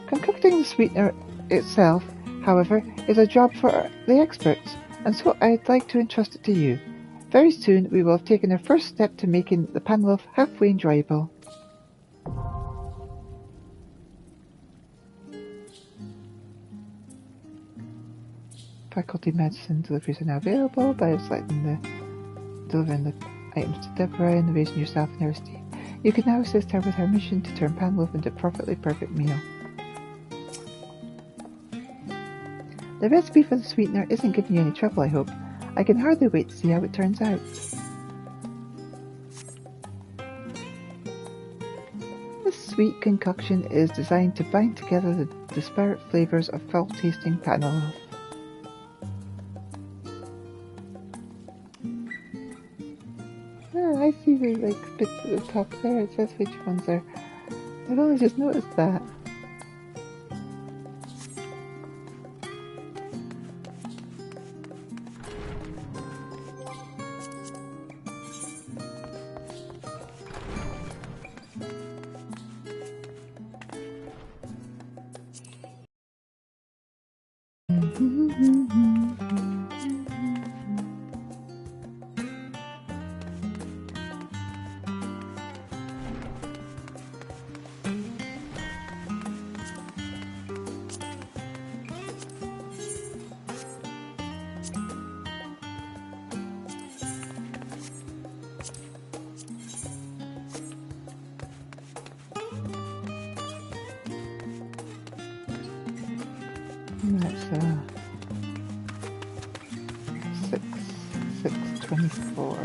Concocting the sweetener itself, however, is a job for the experts, and so I'd like to entrust it to you. Very soon we will have taken our first step to making the panel halfway enjoyable. Faculty medicine deliveries are now available by delivering the items to Deborah and raising yourself in her esteem. You can now assist her with her mission to turn Panloaf into a perfectly perfect meal. The recipe for the sweetener isn't giving you any trouble, I hope. I can hardly wait to see how it turns out. This sweet concoction is designed to bind together the disparate flavours of foul-tasting Panloaf. I see the bits at the top there. It says which ones are. I've only just noticed that. That's 624.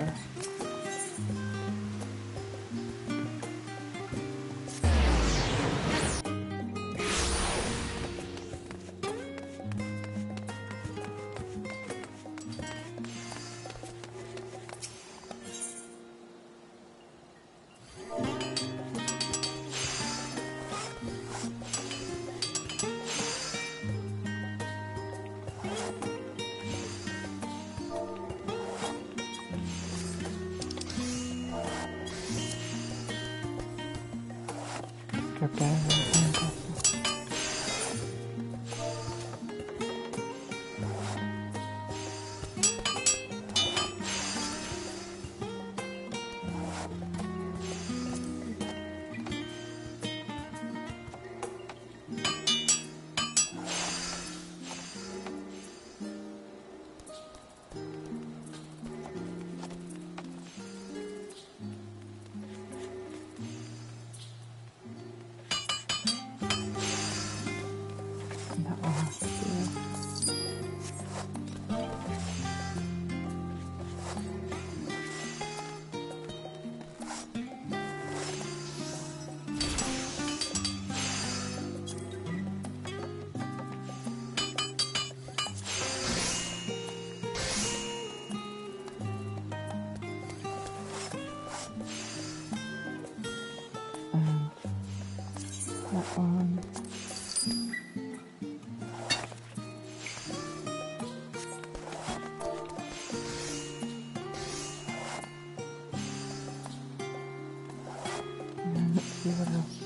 Let's see what else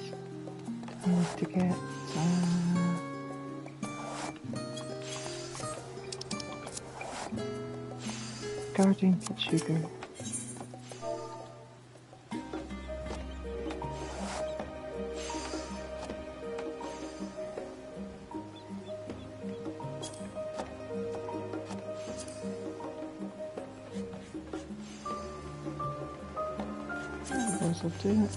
I need to get. Guardian sugar. Those will do it.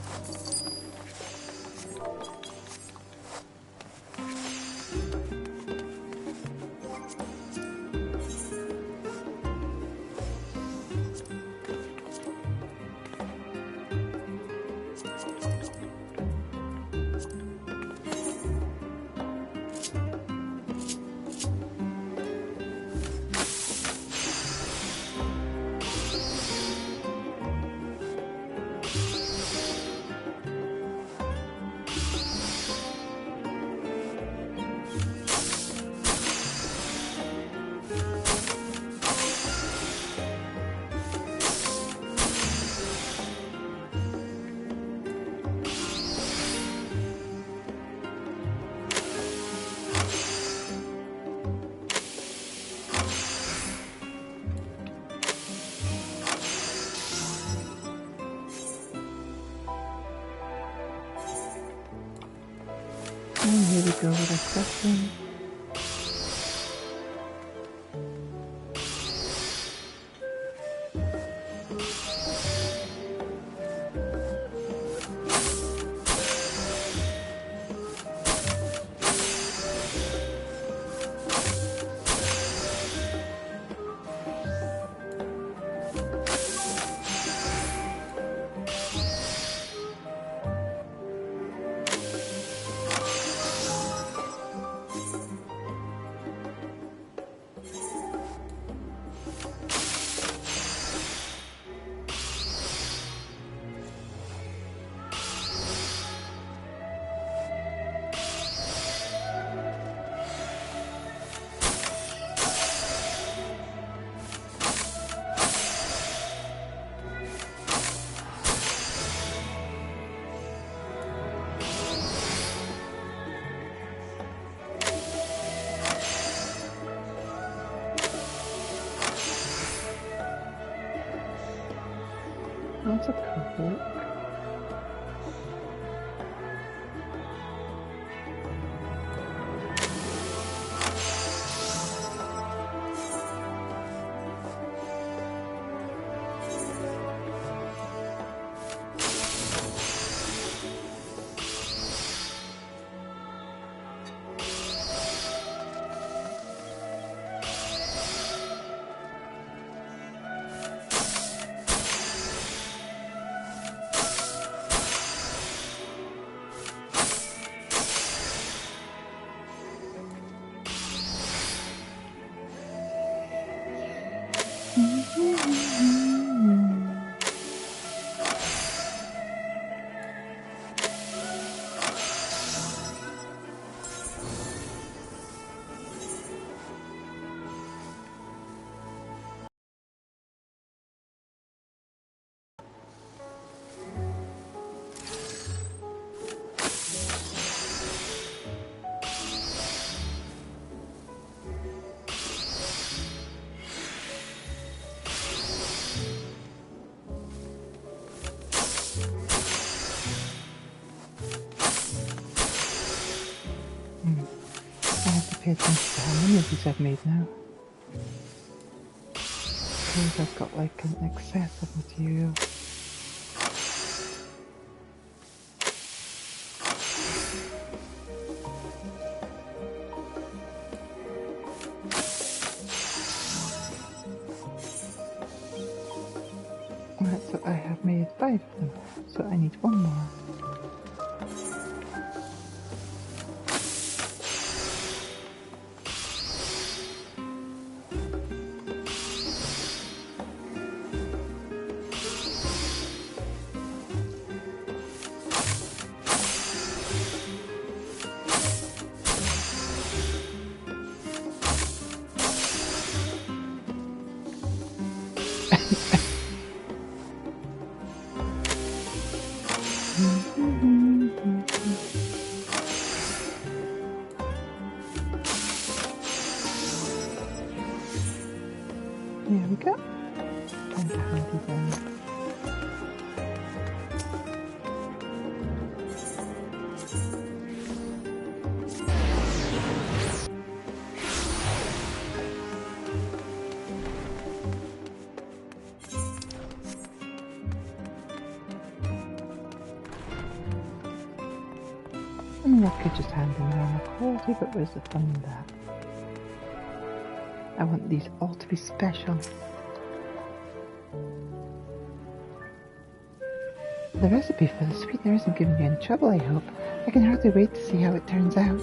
And here we go with our crafting. That's a cool. I have to pay attention to how many of these I've made now. Because I've got like an excess of material. Right, so I have made 5 of them, so I need 1 more. Here we go. Time to hand these out. I mean, I could just hand them around the quality, but where's the fun in that? I want these all to be special. The recipe for the sweetener isn't giving you any trouble, I hope. I can hardly wait to see how it turns out.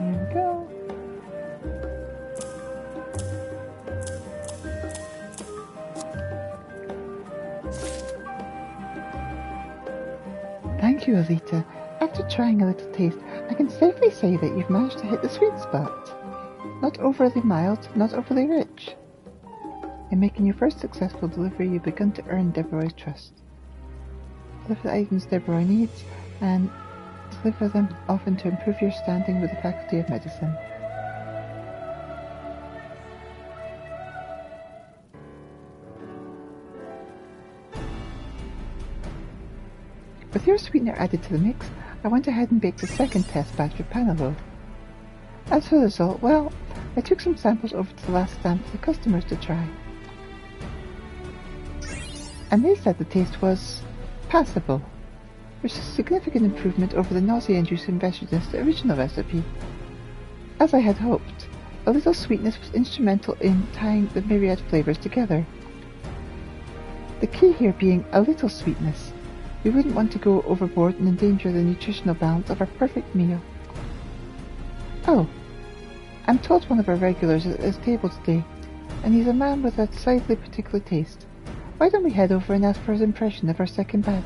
Here we go. Thank you, Elita. After trying a little taste, I can safely say that you've managed to hit the sweet spot. Not overly mild, not overly rich. In making your first successful delivery, you've begun to earn Deborah's trust. Deliver the items Deborah needs, and deliver them often to improve your standing with the Faculty of Medicine. With your sweetener added to the mix, I went ahead and baked a second test batch with Panelo. As for the result, well, I took some samples over to the last stand for the customers to try. And they said the taste was passable, which is a significant improvement over the nausea-inducing vegetables in the original recipe. As I had hoped, a little sweetness was instrumental in tying the myriad flavors together. The key here being a little sweetness. We wouldn't want to go overboard and endanger the nutritional balance of our perfect meal. Oh, I'm told one of our regulars is at his table today, and he's a man with a decidedly particular taste. Why don't we head over and ask for his impression of our second batch?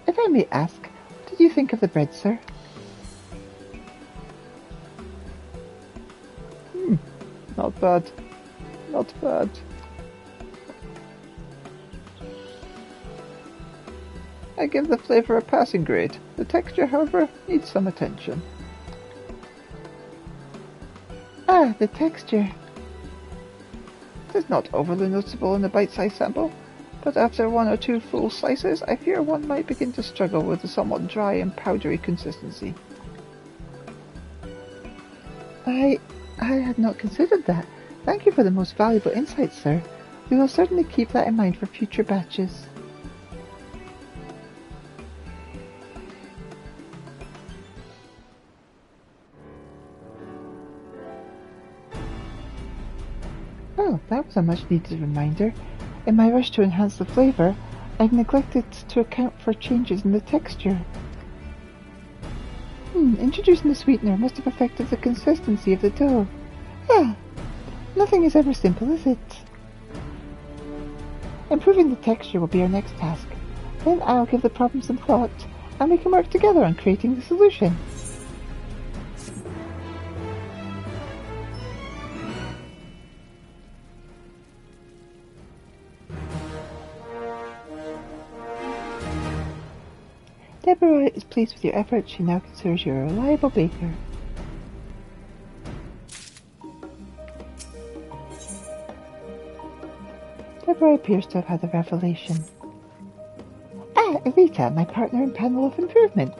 If I may ask, what did you think of the bread, sir? Not bad. Not bad. I give the flavour a passing grade. The texture, however, needs some attention. Ah, the texture. It is not overly noticeable in the bite-sized sample, but after one or two full slices, I fear one might begin to struggle with the somewhat dry and powdery consistency. I had not considered that. Thank you for the most valuable insight, sir. We will certainly keep that in mind for future batches. Well, that was a much-needed reminder. In my rush to enhance the flavour, I'd neglected to account for changes in the texture. Introducing the sweetener must have affected the consistency of the dough. Nothing is ever simple, is it? Improving the texture will be our next task. Then I'll give the problem some thought, and we can work together on creating the solution. Deborah is pleased with your efforts. She now considers you a reliable baker. Deborah appears to have had a revelation. Ah, Elita, my partner in panel of improvement.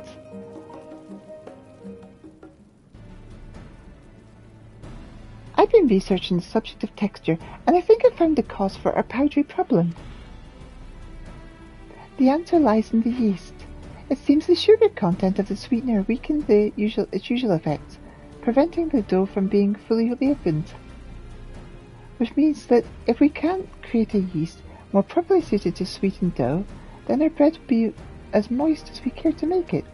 I've been researching the subject of texture, and I think I've found the cause for our powdery problem. The answer lies in the yeast. It seems the sugar content of the sweetener weakened its usual effects, preventing the dough from being fully leavened. Which means that if we can't create a yeast more properly suited to sweetened dough, then our bread will be as moist as we care to make it.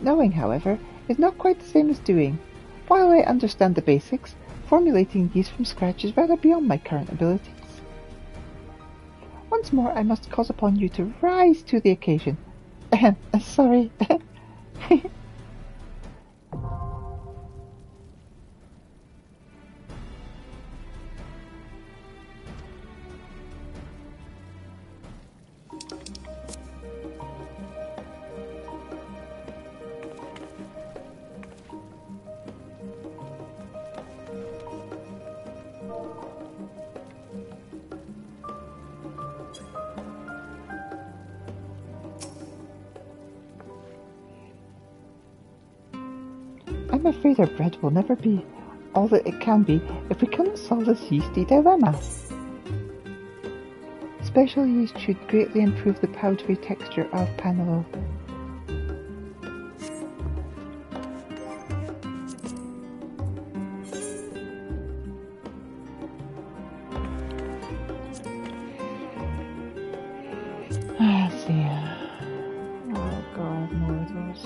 Knowing, however, is not quite the same as doing. While I understand the basics, formulating yeast from scratch is rather beyond my current abilities. Once more, I must call upon you to rise to the occasion. Sorry. I'm afraid our bread will never be all that it can be if we cannot solve this yeasty dilemma. Special yeast should greatly improve the powdery texture of panelo. Let's see. Oh god, more of those.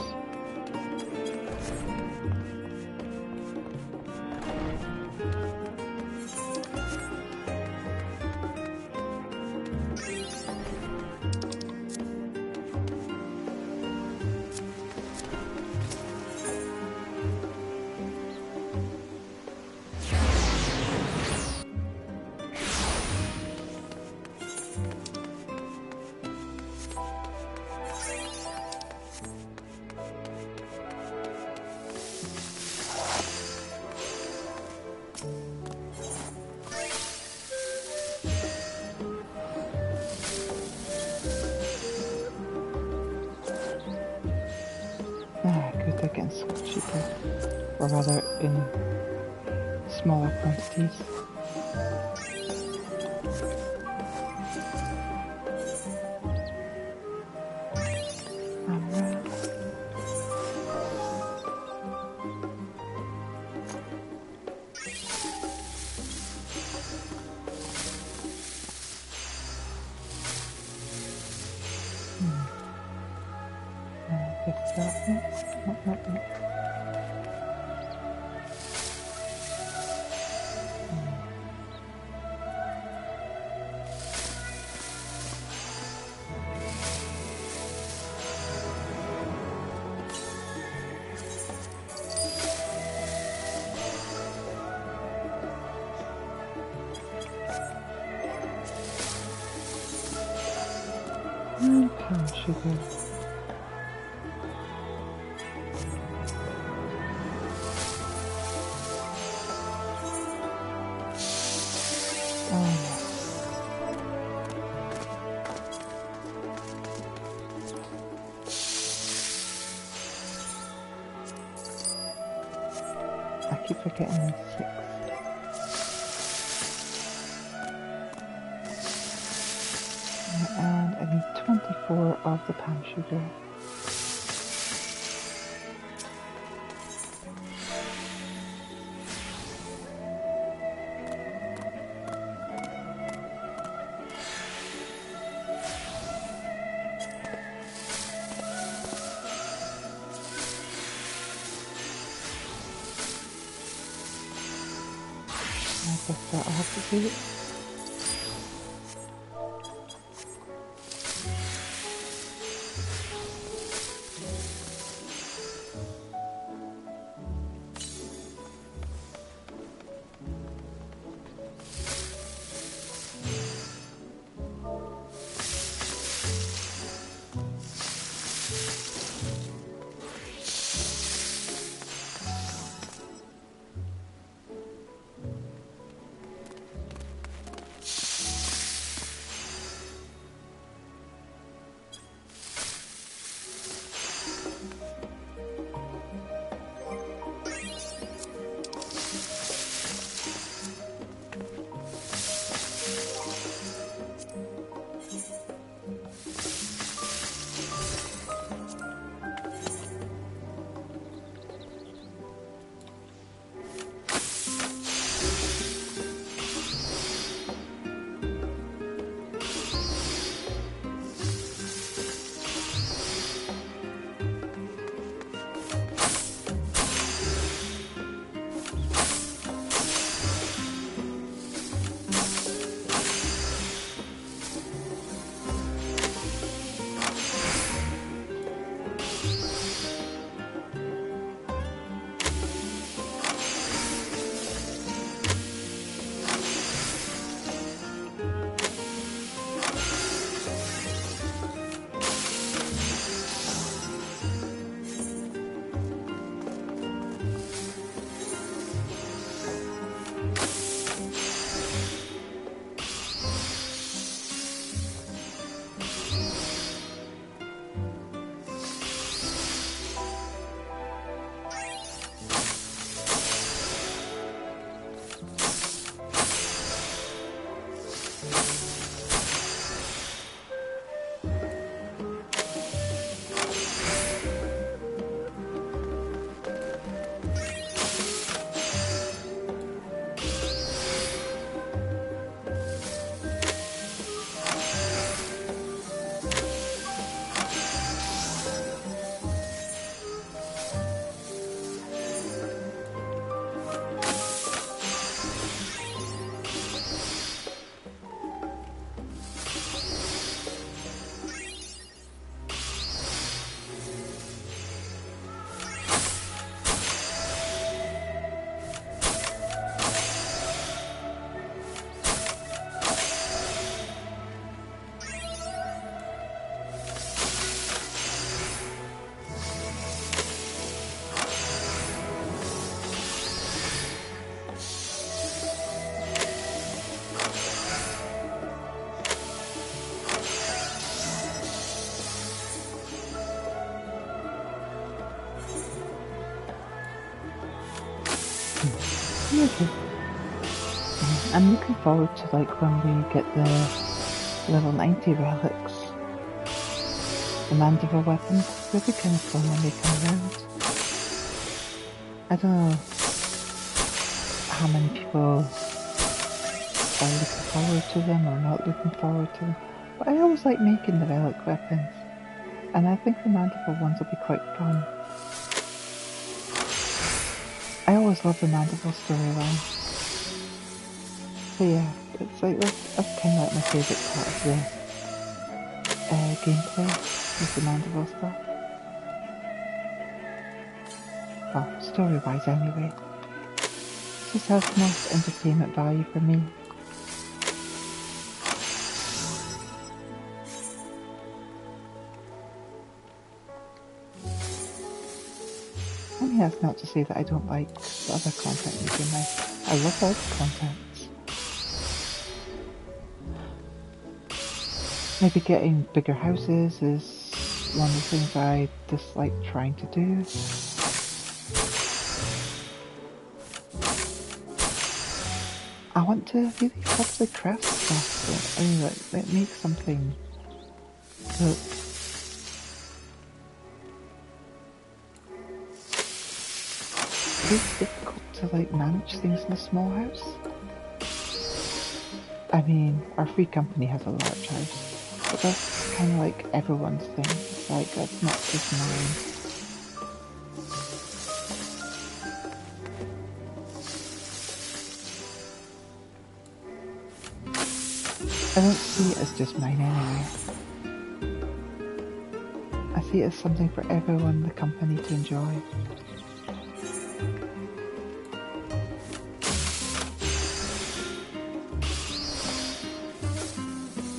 Good, they're getting so cheaper. Or rather, in smaller quantities. Fix that. No. Palm sugar. I keep forgetting there's 6. And I need 24 of the palm sugar. I guess that'll have to do it. I'm looking forward to like when we get the level 90 relics. The Mandible weapons. It'll be kind of fun when they come around. I don't know how many people are looking forward to them or not looking forward to them. But I always like making the relic weapons. And I think the Mandible ones will be quite fun. I always love the Mandible storyline. So yeah, it's like that's kind of like my favourite part of the gameplay, is the Mandible stuff. Well, story-wise anyway. It just has the most entertainment value for me. I mean, that's not to say that I don't like the other content in the game. I love all the contents. Maybe getting bigger houses is one of the things I dislike trying to do. I want to really probably craft stuff. I mean, like make something that it's difficult to like manage things in a small house. I mean, our free company has a large house, but that's kind of like everyone's thing. It's like, that's not just mine. I don't see it as just mine anyway. I see it as something for everyone in the company to enjoy.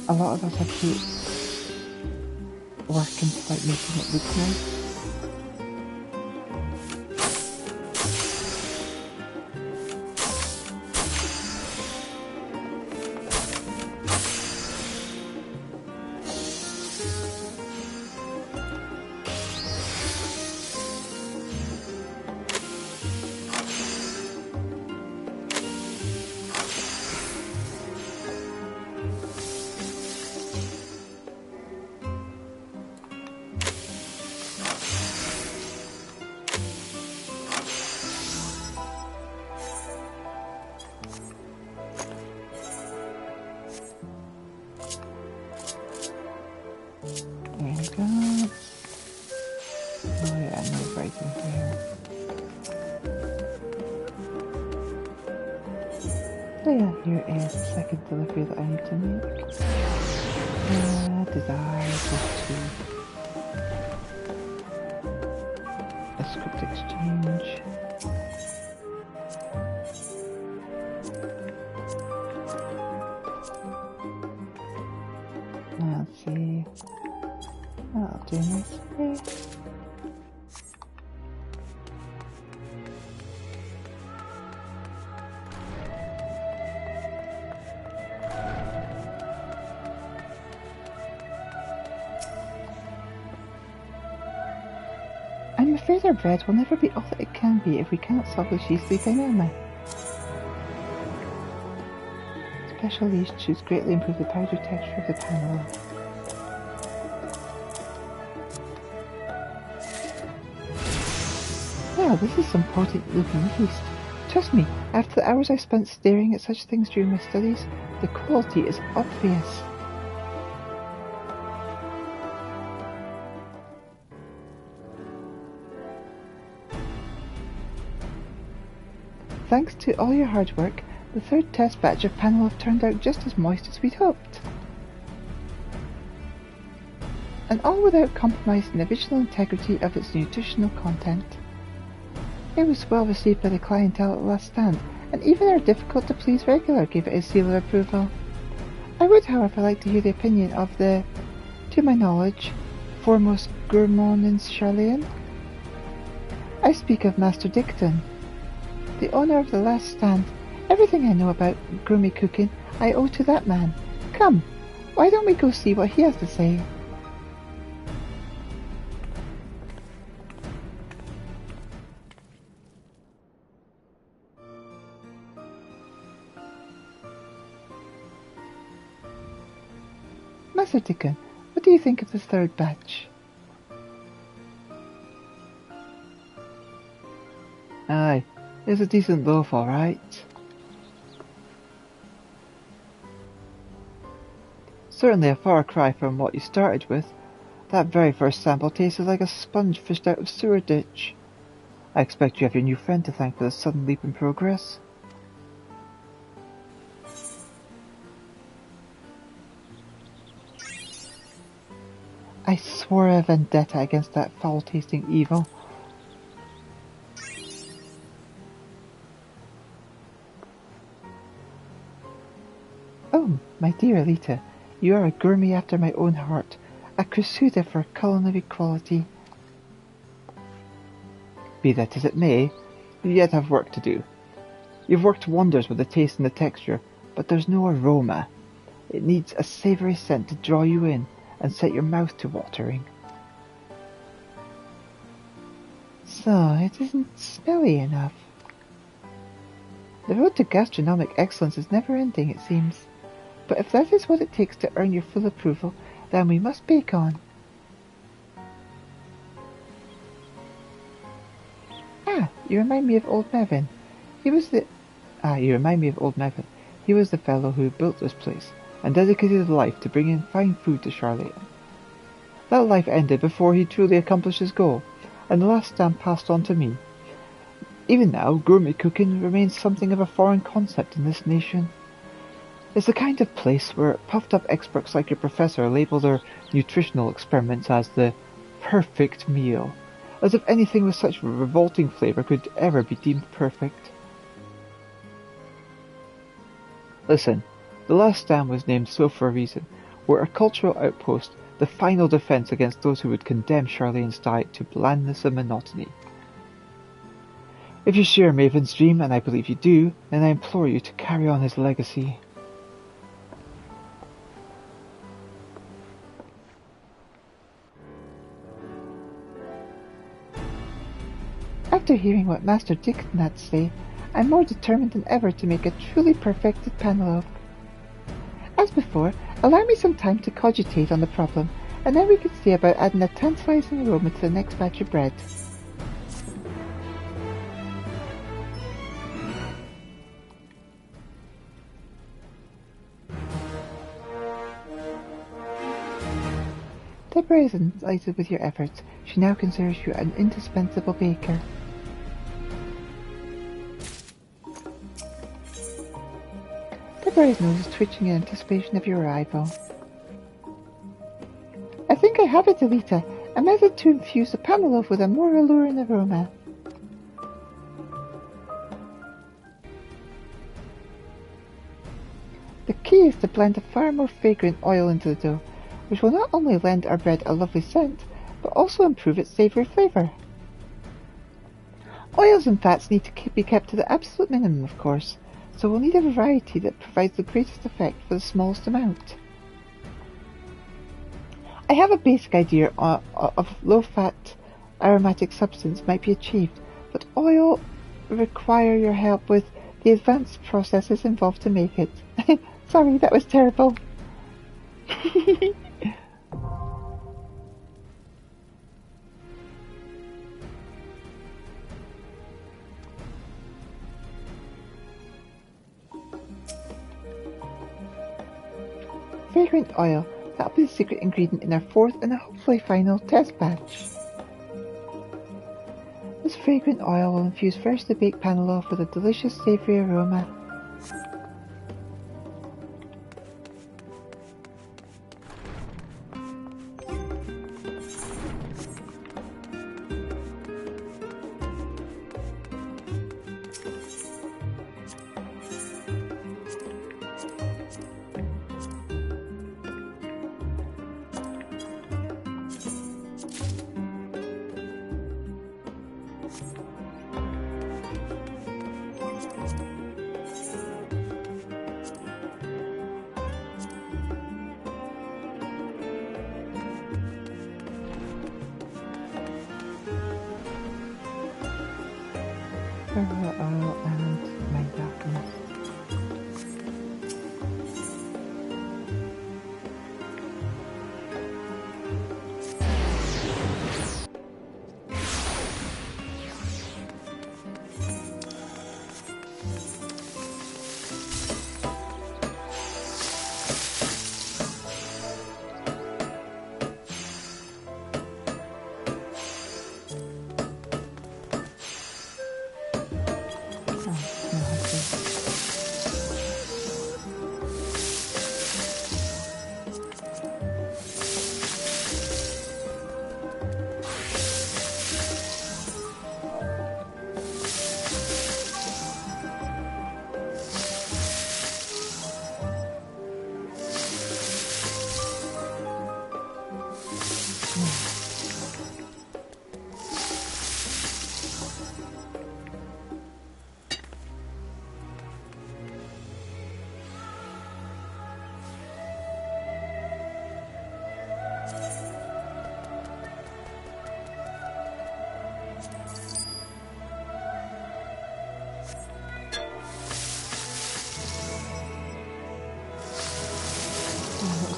A lot of us have to work into like making it look nice. So yeah, here is the second delivery that I need to make. Desire to a script exchange. Let's see. I'll do nicely. I'm afraid our bread will never be all that it can be if we cannot solve the cheesy dilemma. Special yeast should greatly improve the powder texture of the panel. Wow, this is some potent looking yeast. Trust me, after the hours I spent staring at such things during my studies, the quality is obvious. Thanks to all your hard work, the third test batch of panel have turned out just as moist as we'd hoped. And all without compromising the visual integrity of its nutritional content. It was well received by the clientele at last stand, and even our difficult-to-please regular gave it a seal of approval. I would, however, like to hear the opinion of the, to my knowledge, foremost gourmand in Charlayan. I speak of Master Dicton, the owner of the last stand. Everything I know about gourmet cooking I owe to that man. Come, why don't we go see what he has to say? Master Dickon, what do you think of the third batch? Aye, it's a decent loaf, alright. Certainly a far cry from what you started with. That very first sample tasted like a sponge fished out of sewer ditch. I expect you have your new friend to thank for the sudden leap in progress. I swore a vendetta against that foul-tasting evil. Oh, my dear Elita, you are a gourmet after my own heart, a crusader for culinary quality. Be that as it may, you yet have work to do. You've worked wonders with the taste and the texture, but there's no aroma. It needs a savoury scent to draw you in and set your mouth to watering. So, it isn't smelly enough. The road to gastronomic excellence is never ending, it seems. But if that is what it takes to earn your full approval, then we must bake on. You remind me of old Mevin. You remind me of old Mevin. He was the fellow who built this place, and dedicated his life to bringing fine food to Charlotte. That life ended before he truly accomplished his goal, and the last stamp passed on to me. Even now, gourmet cooking remains something of a foreign concept in this nation. It's the kind of place where puffed-up experts like your professor label their nutritional experiments as the perfect meal, as if anything with such revolting flavour could ever be deemed perfect. Listen, the last stand was named so for a reason. We're a cultural outpost, the final defence against those who would condemn Charlene's diet to blandness and monotony. If you share Maven's dream, and I believe you do, then I implore you to carry on his legacy. After hearing what Master Dickon had to say, I'm more determined than ever to make a truly perfected panalogue. As before, allow me some time to cogitate on the problem, and then we can see about adding a tantalizing aroma to the next batch of bread. Deborah is delighted with your efforts. She now considers you an indispensable baker. Deborah's nose is twitching in anticipation of your arrival. I think I have it, Elita. A method to infuse the panaloaf with a more alluring aroma. The key is to blend a far more fragrant oil into the dough, which will not only lend our bread a lovely scent, but also improve its savoury flavour. Oils and fats need to be kept to the absolute minimum, of course, so we'll need a variety that provides the greatest effect for the smallest amount. I have a basic idea of low-fat aromatic substance might be achieved, but oil require your help with the advanced processes involved to make it. Sorry, that was terrible. Fragrant oil. That'll be the secret ingredient in our fourth and hopefully final test batch. This fragrant oil will infuse freshly baked panaloaf with a delicious savoury aroma. Oil and my darkness.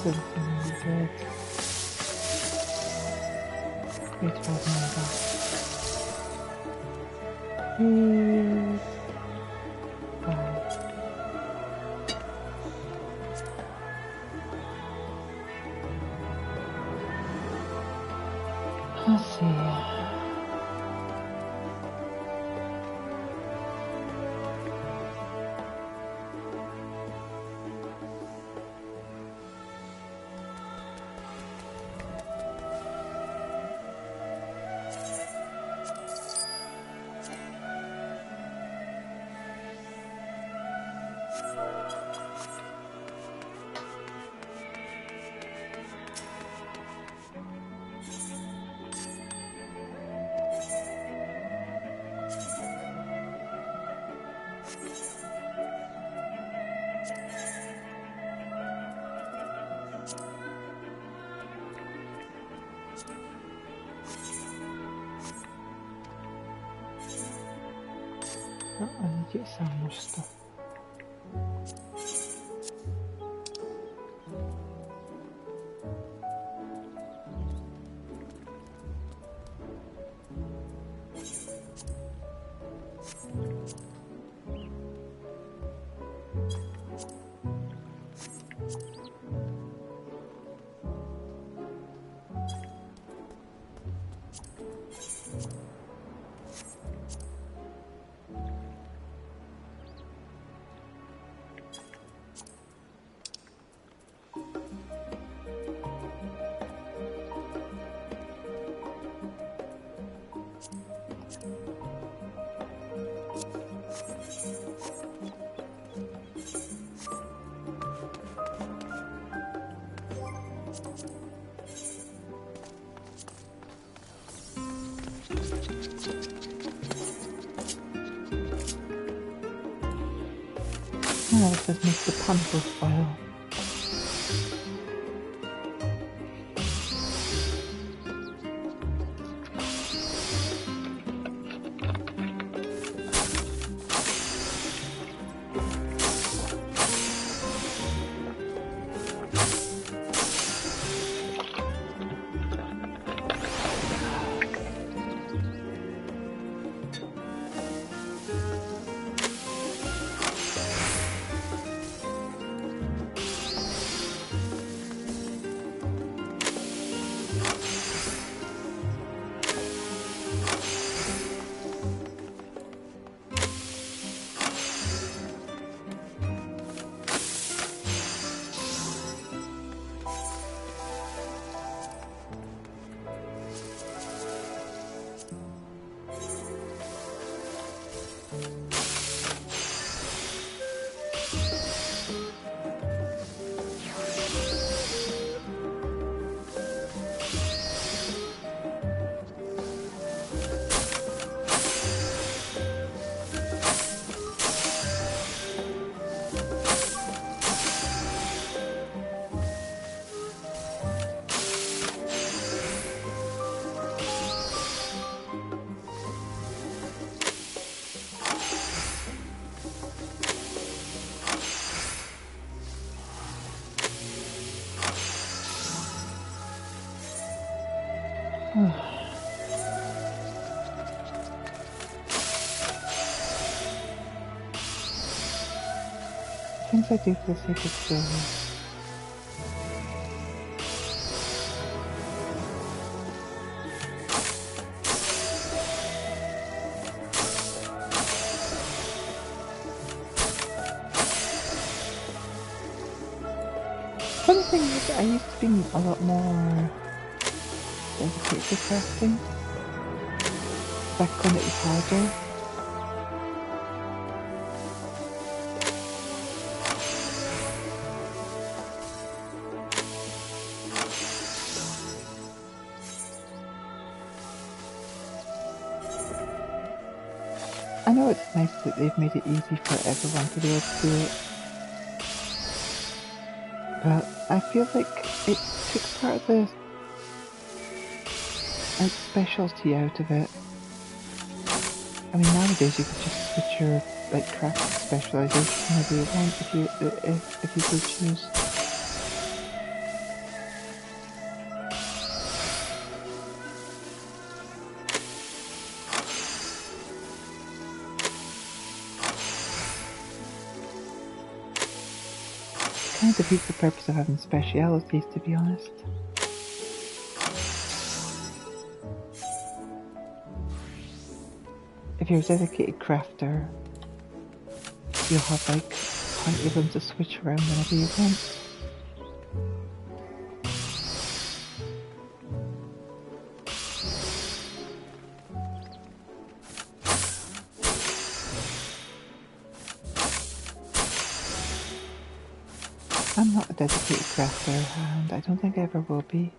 everything you did. Wait for me back. Please. Bye. Let's see. Oh, I need to get some more stuff. Now it says make the pamper file. Things I do for the sake of story. Funny thing is, I used to be a lot more dedicated to crafting back when it was harder. I know it's nice that they've made it easy for everyone to be able to do it, but I feel like it took part of the specialty out of it. I mean, nowadays you could just switch your craft specialization whenever you want if you so choose. kind of defeats the purpose of having specialities, to be honest. If you're a dedicated crafter, you'll have like plenty of them to switch around whenever you want. I'm not a dedicated crafter, and I don't think I ever will be.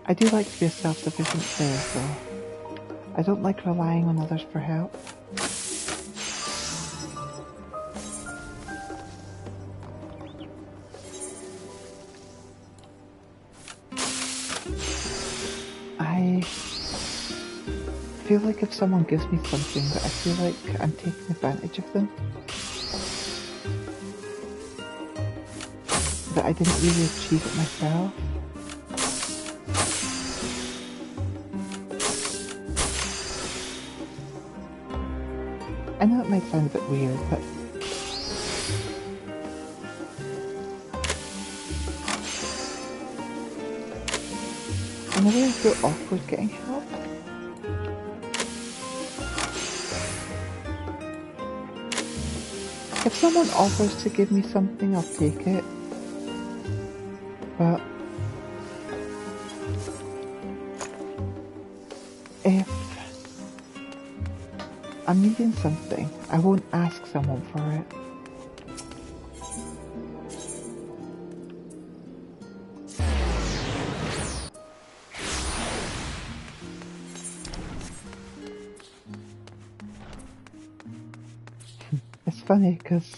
I do like to be a self-sufficient player, though. I don't like relying on others for help. I feel like if someone gives me something that I feel like I'm taking advantage of them, that I didn't really achieve it myself, I know it might sound a bit weird, but whenever I feel awkward getting help, if someone offers to give me something, I'll take it. But if I'm needing something, I won't ask someone for it. It's funny because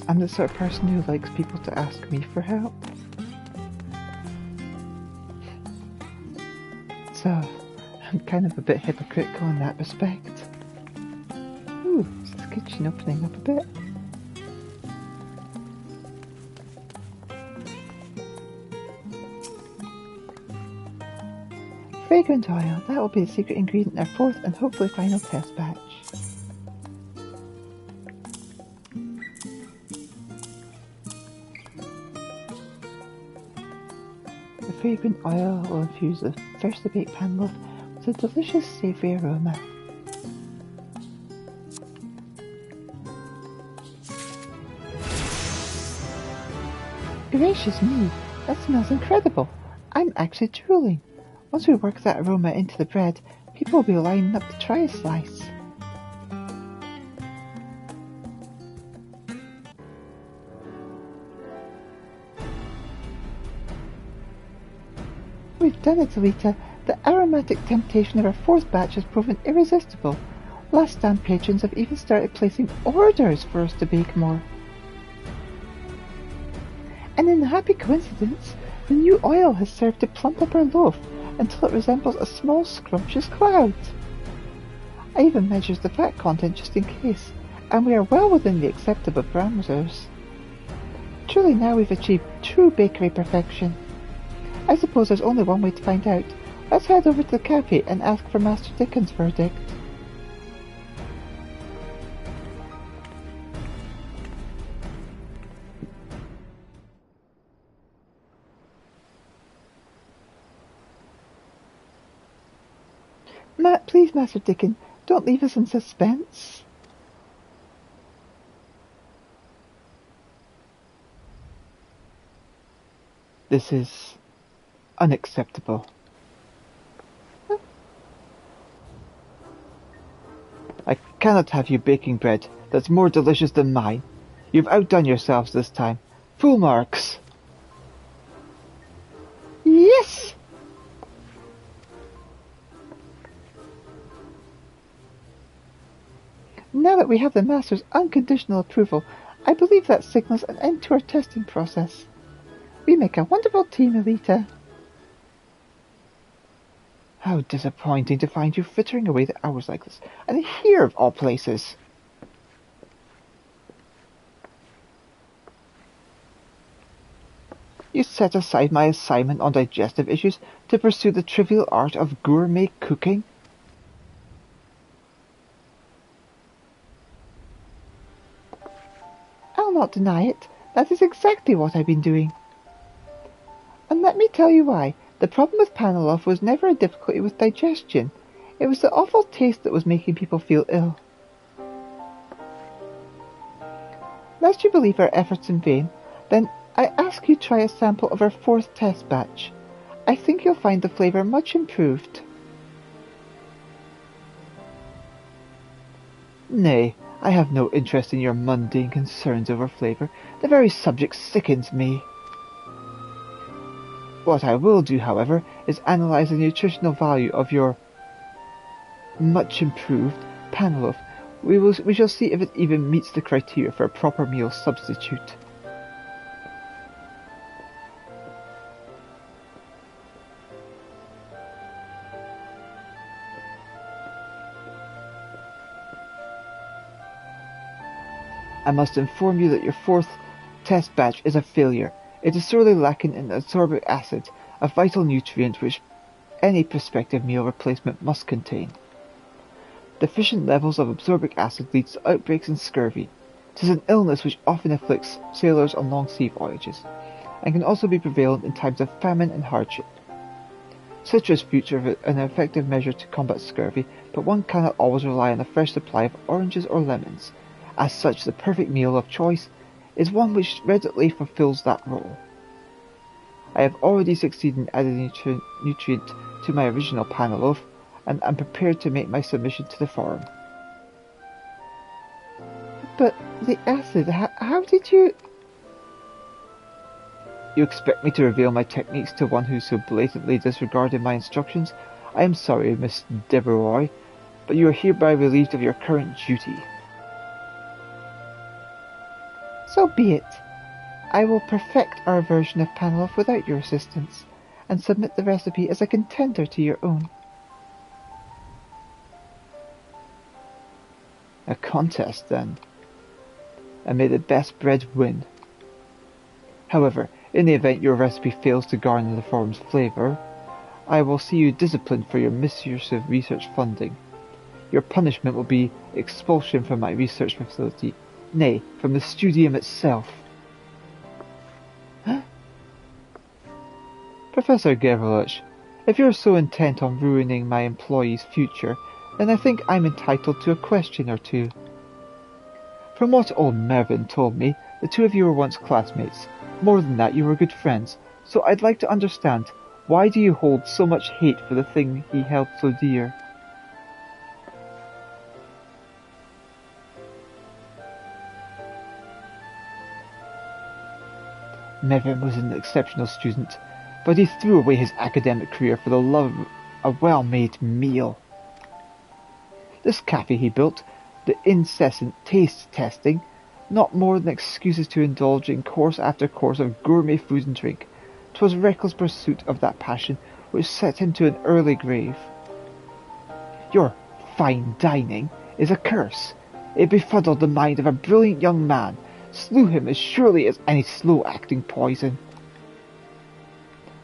I'm the sort of person who likes people to ask me for help. So I'm kind of a bit hypocritical in that respect. Ooh, is this kitchen opening up a bit? Fragrant oil, that will be the secret ingredient in our fourth and hopefully final test batch. The fragrant oil will infuse the freshly baked pan loaf with a delicious savoury aroma. Gracious me, that smells incredible. I'm actually drooling. Once we work that aroma into the bread, people will be lining up to try a slice. We've done it, Elita. The aromatic temptation of our fourth batch has proven irresistible. Last stand patrons have even started placing orders for us to bake more. And in a happy coincidence, the new oil has served to plump up our loaf until it resembles a small scrumptious cloud. I even measured the fat content just in case, and we are well within the acceptable parameters. Truly now we've achieved true bakery perfection. I suppose there's only one way to find out. Let's head over to the cafe and ask for Master Dickens' verdict. Please, Master Dickon, don't leave us in suspense. This is unacceptable. I cannot have you baking bread that's more delicious than mine. You've outdone yourselves this time. Full marks. Yes! Now that we have the Master's unconditional approval, I believe that signals an end to our testing process. We make a wonderful team, Elita. How disappointing to find you frittering away the hours like this, and here of all places. You set aside my assignment on digestive issues to pursue the trivial art of gourmet cooking? I'll not deny it. That is exactly what I've been doing. And let me tell you why. The problem with Panoloff was never a difficulty with digestion. It was the awful taste that was making people feel ill. Lest you believe our efforts in vain, then I ask you try a sample of our 4th test batch. I think you'll find the flavour much improved. Nay, I have no interest in your mundane concerns over flavour. The very subject sickens me. What I will do, however, is analyse the nutritional value of your much improved Panoloff. We shall see if it even meets the criteria for a proper meal substitute. I must inform you that your 4th test batch is a failure. It is sorely lacking in ascorbic acid, a vital nutrient which any prospective meal replacement must contain. Deficient levels of ascorbic acid leads to outbreaks in scurvy. 'Tis an illness which often afflicts sailors on long sea voyages, and can also be prevalent in times of famine and hardship. Citrus fruits are an effective measure to combat scurvy, but one cannot always rely on a fresh supply of oranges or lemons. As such, the perfect meal of choice is one which readily fulfills that role. I have already succeeded in adding nutrient to my original Panoloff, and am prepared to make my submission to the forum. But the acid, how did you... You expect me to reveal my techniques to one who so blatantly disregarded my instructions? I am sorry, Miss Deveroy, but you are hereby relieved of your current duty. So be it. I will perfect our version of Panoloff without your assistance, and submit the recipe as a contender to your own. A contest, then, and may the best bread win. However, in the event your recipe fails to garner the forum's flavour, I will see you disciplined for your misuse of research funding. Your punishment will be expulsion from my research facility, nay, from the studium itself. Professor Gavroche, if you're so intent on ruining my employee's future, then I think I'm entitled to a question or two. From what old Mervyn told me, the two of you were once classmates. More than that, you were good friends. So I'd like to understand, why do you hold so much hate for the thing he held so dear? Mervyn was an exceptional student, but he threw away his academic career for the love of a well-made meal. This cafe he built, the incessant taste testing, not more than excuses to indulge in course after course of gourmet food and drink. 'Twas reckless pursuit of that passion which set him to an early grave. Your fine dining is a curse. It befuddled the mind of a brilliant young man, slew him as surely as any slow-acting poison.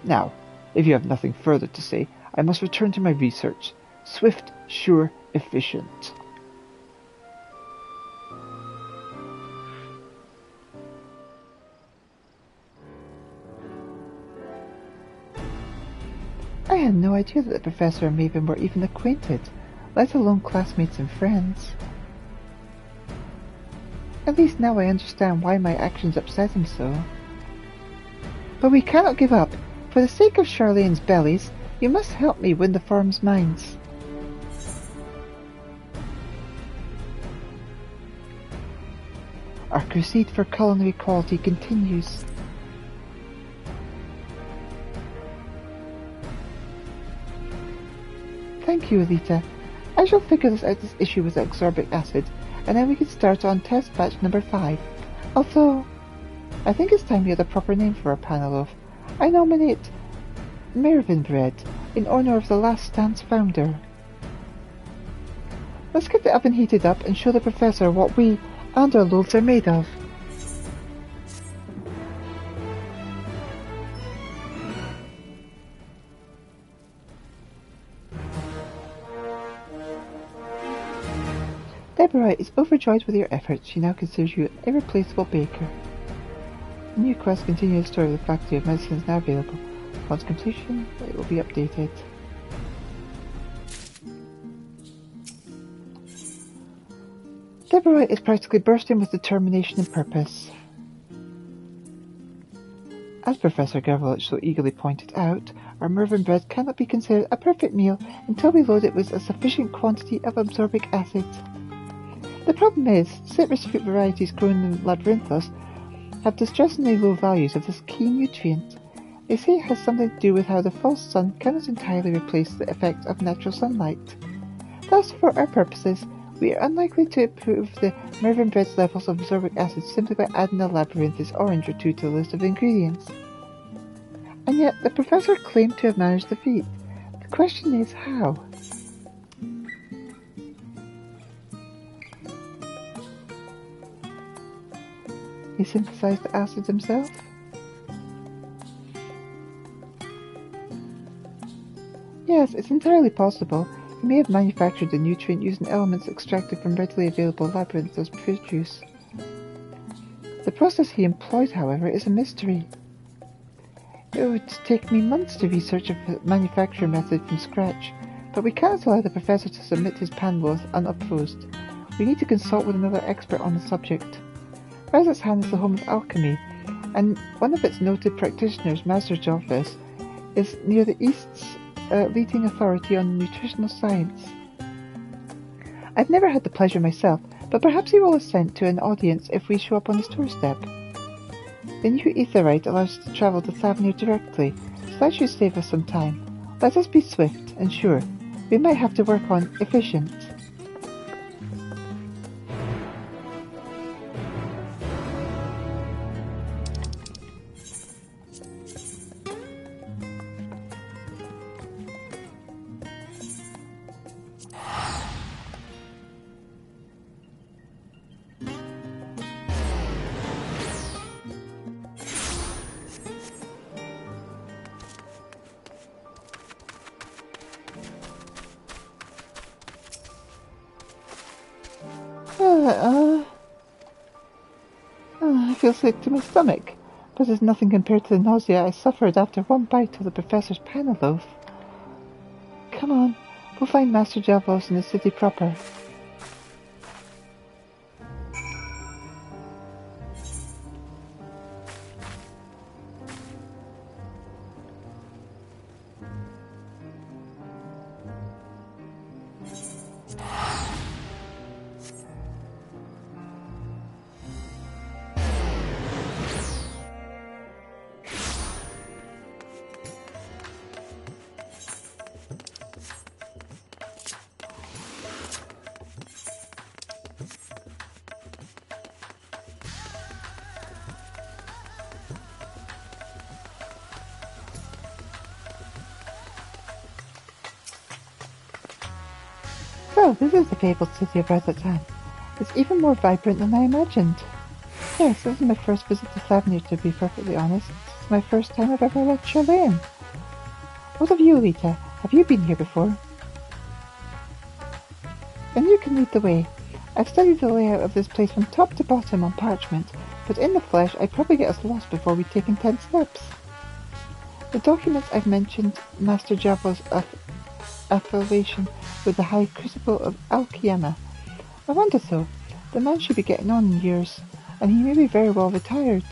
Now, if you have nothing further to say, I must return to my research. Swift, sure, efficient. I had no idea that the Professor and Maven were even acquainted, let alone classmates and friends. At least now I understand why my actions upset him so. But we cannot give up. For the sake of Charlene's bellies, you must help me win the forum's minds. Our crusade for culinary quality continues. Thank you, Elita. I shall figure this issue with ascorbic acid, and then we can start on test batch number 5. Although, I think it's time we had a proper name for our Panoloff. I nominate Mervyn Bread, in honour of the Last Stand's founder. Let's get the oven heated up and show the Professor what we and our loaves are made of. Deborah is overjoyed with your efforts. She now considers you an irreplaceable baker. The new quest continues the story of the Faculty of Medicine is now available. Once completion, it will be updated. Deborah is practically bursting with determination and purpose. As Professor Gavroche so eagerly pointed out, our Mervyn bread cannot be considered a perfect meal until we load it with a sufficient quantity of absorbic acid. The problem is, citrus fruit varieties grown in Labyrinthos have distressingly low values of this key nutrient. They say it has something to do with how the false sun cannot entirely replace the effect of natural sunlight. Thus, for our purposes, we are unlikely to improve the Mervyn bread's levels of absorbic acid simply by adding a Labyrinthus orange or two to the list of ingredients. And yet, the professor claimed to have managed the feat. The question is, how? He synthesized the acid himself? Yes, it's entirely possible. He may have manufactured the nutrient using elements extracted from readily available Labyrinthus produce. The process he employed, however, is a mystery. It would take me months to research a manufacturing method from scratch, but we cannot allow the professor to submit his panel unopposed. We need to consult with another expert on the subject. Razathan is the home of alchemy, and one of its noted practitioners, Master Joffis, is near the East's leading authority on nutritional science. I've never had the pleasure myself, but perhaps he will assent to an audience if we show up on his doorstep. The new etherite allows us to travel to Thavnir directly, so that should save us some time. Let us be swift and sure. We might have to work on efficient. I feel sick to my stomach, but it's nothing compared to the nausea I suffered after one bite of the professor's panna loaf. Come on, we'll find Master Javos in the city proper. So, this is the fabled city of Razatan. It's even more vibrant than I imagined. Yes, this is my first visit to Thavnir, to be perfectly honest. It's my first time I've ever left Charlaine. What of you, Elita? Have you been here before? Then you can lead the way. I've studied the layout of this place from top to bottom on parchment, but in the flesh I'd probably get us lost before we'd taken 10 steps. The documents I've mentioned Master Javos' affiliation with the High Crucible of Alkiema. I wonder though, the man should be getting on in years, and he may be very well retired.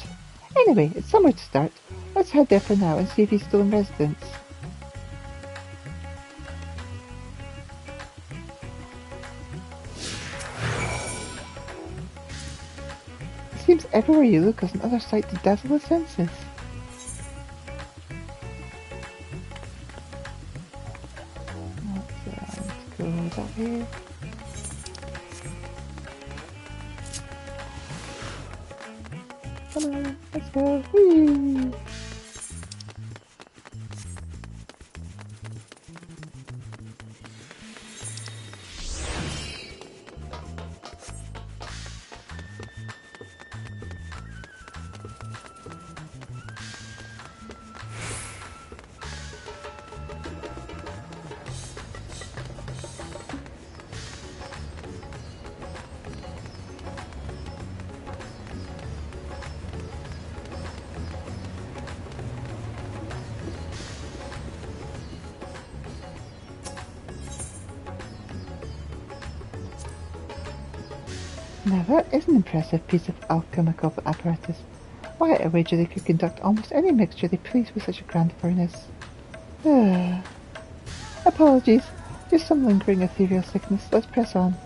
Anyway, it's somewhere to start. Let's head there for now and see if he's still in residence. It seems everywhere you look is another sight to dazzle the senses. Let's go that way. Come on, let's go. Whee! Now that is an impressive piece of alchemical apparatus. Why, I wager they could conduct almost any mixture they please with such a grand furnace. Apologies, just some lingering ethereal sickness. Let's press on.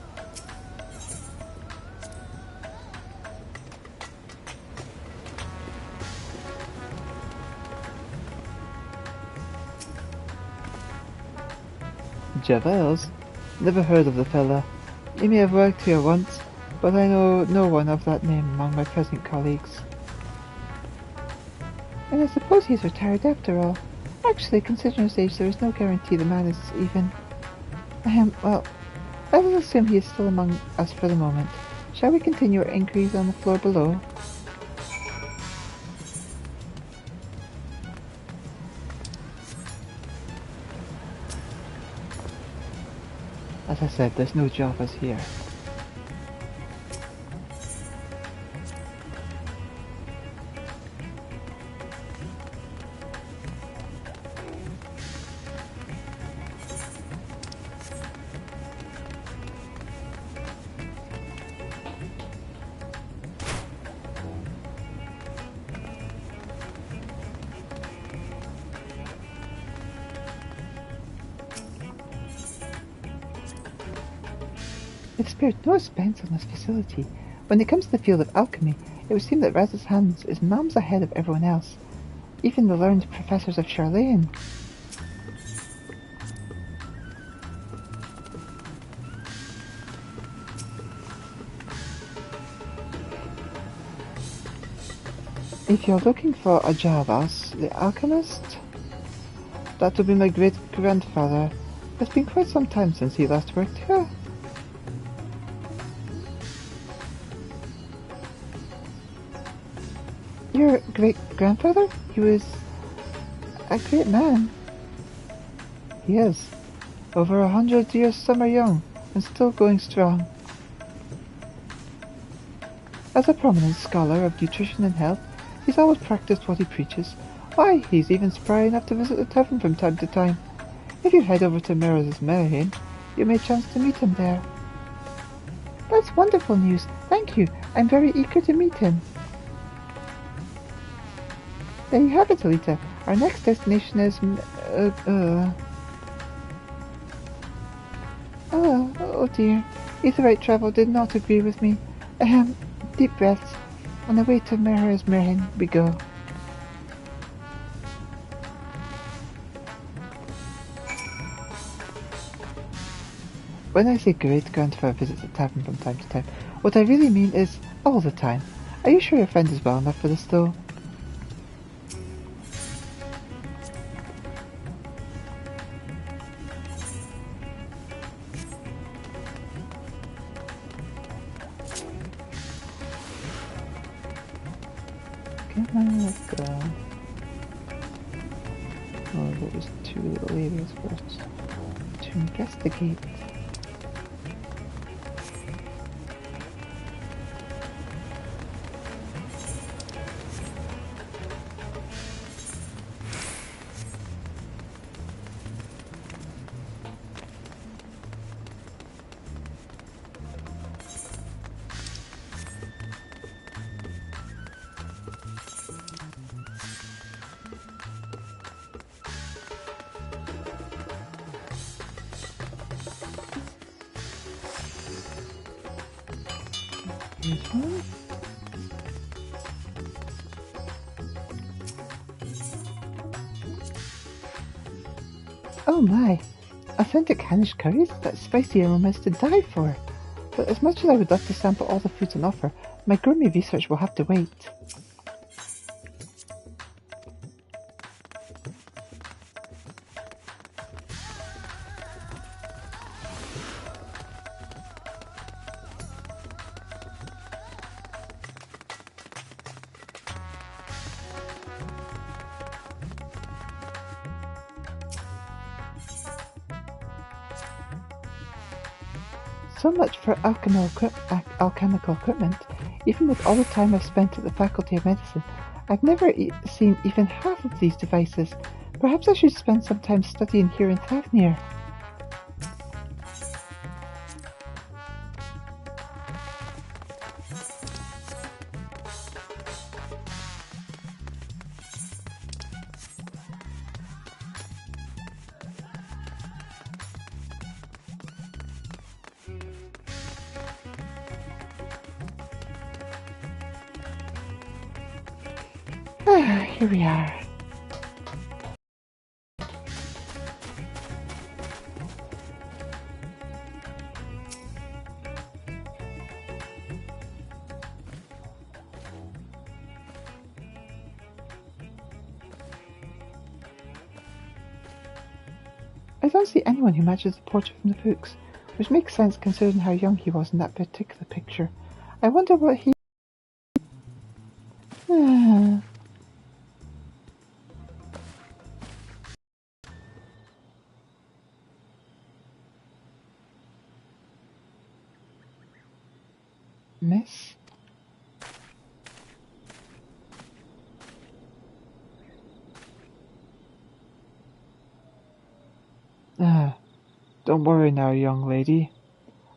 Javels? Never heard of the fella. He may have worked here once, but I know no one of that name among my present colleagues. And I suppose he's retired after all. Actually, considering his age, there is no guarantee the man is even... well, let us assume he is still among us for the moment. Shall we continue our inquiries on the floor below? As I said, there's no Javas here. It spared no expense on this facility. When it comes to the field of alchemy, it would seem that Raz's Hands is mums ahead of everyone else, even the learned professors of Charlayan. If you're looking for a Javas, the alchemist, that would be my great-grandfather. It's been quite some time since he last worked here. Your great-grandfather? He was a great man. He is. Over 100 years summer young, and still going strong. As a prominent scholar of nutrition and health, he's always practiced what he preaches. Why, he's even spry enough to visit the tavern from time to time. If you head over to Mirror's Merrihan, you may chance to meet him there. That's wonderful news. Thank you. I'm very eager to meet him. There you have it, Elita. Our next destination is... Oh dear. Aetheryte travel did not agree with me. Deep breaths. On the way to Mirror's Merrihan we go. When I say great-grandfather visits the tavern from time to time, what I really mean is all the time. Are you sure your friend is well enough for this, though? Come on, let's go. Oh, there's two little areas first to investigate. Here's one. Oh my! Authentic Hannish curries? That spicy aroma is to die for. But as much as I would love to sample all the foods on offer, my gourmet research will have to wait. So much for alchemical equipment. Even with all the time I've spent at the Faculty of Medicine, I've never seen even half of these devices. Perhaps I should spend some time studying here in Thavnir. Ah, here we are. I don't see anyone who matches the portrait from the books, which makes sense considering how young he was in that particular picture. I wonder what he... Ah. Miss? Ah, don't worry now, young lady.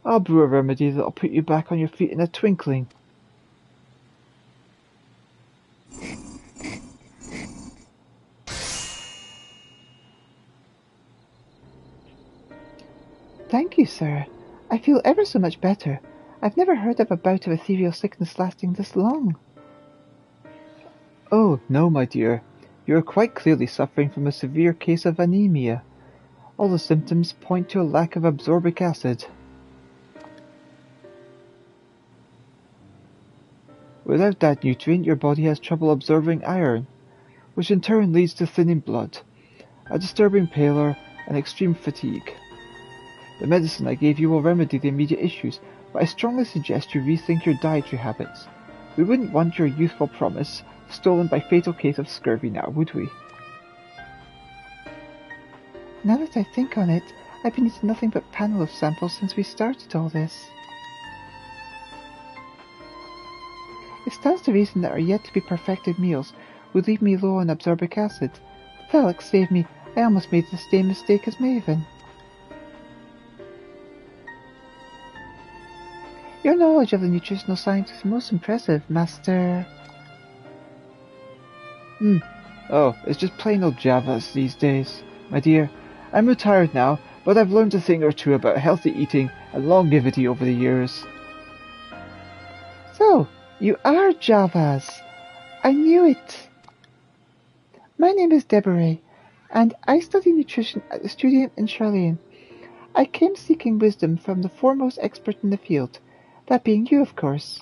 I'll brew a remedy that'll put you back on your feet in a twinkling. Thank you, sir. I feel ever so much better. I've never heard of a bout of ethereal sickness lasting this long. Oh, no, my dear. You are quite clearly suffering from a severe case of anemia. All the symptoms point to a lack of absorbic acid. Without that nutrient, your body has trouble absorbing iron, which in turn leads to thinning blood, a disturbing pallor, and extreme fatigue. The medicine I gave you will remedy the immediate issues, but I strongly suggest you rethink your dietary habits. We wouldn't want your youthful promise stolen by fatal case of scurvy now, would we? Now that I think on it, I've been eating nothing but panel samples since we started all this. It stands to reason that our yet-to-be perfected meals would leave me low on absorbic acid. Felix saved me. I almost made the same mistake as Maven. Your knowledge of the nutritional science is most impressive, Master. Oh, it's just plain old Javas these days. My dear, I'm retired now, but I've learned a thing or two about healthy eating and longevity over the years. So, you are Javas. I knew it. My name is Deborah, and I study nutrition at the Studium in Charlene. I came seeking wisdom from the foremost expert in the field, that being you, of course.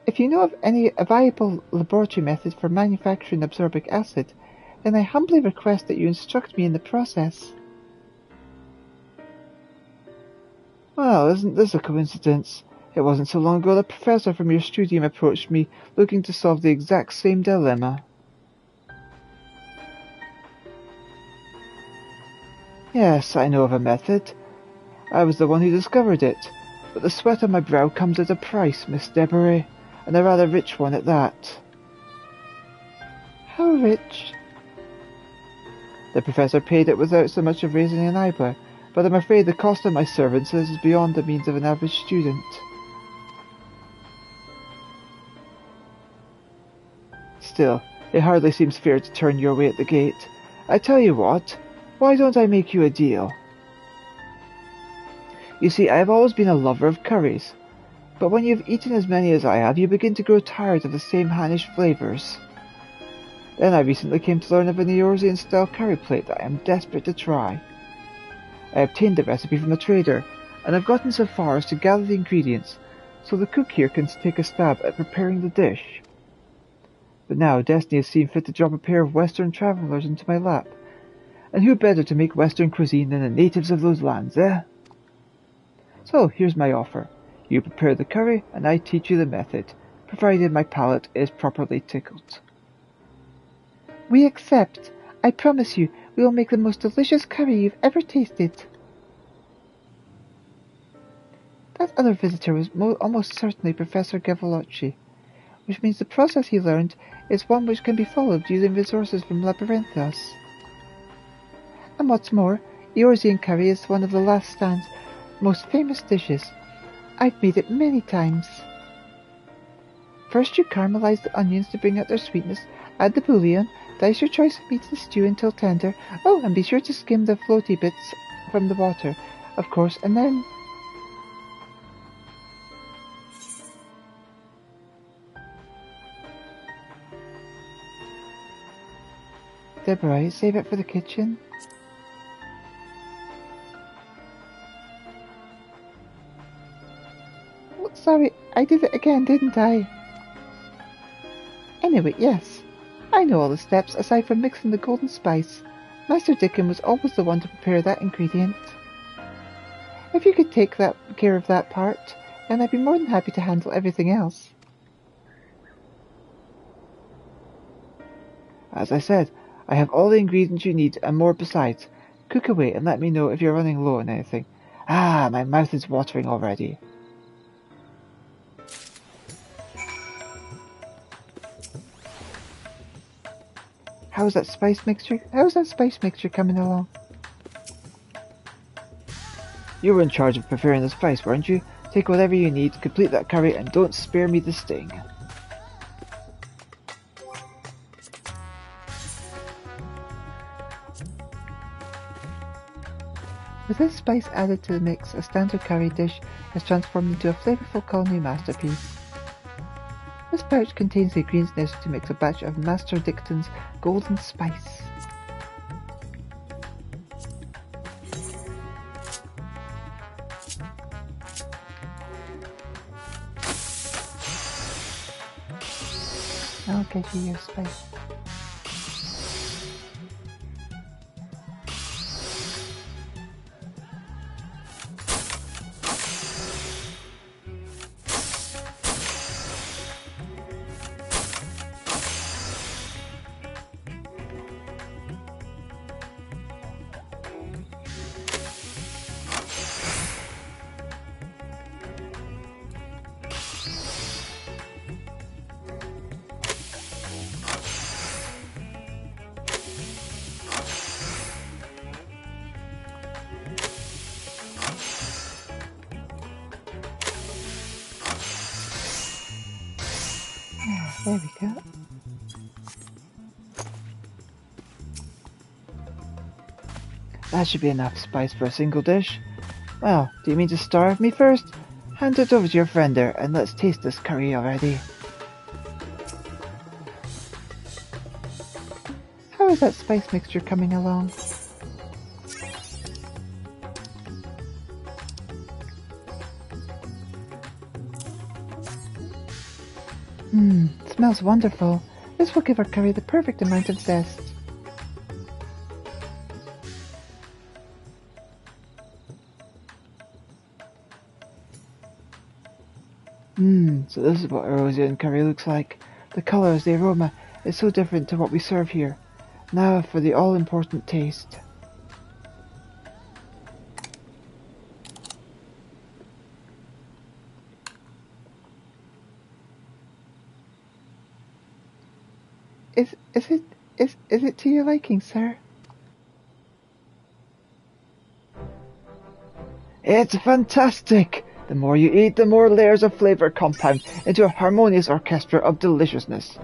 If you know of any viable laboratory method for manufacturing absorbic acid, then I humbly request that you instruct me in the process. Well, isn't this a coincidence? It wasn't so long ago the professor from your studium approached me looking to solve the exact same dilemma. Yes, I know of a method. I was the one who discovered it, but the sweat on my brow comes at a price, Miss Deborah, and a rather rich one at that. How rich? The professor paid it without so much as raising an eyebrow, but I'm afraid the cost of my services is beyond the means of an average student. Still, it hardly seems fair to turn your way at the gate. I tell you what, why don't I make you a deal? You see, I have always been a lover of curries, but when you've eaten as many as I have, you begin to grow tired of the same Hannish flavours. Then I recently came to learn of an Eorzean-style curry plate that I am desperate to try. I obtained the recipe from a trader, and I've gotten so far as to gather the ingredients, so the cook here can take a stab at preparing the dish. But now Destiny has seen fit to drop a pair of Western travellers into my lap, and who better to make Western cuisine than the natives of those lands, eh? So here's my offer. You prepare the curry, and I teach you the method, provided my palate is properly tickled. We accept. I promise you, we will make the most delicious curry you've ever tasted. That other visitor was almost certainly Professor Gavolocci, which means the process he learned is one which can be followed using resources from Labyrinthos. And what's more, Eorzean curry is one of the last stand's most famous dishes. I've made it many times. First you caramelize the onions to bring out their sweetness, add the bouillon, dice your choice of meat and stew until tender. Oh, and be sure to skim the floaty bits from the water, of course, and then... Deborah, save it for the kitchen. Oh, sorry, I did it again, didn't I? Anyway, yes. I know all the steps aside from mixing the golden spice. Master Dickon was always the one to prepare that ingredient. If you could take care of that part, then I'd be more than happy to handle everything else. As I said, I have all the ingredients you need and more besides. Cook away and let me know if you're running low on anything. Ah, my mouth is watering already. How's that spice mixture coming along? You were in charge of preparing the spice, weren't you? Take whatever you need, complete that curry, and don't spare me the sting. With this spice added to the mix, a standard curry dish is transformed into a flavourful culinary masterpiece. This pouch contains the ingredients necessary to mix a batch of Master Dicton's golden spice. I'll get you your spice. There we go. That should be enough spice for a single dish. Well, do you mean to starve me first? Hand it over to your friend there and let's taste this curry already. How is that spice mixture coming along? Smells wonderful. This will give our curry the perfect amount of zest. So this is what a Rosian curry looks like. The colours, the aroma, is so different to what we serve here. Now for the all-important taste. Is it to your liking, sir? It's fantastic! The more you eat, the more layers of flavour compound into a harmonious orchestra of deliciousness.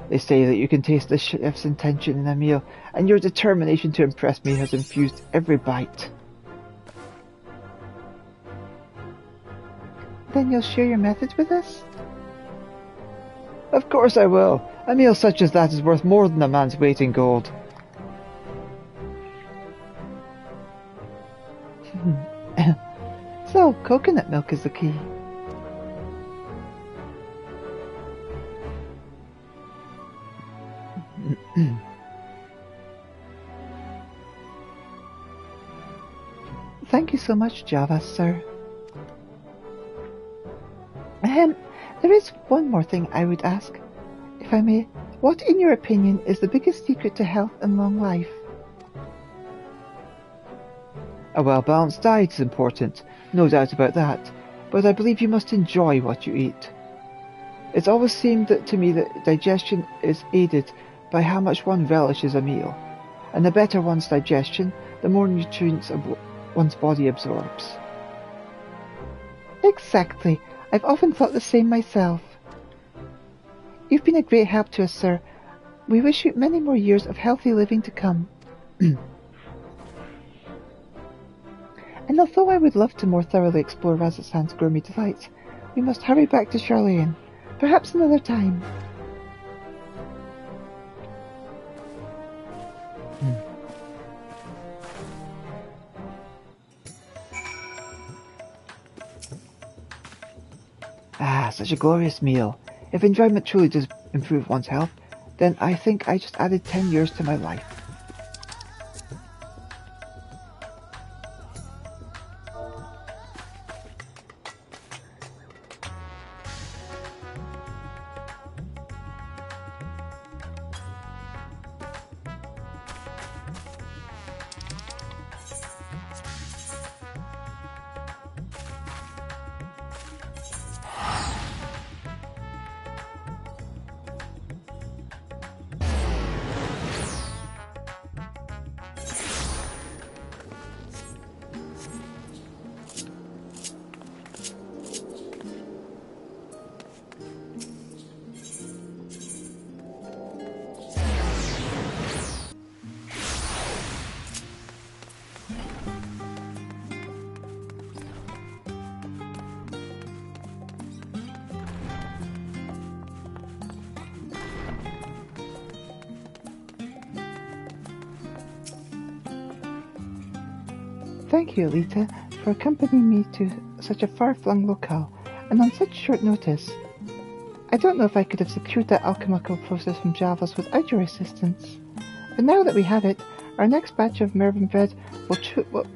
They say that you can taste the chef's intention in a meal, and your determination to impress me has infused every bite. Then you'll share your methods with us? Of course I will. A meal such as that is worth more than a man's weight in gold. So, coconut milk is the key. Thank you so much, Java, sir. There is one more thing I would ask, if I may. What, in your opinion, is the biggest secret to health and long life? A well-balanced diet is important, no doubt about that, but I believe you must enjoy what you eat. It's always seemed to me that digestion is aided by how much one relishes a meal, and the better one's digestion, the more nutrients one's body absorbs. Exactly. I've often thought the same myself. You've been a great help to us, sir. We wish you many more years of healthy living to come. And although I would love to more thoroughly explore Razathan's gourmet delights, we must hurry back to Charlayan. Perhaps another time. Ah, such a glorious meal. If enjoyment truly does improve one's health, then I think I just added 10 years to my life. Thank you, Elita, for accompanying me to such a far-flung locale, and on such short notice. I don't know if I could have secured that alchemical process from Javos without your assistance. But now that we have it, our next batch of Mervyn bread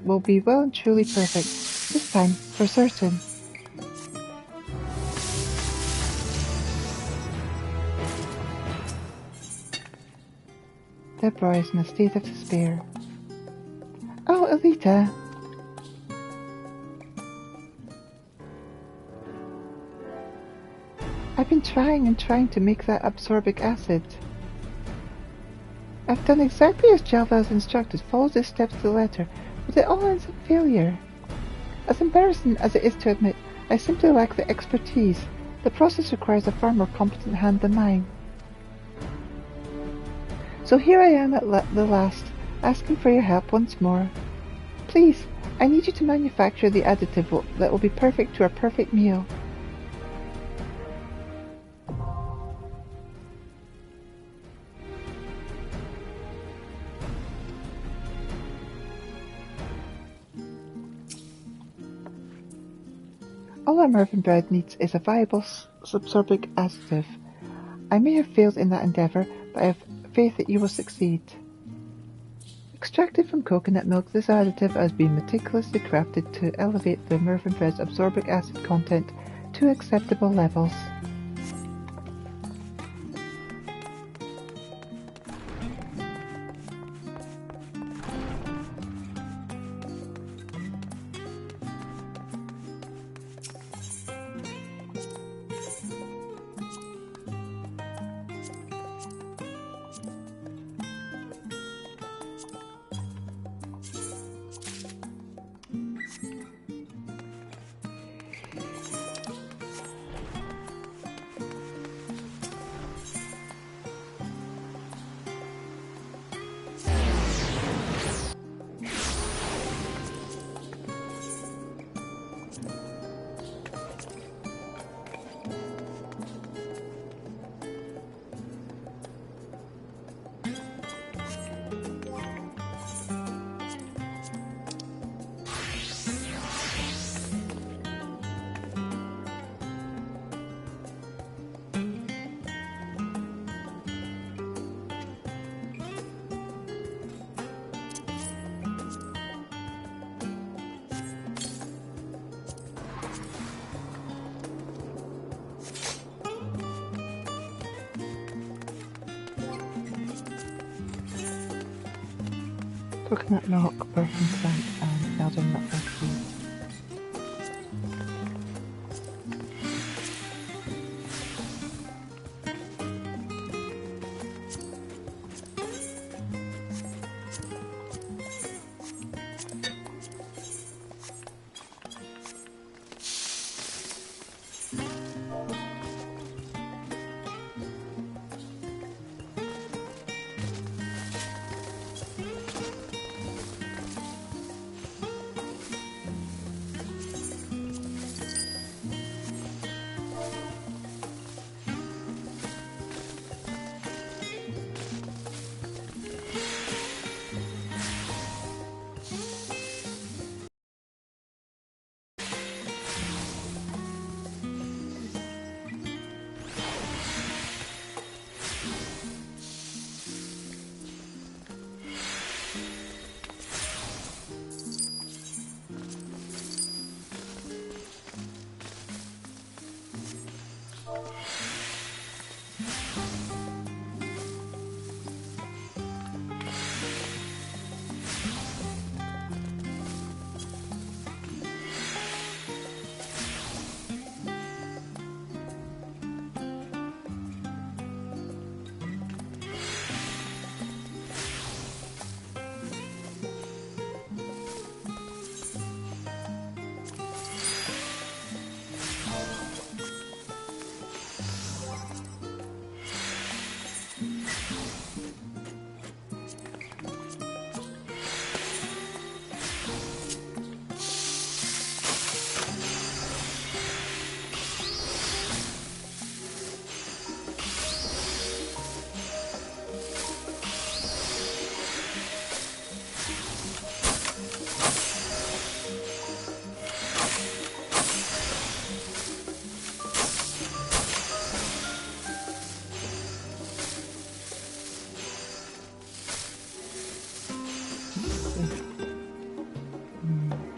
will be well and truly perfect. This time, for certain. Deborah is in a state of despair. Oh, Elita! I've been trying and trying to make that absorbic acid. I've done exactly as Jalvaz instructed, followed his steps to the letter, but it all ends in failure. As embarrassing as it is to admit, I simply lack the expertise. The process requires a far more competent hand than mine. So here I am at the last, asking for your help once more. Please, I need you to manufacture the additive that will be perfect to our perfect meal. All our Mervyn bread needs is a viable subsorbic additive. I may have failed in that endeavour, but I have faith that you will succeed. Extracted from coconut milk, this additive has been meticulously crafted to elevate the Mervyn bread's absorbic acid content to acceptable levels. Coconut milk, birthing plant, and Belgian nutmeg seed.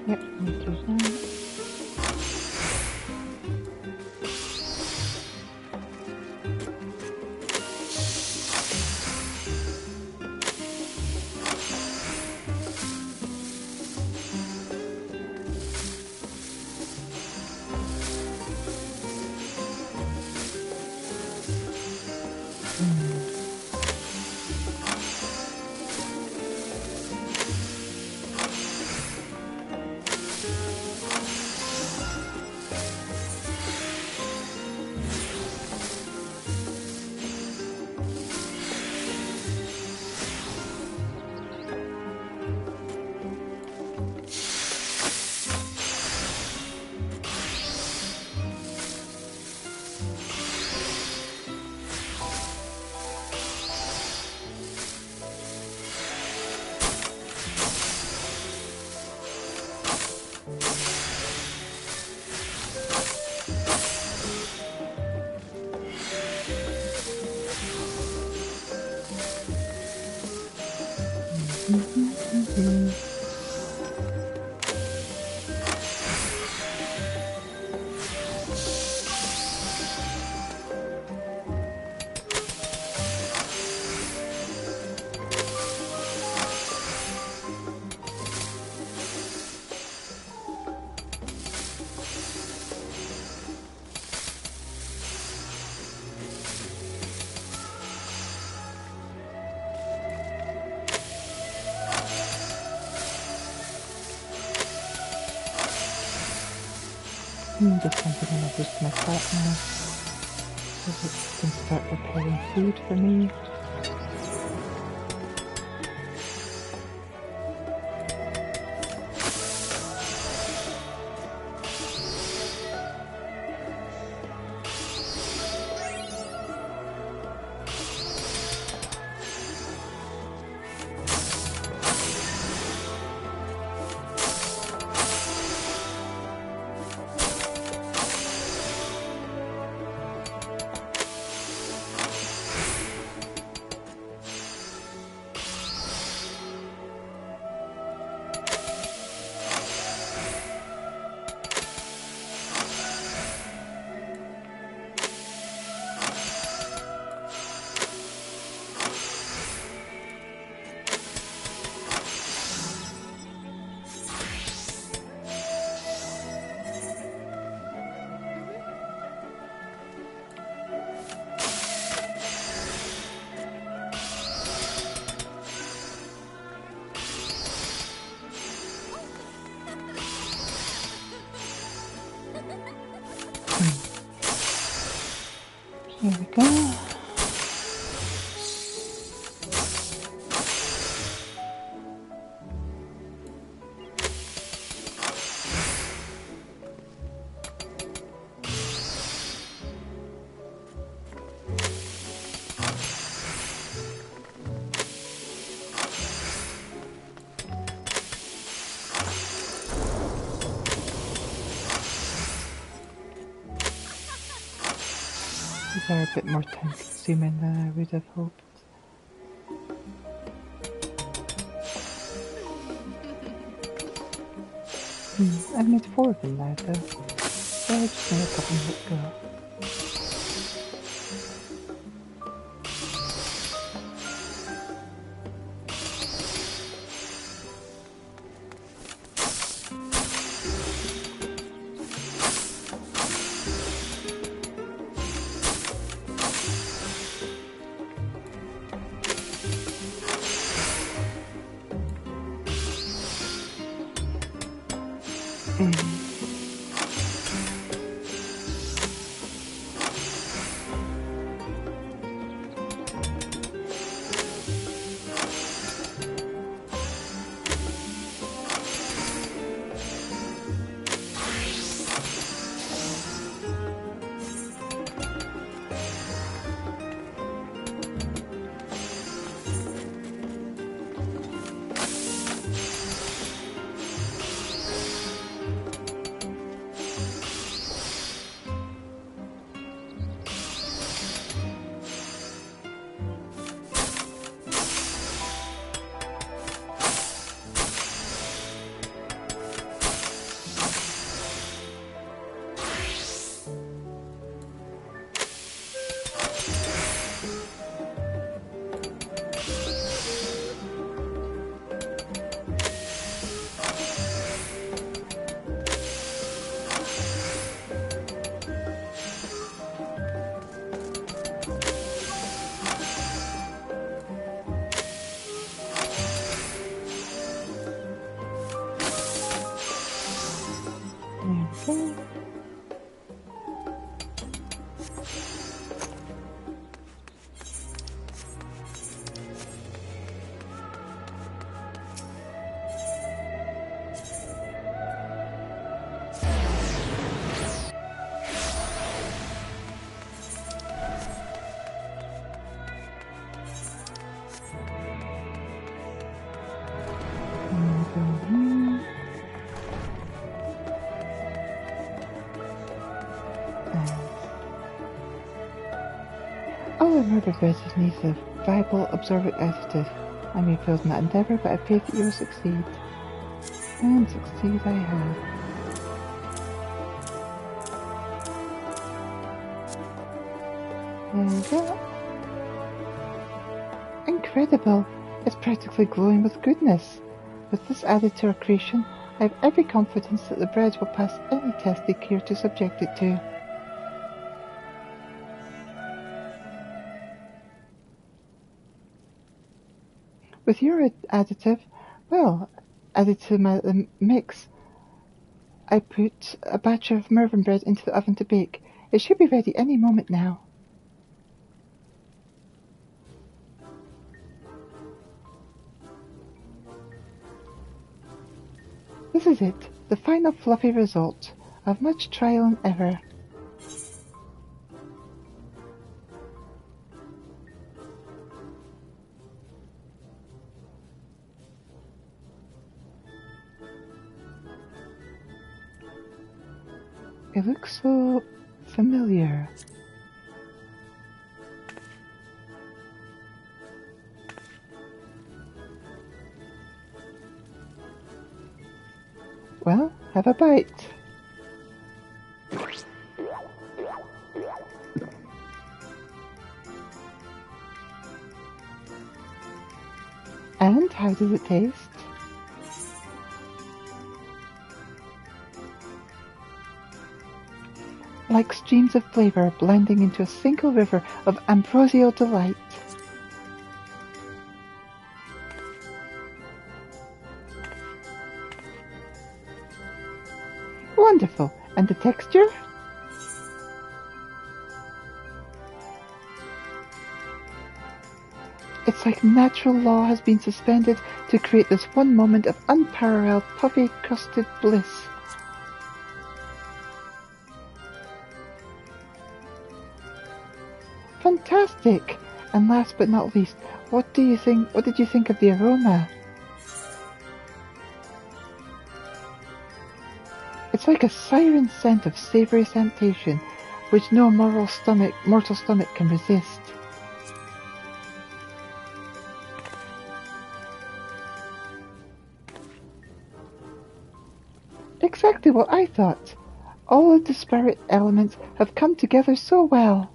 Yep, we'll do that. Just something over to my partner so that she can start preparing food for me. Here we go. These are a bit more time consuming than I would have hoped. I've made 4 of them now though, so I just need a couple more to go. All our murder breads needs a viable absorbent additive. I may fail in that endeavour, but I pray that you will succeed. And succeed I have. There you go. Incredible! It's practically glowing with goodness. With this added to our creation, I have every confidence that the bread will pass any test they care to subject it to. With your additive, well, added to the mix, I put a batch of Mervyn bread into the oven to bake. It should be ready any moment now. This is it, the final fluffy result of much trial and error. It looks so familiar. Well, have a bite. And how does it taste? Like streams of flavour blending into a single river of ambrosial delight. Wonderful! And the texture? It's like natural law has been suspended to create this one moment of unparalleled puffy crusted bliss. Fantastic! And last but not least, what did you think of the aroma? It's like a siren scent of savoury temptation, which no mortal stomach can resist. Exactly what I thought. All the disparate elements have come together so well.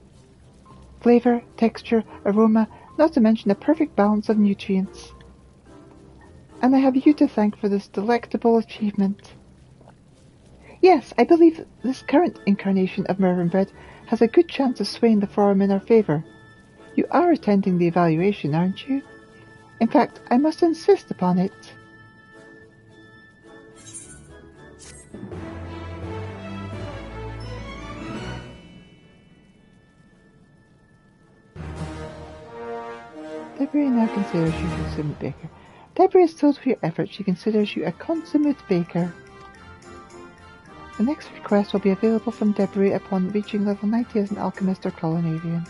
Flavour, texture, aroma, not to mention a perfect balance of nutrients. And I have you to thank for this delectable achievement. Yes, I believe this current incarnation of Mervyn bread has a good chance of swaying the forum in our favour. You are attending the evaluation, aren't you? In fact, I must insist upon it. Deborah now considers you a consummate baker. Deborah is thrilled with your efforts. She considers you a consummate baker. The next request will be available from Deborah upon reaching level 90 as an alchemist or culinarian.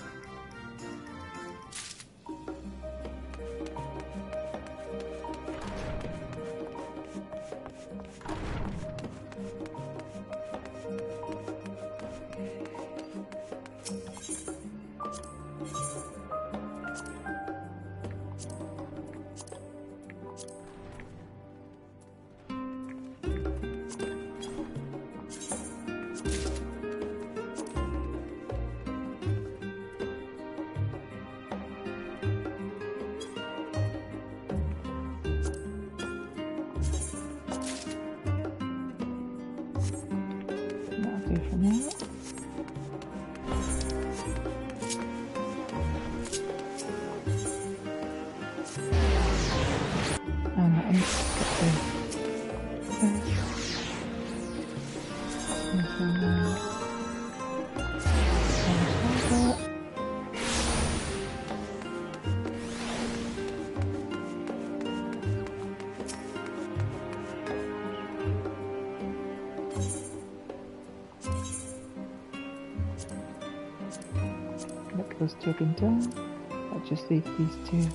For now. And let those two been done. I'll just leave these two.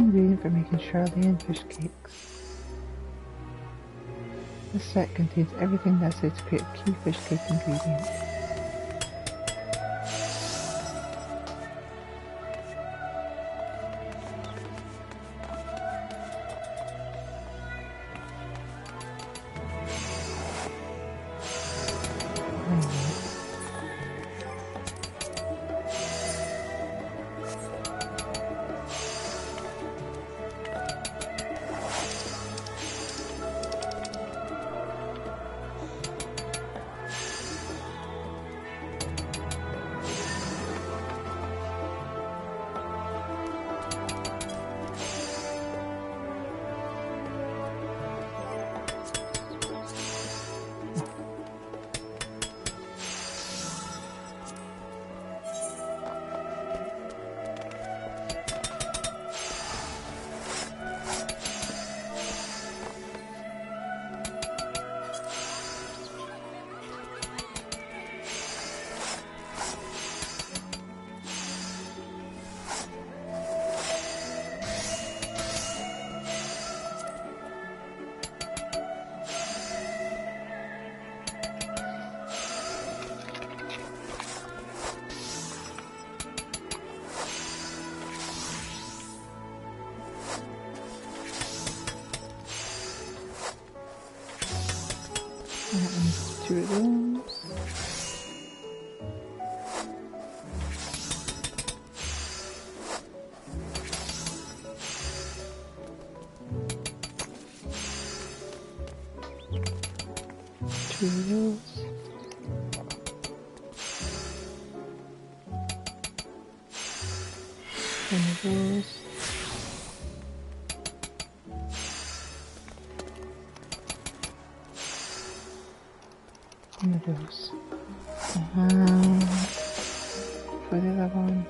ingredient for making Charlene fish cakes. This set contains everything necessary to create a key fish cake ingredient. Two of those. Two of those. One of those. One of those. For the other one.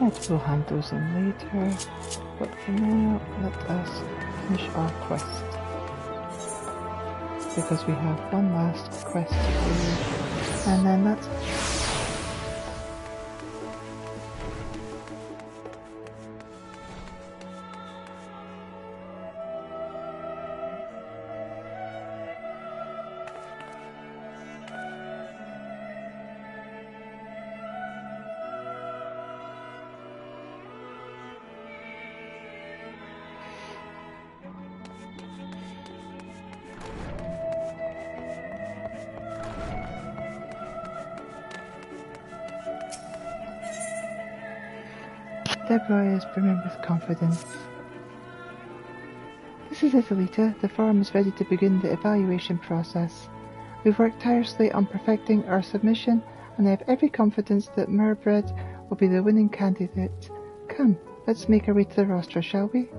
Let's go hand those in later, but for now, let us finish our quest. Because we have one last quest to do, and then that's Deborah is brimming with confidence. This is it, Elita. The forum is ready to begin the evaluation process. We've worked tirelessly on perfecting our submission, and I have every confidence that Murbred will be the winning candidate. Come, let's make our way to the roster, shall we?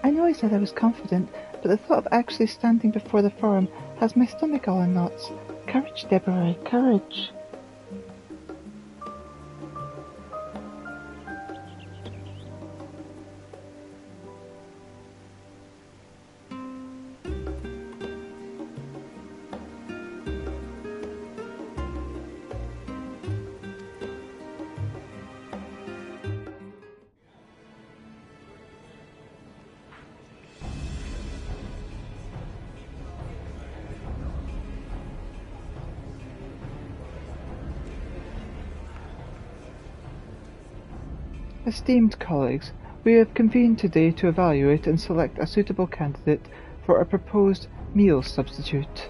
I know I said I was confident, but the thought of actually standing before the forum has my stomach all in knots. Courage, Deborah, courage. Esteemed colleagues, we have convened today to evaluate and select a suitable candidate for a proposed meal substitute.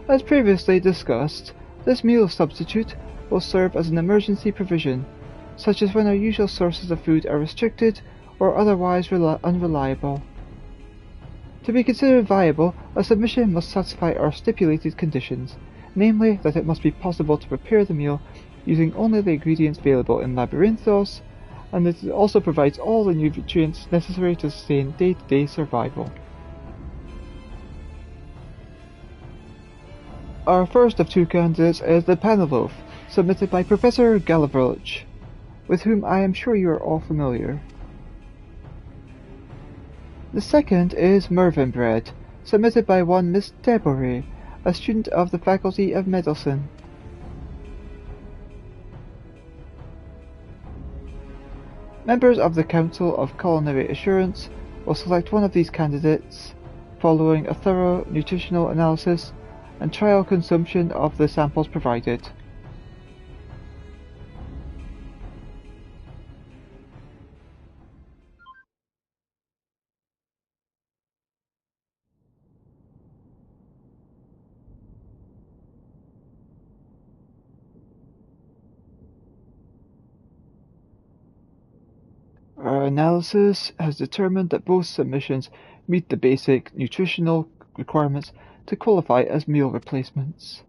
As previously discussed, this meal substitute will serve as an emergency provision, such as when our usual sources of food are restricted or otherwise unreliable. To be considered viable, a submission must satisfy our stipulated conditions, namely that it must be possible to prepare the meal using only the ingredients available in Labyrinthos, and that it also provides all the nutrients necessary to sustain day-to-day survival. Our first of two candidates is the Panaloaf, submitted by Professor Galavrlich, with whom I am sure you are all familiar. The second is Mervinbread, submitted by one Miss Deborah, a student of the Faculty of Medicine. Members of the Council of Culinary Assurance will select one of these candidates following a thorough nutritional analysis and trial consumption of the samples provided. Our analysis has determined that both submissions meet the basic nutritional requirements to qualify as meal replacements.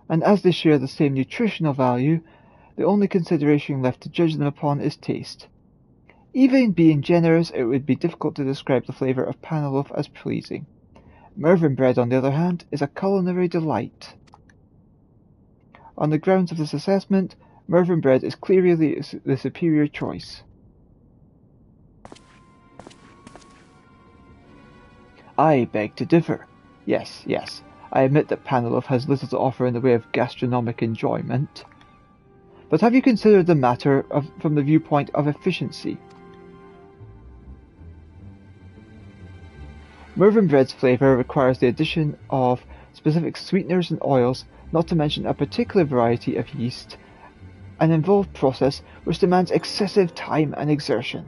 And as they share the same nutritional value, the only consideration left to judge them upon is taste. Even being generous, it would be difficult to describe the flavour of Panaloaf as pleasing. Mervinbread, on the other hand, is a culinary delight. On the grounds of this assessment, Mervinbread is clearly the superior choice. I beg to differ. Yes, I admit that Panaloaf has little to offer in the way of gastronomic enjoyment. But have you considered the matter from the viewpoint of efficiency? Mervinbread's flavour requires the addition of specific sweeteners and oils, not to mention a particular variety of yeast, an involved process which demands excessive time and exertion.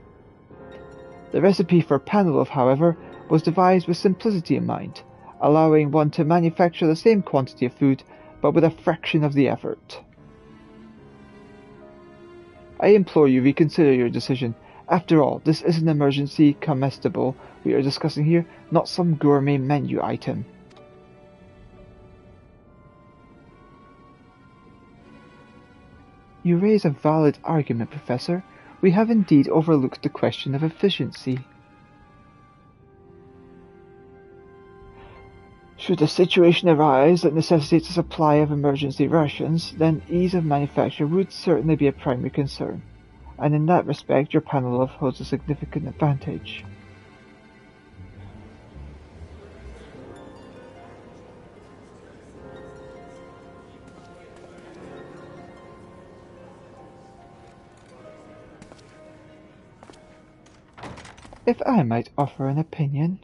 The recipe for Panaloaf, however, was devised with simplicity in mind, allowing one to manufacture the same quantity of food, but with a fraction of the effort. I implore you reconsider your decision. After all, this is an emergency comestible we are discussing here, not some gourmet menu item. You raise a valid argument, Professor. We have indeed overlooked the question of efficiency. Should a situation arise that necessitates a supply of emergency rations, then ease of manufacture would certainly be a primary concern, and in that respect your Panelov holds a significant advantage. If I might offer an opinion,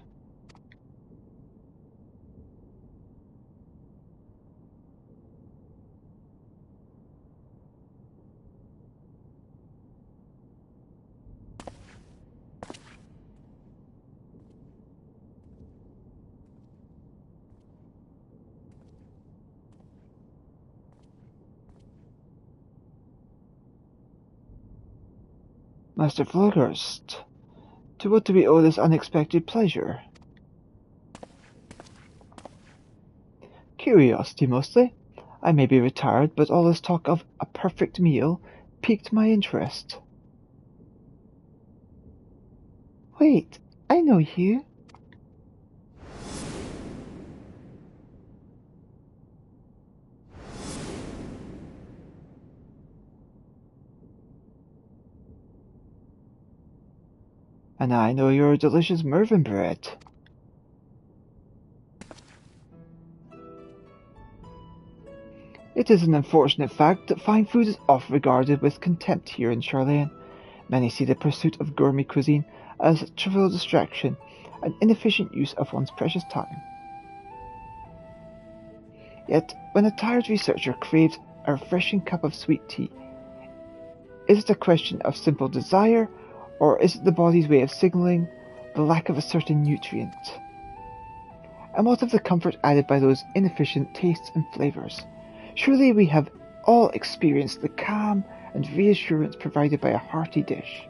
Master Floggerst, to what do we owe this unexpected pleasure? Curiosity, mostly. I may be retired, but all this talk of a perfect meal piqued my interest. Wait, I know you. And I know your delicious Mervyn bread. It is an unfortunate fact that fine food is oft regarded with contempt here in Charlayan. Many see the pursuit of gourmet cuisine as a trivial distraction, an inefficient use of one's precious time. Yet, when a tired researcher craves a refreshing cup of sweet tea, is it a question of simple desire, or is it the body's way of signaling the lack of a certain nutrient? And what of the comfort added by those inefficient tastes and flavours? Surely we have all experienced the calm and reassurance provided by a hearty dish.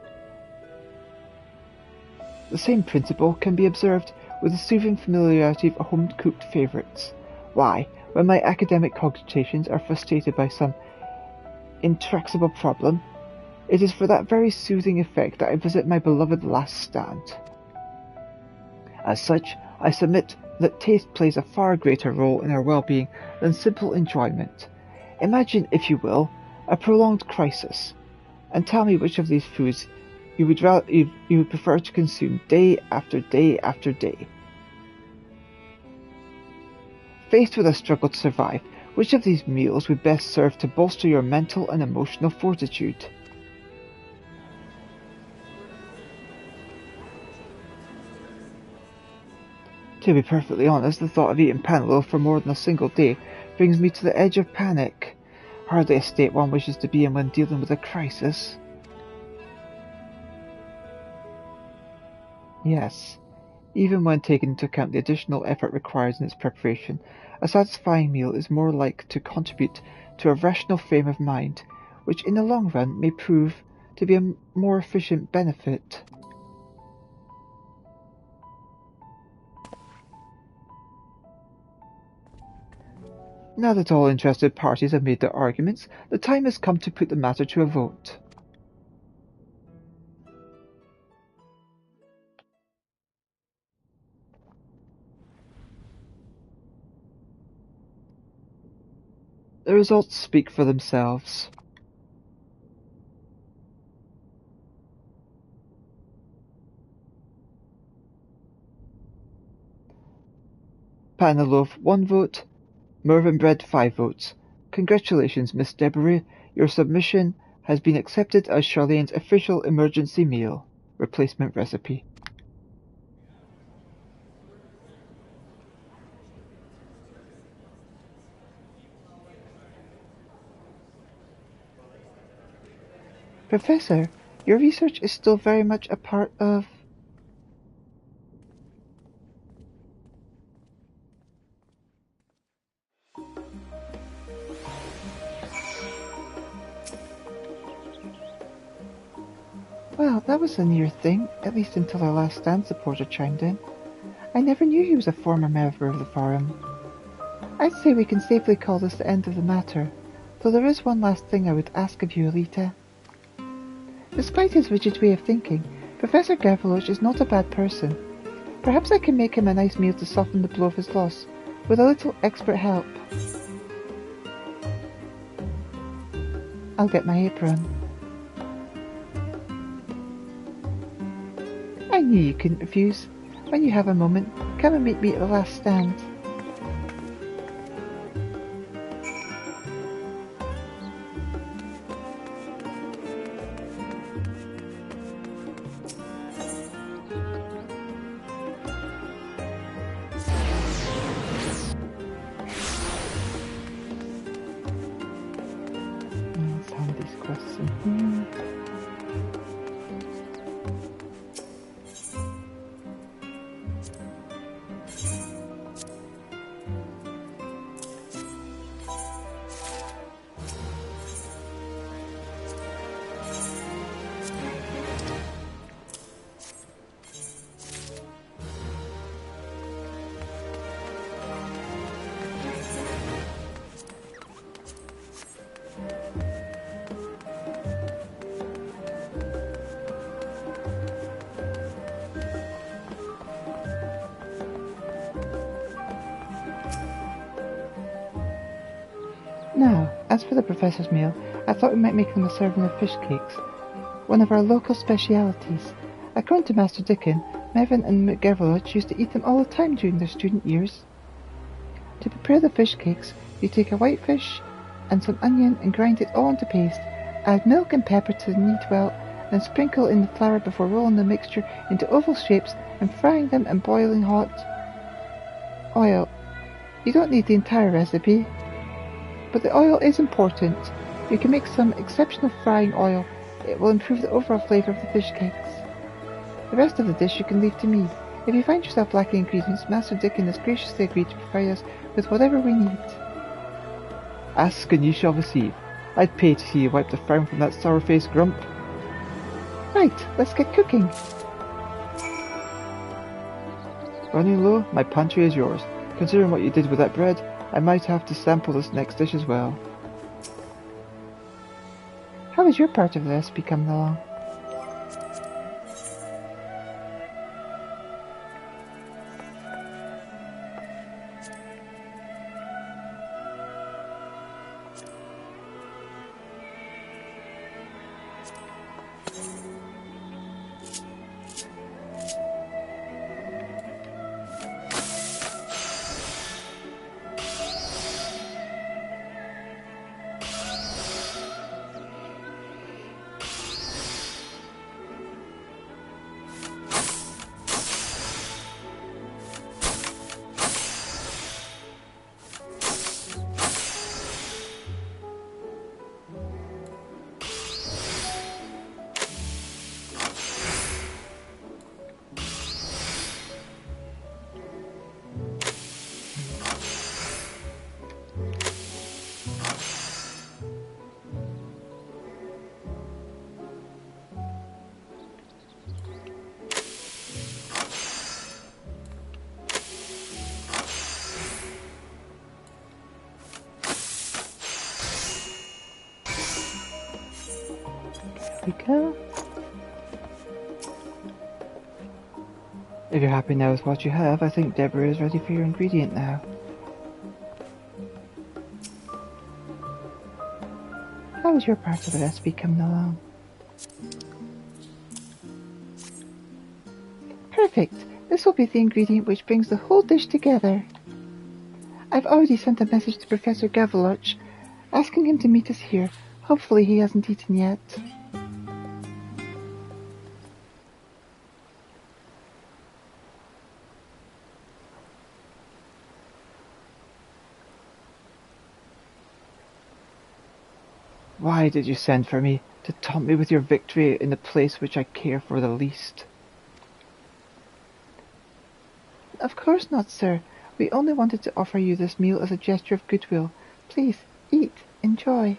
The same principle can be observed with the soothing familiarity of home-cooked favourites. Why, when my academic cogitations are frustrated by some intractable problem, it is for that very soothing effect that I visit my beloved Last Stand. As such, I submit that taste plays a far greater role in our well-being than simple enjoyment. Imagine, if you will, a prolonged crisis, and tell me which of these foods you would prefer to consume day after day after day. Faced with a struggle to survive, which of these meals would best serve to bolster your mental and emotional fortitude? To be perfectly honest, the thought of eating Panelov for more than a single day brings me to the edge of panic. Hardly a state one wishes to be in when dealing with a crisis. Yes, even when taking into account the additional effort required in its preparation, a satisfying meal is more like to contribute to a rational frame of mind, which in the long run may prove to be a more efficient benefit. Now that all interested parties have made their arguments, the time has come to put the matter to a vote. The results speak for themselves. Panelov 1 vote, Mervyn Bread 5 votes. Congratulations, Miss Deborah. Your submission has been accepted as Charlane's official emergency meal replacement recipe. Professor, your research is still very much a part of... Well, that was a near thing, at least until our last stand supporter chimed in. I never knew he was a former member of the Forum. I'd say we can safely call this the end of the matter, though there is one last thing I would ask of you, Elita. Despite his rigid way of thinking, Professor Gavroche is not a bad person. Perhaps I can make him a nice meal to soften the blow of his loss, with a little expert help. I'll get my apron. I knew you couldn't refuse. When you have a moment, come and meet me at the last stand. Let's hand these quests in here. Now, as for the Professor's meal, I thought we might make them a serving of fish cakes, one of our local specialities. According to Master Dickon, Mevin and McGavroche used to eat them all the time during their student years. To prepare the fish cakes, you take a white fish and some onion and grind it all into paste. Add milk and pepper to knead well, then sprinkle in the flour before rolling the mixture into oval shapes and frying them in boiling hot oil. You don't need the entire recipe, but the oil is important. You can make some exceptional frying oil. It will improve the overall flavour of the fish cakes. The rest of the dish you can leave to me. If you find yourself lacking ingredients, Master Dickon has graciously agreed to provide us with whatever we need. Ask and ye shall receive. I'd pay to see you wipe the frown from that sour-faced grump. Right, let's get cooking. Running low, my pantry is yours. Considering what you did with that bread, I might have to sample this next dish as well. How is your part of the recipe coming along? We go. If you're happy now with what you have, I think Deborah is ready for your ingredient now. How is your part of the recipe coming along? Perfect! This will be the ingredient which brings the whole dish together. I've already sent a message to Professor Gavroche, asking him to meet us here. Hopefully he hasn't eaten yet. Why did you send for me? To taunt me with your victory in the place which I care for the least? Of course not, sir. We only wanted to offer you this meal as a gesture of goodwill. Please, eat, enjoy.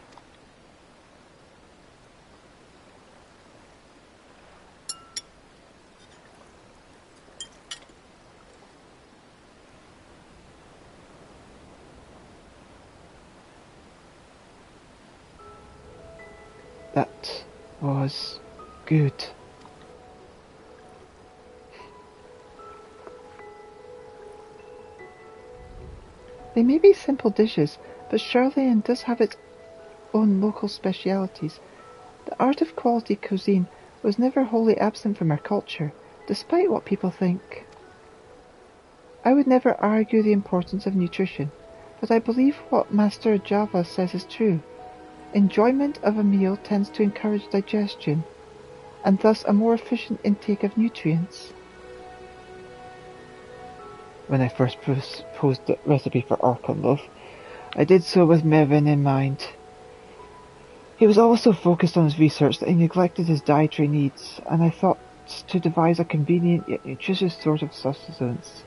That was good. They may be simple dishes, but Charlene does have its own local specialities. The art of quality cuisine was never wholly absent from our culture, despite what people think. I would never argue the importance of nutrition, but I believe what Master Java says is true. Enjoyment of a meal tends to encourage digestion, and thus a more efficient intake of nutrients. When I first proposed the recipe for Archon loaf, I did so with Mervyn in mind. He was always so focused on his research that he neglected his dietary needs, and I thought to devise a convenient yet nutritious sort of sustenance.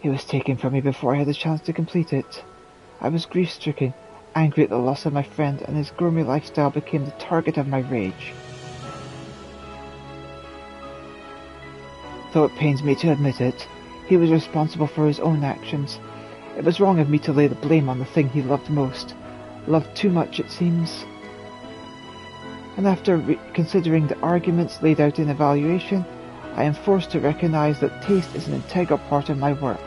He was taken from me before I had the chance to complete it. I was grief-stricken, angry at the loss of my friend, and his gourmet lifestyle became the target of my rage. Though it pains me to admit it, he was responsible for his own actions. It was wrong of me to lay the blame on the thing he loved most. Loved too much, it seems. And after considering the arguments laid out in evaluation, I am forced to recognize that taste is an integral part of my work.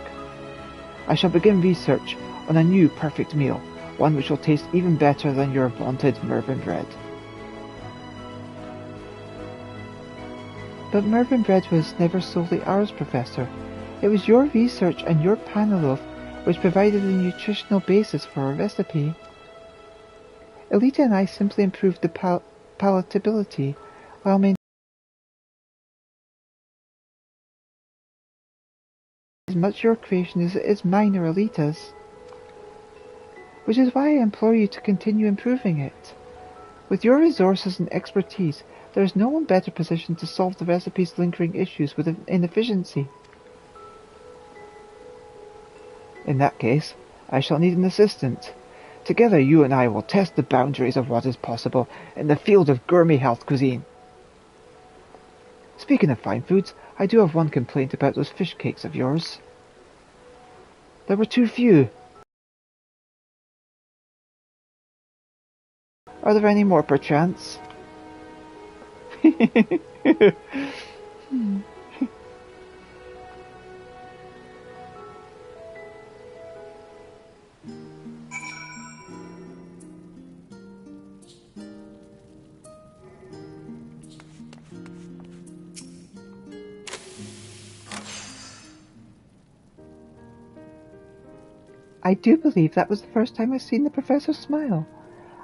I shall begin research on a new perfect meal, one which will taste even better than your vaunted Mervyn bread. But Mervyn bread was never solely ours, Professor. It was your research and your panel loaf which provided the nutritional basis for our recipe. Elita and I simply improved the palatability while maintaining as much your creation as it is mine or Elita's. Which is why I implore you to continue improving it. With your resources and expertise, there is no one better positioned to solve the recipe's lingering issues with inefficiency. In that case, I shall need an assistant. Together you and I will test the boundaries of what is possible in the field of gourmet health cuisine. Speaking of fine foods, I do have one complaint about those fish cakes of yours. There were too few. Are there any more, perchance? I do believe that was the first time I've seen the Professor smile.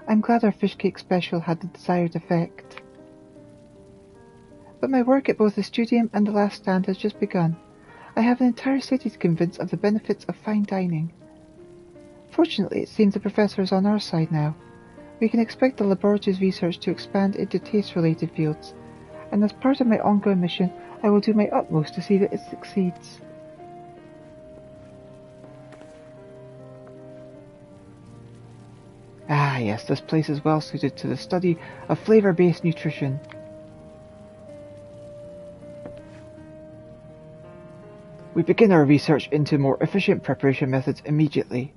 I'm glad our fish cake special had the desired effect. But my work at both the studium and the last stand has just begun. I have an entire city to convince of the benefits of fine dining. Fortunately, it seems the Professor is on our side now. We can expect the laboratory's research to expand into taste-related fields, and as part of my ongoing mission, I will do my utmost to see that it succeeds. Ah yes, this place is well suited to the study of flavour-based nutrition. We begin our research into more efficient preparation methods immediately.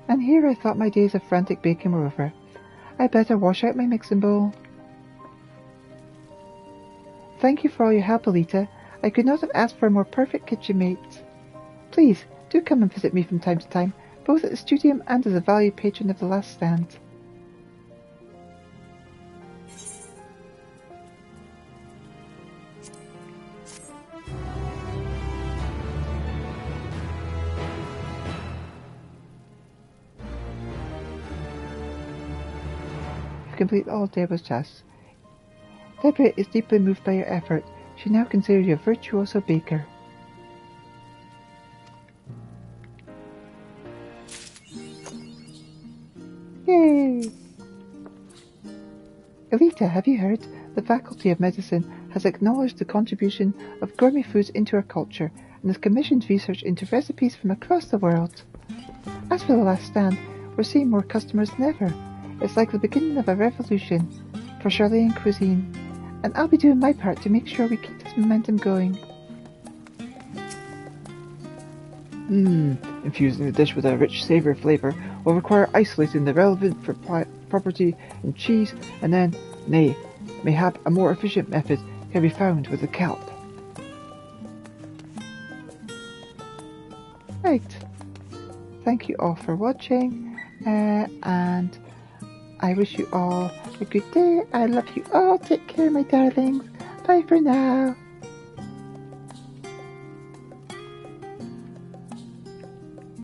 And here I thought my days of frantic baking were over. I better wash out my mixing bowl. Thank you for all your help, Elita. I could not have asked for a more perfect kitchen mate. Please, do come and visit me from time to time, both at the studium and as a valued patron of the last stand. You've completed all Deborah's tasks. Deborah is deeply moved by your effort. She now considers you a virtuoso baker. Yay! Elita, have you heard? The Faculty of Medicine has acknowledged the contribution of gourmet foods into our culture and has commissioned research into recipes from across the world. As for the last stand, we're seeing more customers than ever. It's like the beginning of a revolution for Charlene cuisine, and I'll be doing my part to make sure we keep this momentum going. Infusing the dish with a rich savory flavor will require isolating the relevant property in cheese, and then, mayhap a more efficient method can be found with the kelp. Right. Thank you all for watching, and I wish you all a good day. I love you all. Take care, my darlings. Bye for now.